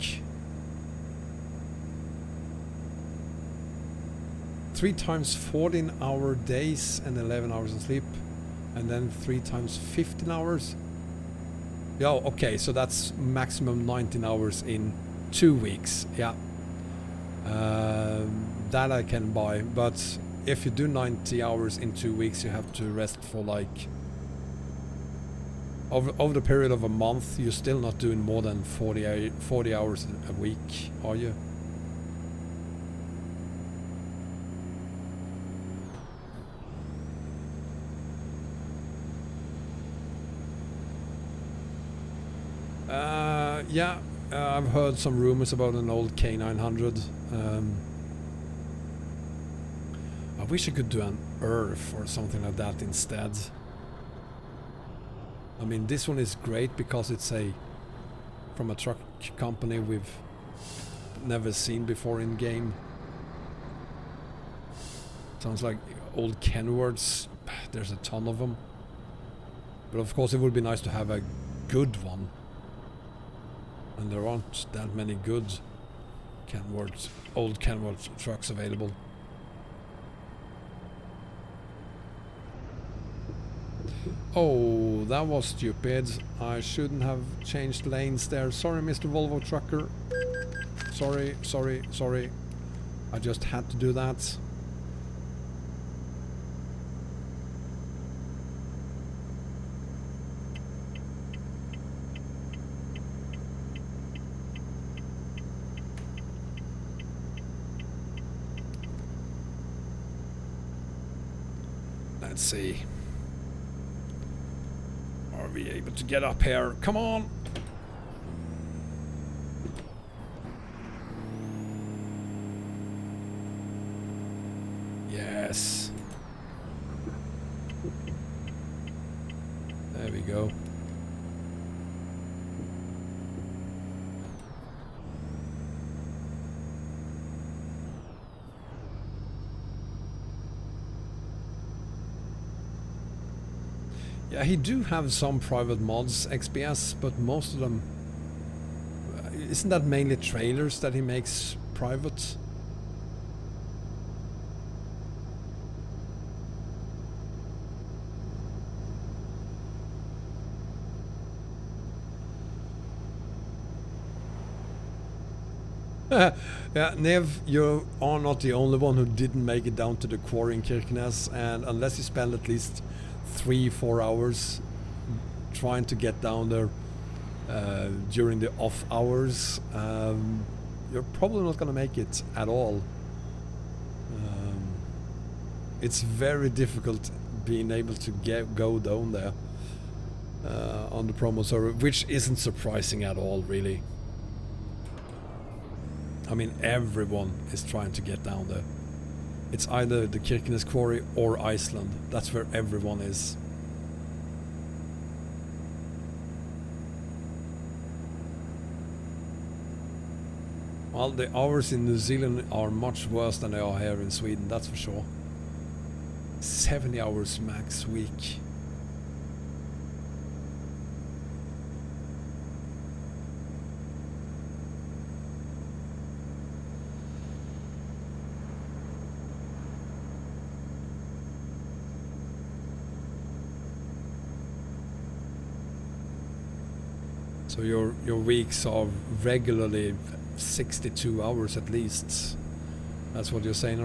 A: 3 times 14-hour days and 11 hours of sleep. And then 3 times 15 hours. Yeah, okay, so that's maximum 19 hours in 2 weeks. Yeah. That I can buy. But if you do 90 hours in 2 weeks, you have to rest for like... Over the period of a month, you're still not doing more than 40 hours a week, are you? Yeah, I've heard some rumors about an old K900. I wish I could do an Earth or something like that instead. I mean, this one is great because it's from a truck company we've never seen before in game. Sounds like old Kenworths. There's a ton of them. But of course it would be nice to have a good one. And there aren't that many good old Kenworth trucks available. Oh, that was stupid. I shouldn't have changed lanes there. Sorry, Mr. Volvo Trucker. Sorry. I just had to do that. Let's see. Are we able to get up here? Come on! Yes. There we go. Yeah, he do have some private mods, XBS, but most of them... isn't that mainly trailers that he makes private? Yeah, Nev, you are not the only one who didn't make it down to the quarry in Kirkenes, and unless you spend at least 3-4 hours trying to get down there during the off hours, you're probably not gonna make it at all. It's very difficult being able to go down there on the promo server, which isn't surprising at all, really. I mean, everyone is trying to get down there. It's either the Kirkenes Quarry or Iceland. That's where everyone is. Well, the hours in New Zealand are much worse than they are here in Sweden, that's for sure. 70 hours max week. So your weeks are regularly 62 hours at least. That's what you're saying,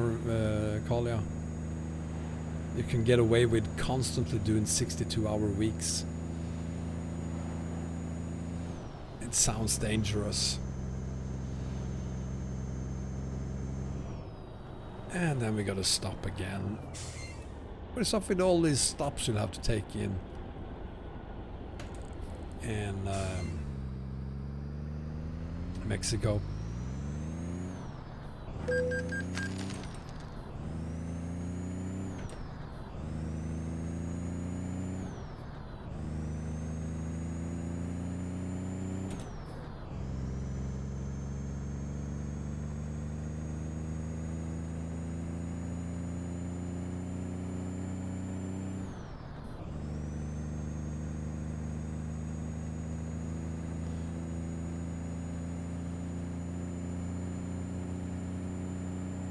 A: Kalia? You can get away with constantly doing 62-hour weeks. It sounds dangerous. And then we gotta stop again. What is up with all these stops you'll have to take in Mexico?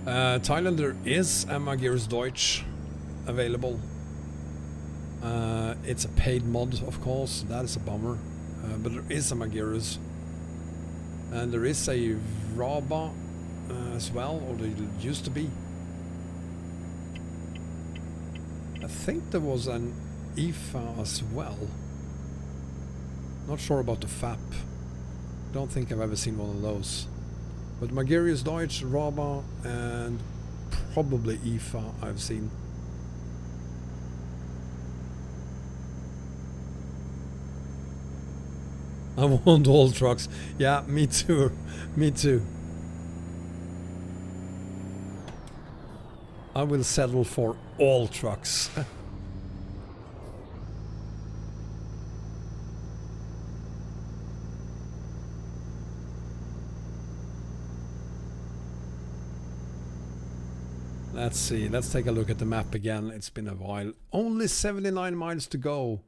A: Thailand, there is a Magirus Deutsch available. It's a paid mod, of course. That is a bummer. But there is a Magirus. And there is a Raba as well, or there used to be. I think there was an IFA as well. Not sure about the FAP. Don't think I've ever seen one of those. But Magirus Deutsch, Raba, and probably IFA I've seen. I want all trucks. Yeah, me too. Me too. I will settle for all trucks. Let's see. Let's take a look at the map again. It's been a while. Only 79 miles to go.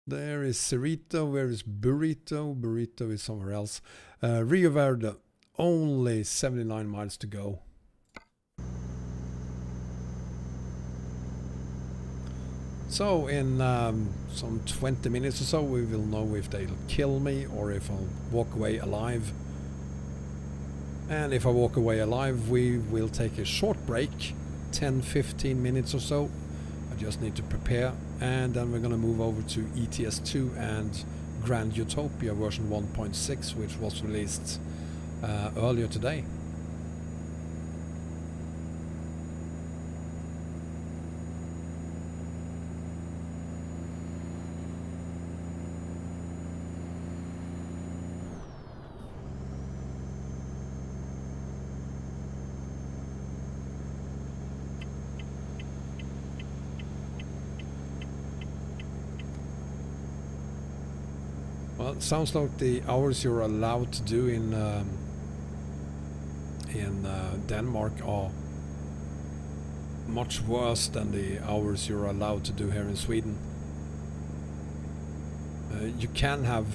A: There is Cerrito. Where is Burrito? Burrito is somewhere else. Rio Verde. Only 79 miles to go. So in some 20 minutes or so we will know if they'll kill me or if I'll walk away alive. And if I walk away alive, we will take a short break, 10-15 minutes or so. I just need to prepare, and then we're going to move over to ATS 2 and Grand Utopia version 1.6, which was released earlier today. Well, it sounds like the hours you're allowed to do in Denmark are much worse than the hours you're allowed to do here in Sweden. You can have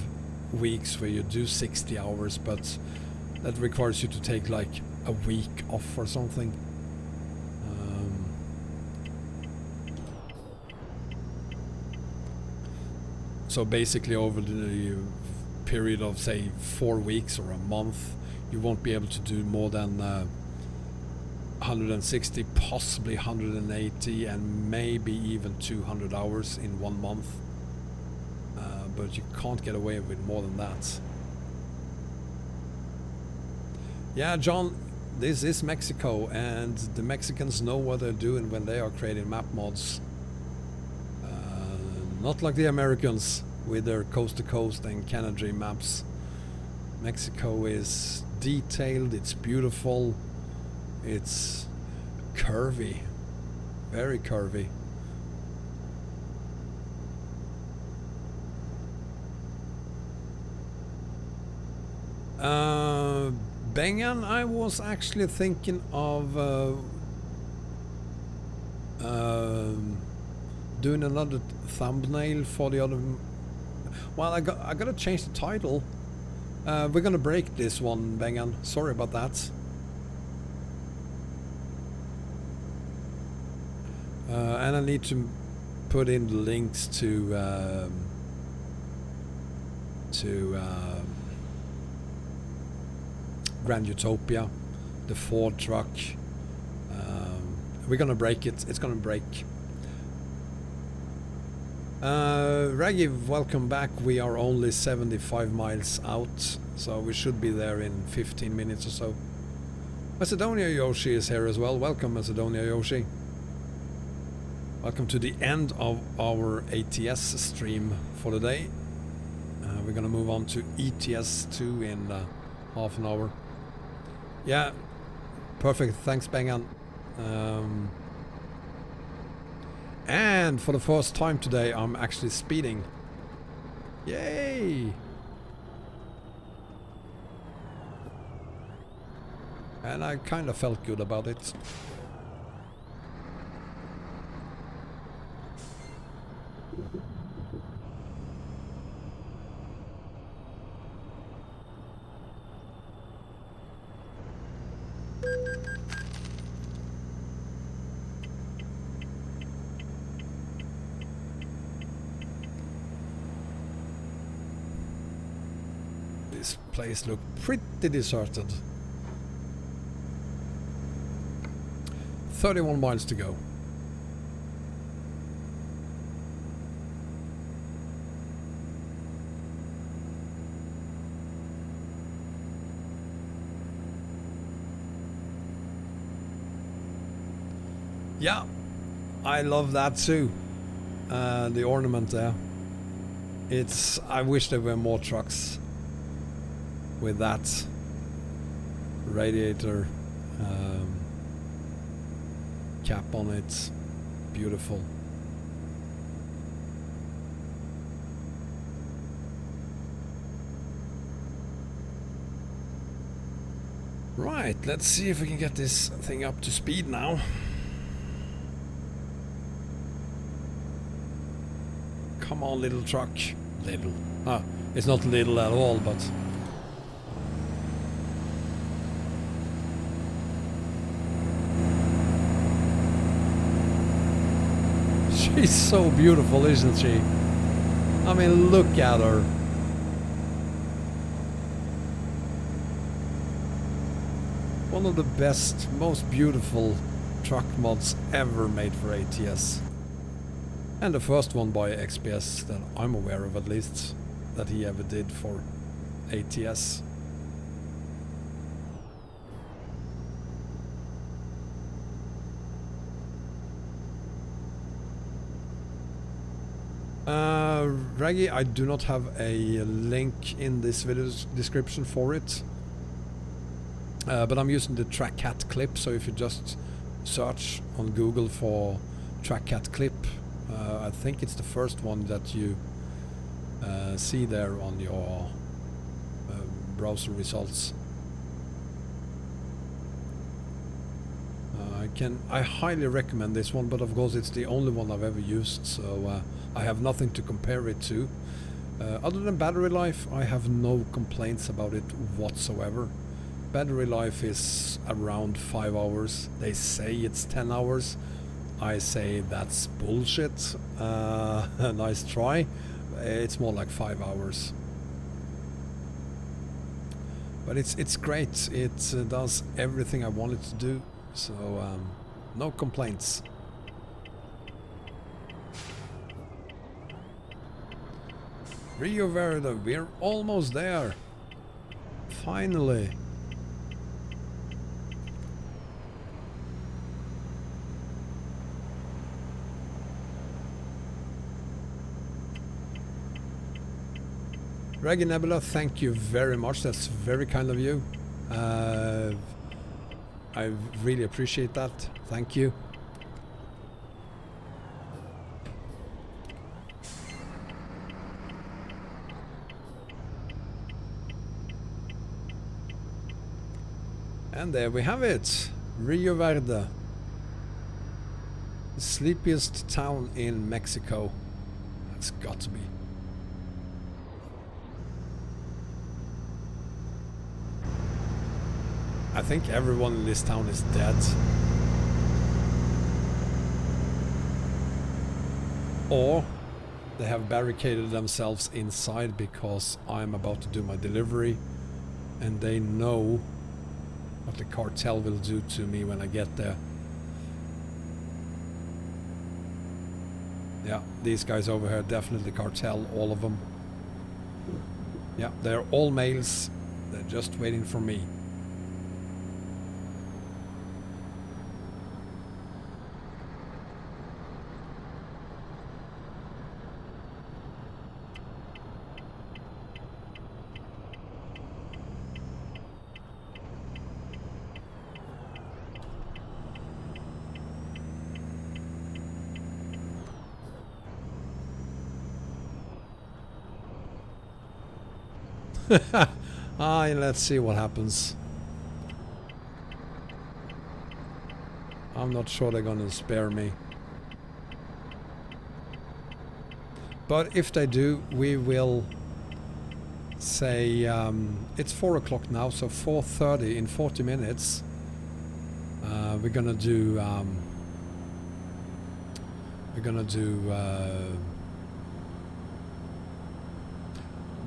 A: weeks where you do 60 hours, but that requires you to take like a week off or something. So basically over the period of say 4 weeks or a month, you won't be able to do more than 160, possibly 180, and maybe even 200 hours in 1 month. But you can't get away with more than that. Yeah, John, this is Mexico, and the Mexicans know what they're doing when they are creating map mods. Not like the Americans with their coast-to-coast and Canada maps. Mexico is detailed, it's beautiful, it's curvy, very curvy. Bengan, I was actually thinking of doing another thumbnail for the other. Well, I gotta change the title. We're gonna break this one, Bengan. Sorry about that. And I need to put in the links to Grand Utopia, the Ford truck. We're gonna break it. It's gonna break. Ragiv, welcome back. We are only 75 miles out, so we should be there in 15 minutes or so. Macedonia Yoshi is here as well. Welcome, Macedonia Yoshi. Welcome to the end of our ATS stream for the day. We're gonna move on to ETS 2 in half an hour. Yeah, perfect. Thanks, Bengan. And for the first time today, I'm actually speeding. Yay! And I kind of felt good about it. This place looks pretty deserted. 31 miles to go. Yeah, I love that too. The ornament there. I wish there were more trucks with that radiator cap on it. Beautiful. Right, let's see if we can get this thing up to speed now. Come on, little truck. Little. It's not little at all, but... She's so beautiful, isn't she? I mean, look at her. One of the best, most beautiful truck mods ever made for ATS. And the first one by XBS that I'm aware of, at least, that he ever did for ATS. Raggy, I do not have a link in this video's description for it. But I'm using the TrackCat clip, so if you just search on Google for TrackCat clip, I think it's the first one that you see there on your browser results. I highly recommend this one, but of course it's the only one I've ever used, so I have nothing to compare it to. Other than battery life, I have no complaints about it whatsoever. Battery life is around 5 hours. They say it's 10 hours. I say that's bullshit. Nice try. It's more like 5 hours. But it's great. It does everything I want it to do. So no complaints. Rio Verde, we're almost there. Finally. Reggie Nebula, thank you very much. That's very kind of you. I really appreciate that. Thank you. And there we have it. Rio Verde. The sleepiest town in Mexico. That's got to be. I think everyone in this town is dead. Or they have barricaded themselves inside because I'm about to do my delivery and they know what the cartel will do to me when I get there. Yeah, these guys over here, definitely cartel, all of them. Yeah, they're all males. They're just waiting for me. Let's see what happens. I'm not sure they're gonna spare me. But if they do, we will say it's 4 o'clock now, so 4:30 in 40 minutes. We're gonna do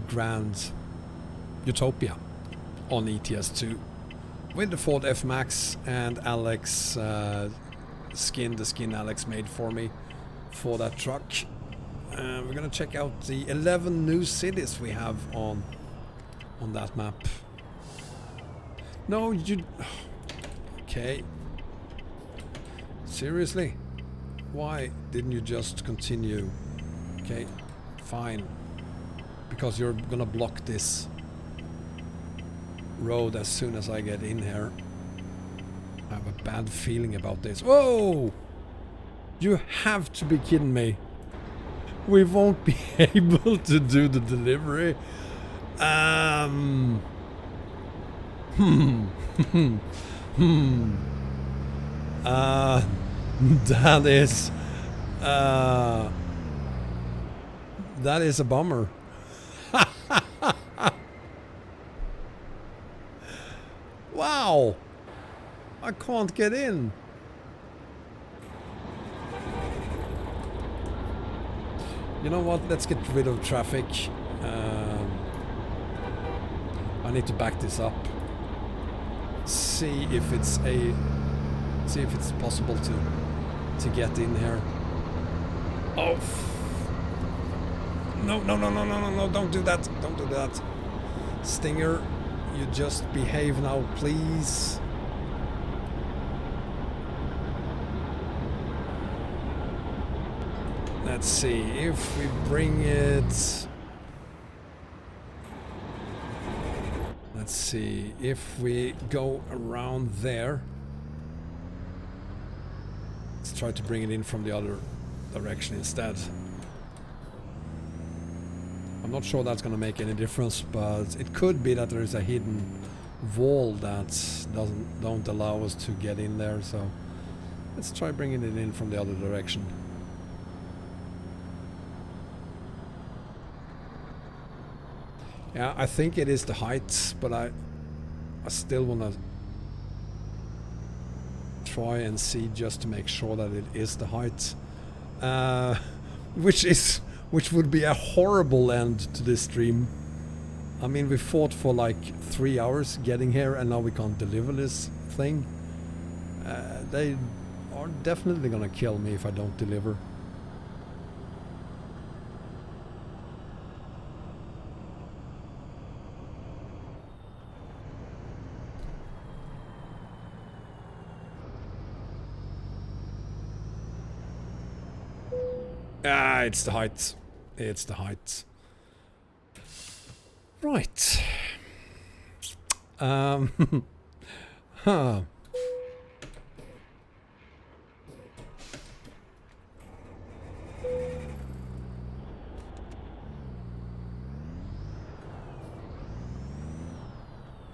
A: Grand Utopia on ETS2 with the Ford F-Max and Alex the skin Alex made for me for that truck. We're gonna check out the 11 new cities we have on that map. No, you... Okay. Seriously? Why didn't you just continue? Okay, fine. Because you're gonna block this road as soon as I get in here. I have a bad feeling about this. Whoa! You have to be kidding me. We won't be able to do the delivery. That is a bummer. Wow, I can't get in. You know what? Let's get rid of traffic. I need to back this up. See if it's possible to get in here. Oh. No, don't do that. Don't do that. Stinger, you just behave now, please. Let's see if we bring it. Let's see if we go around there. Let's try to bring it in from the other direction instead. I'm not sure that's going to make any difference, but it could be that there is a hidden wall that don't allow us to get in there. So let's try bringing it in from the other direction. Yeah, I think it is the height, but I still want to try and see just to make sure that it is the height, which would be a horrible end to this stream. I mean, we fought for like 3 hours getting here, and now we can't deliver this thing. They are definitely gonna kill me if I don't deliver. Ah, it's the height. It's the height. Right. Huh.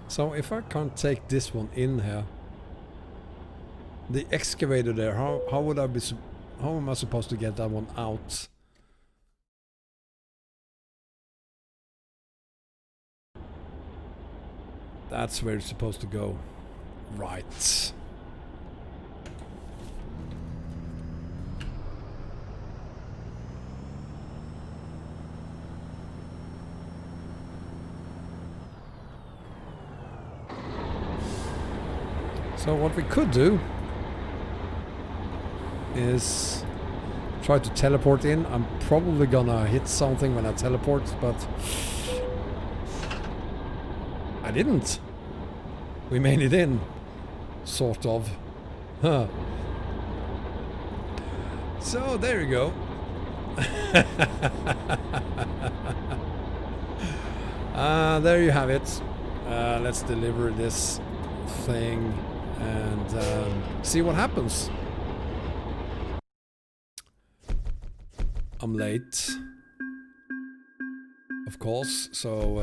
A: So if I can't take this one in here, the excavator there, how would I be? How am I supposed to get that one out? That's where it's supposed to go. Right. So what we could do is try to teleport in. I'm probably gonna hit something when I teleport, but I didn't. We made it in, sort of. Huh. So there you go. There you have it. Let's deliver this thing and see what happens. I'm late, of course, so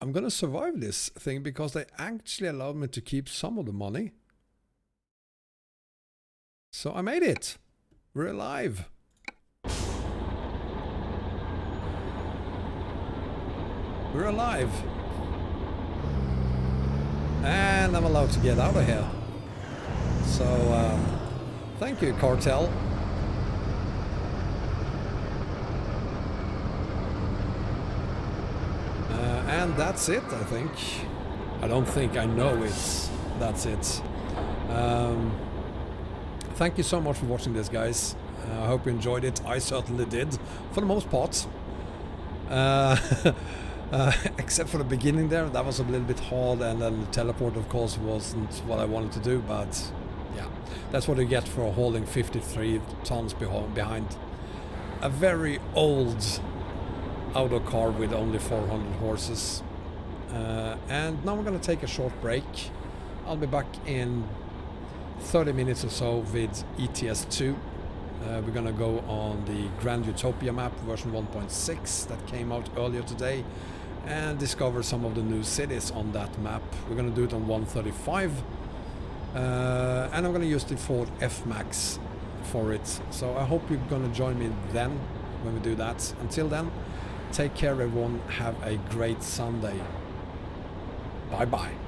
A: I'm gonna survive this thing because they actually allowed me to keep some of the money. So I made it. We're alive. We're alive. And I'm allowed to get out of here. So, thank you, cartel. And that's it, I think. I don't think, I know that's it. Thank you so much for watching this, guys. I hope you enjoyed it. I certainly did, for the most part. Except for the beginning there, that was a little bit hard, and then the teleport, of course, wasn't what I wanted to do, but yeah, that's what you get for hauling 53 tons behind a very old Autocar with only 400 horses. And now we're gonna take a short break. I'll be back in 30 minutes or so with ETS 2. We're gonna go on the Grand Utopia map version 1.6 that came out earlier today and discover some of the new cities on that map. We're gonna do it on 135, and I'm gonna use the Ford F-Max for it. So I hope you're gonna join me then when we do that. Until then, take care everyone, have a great Sunday. Bye bye.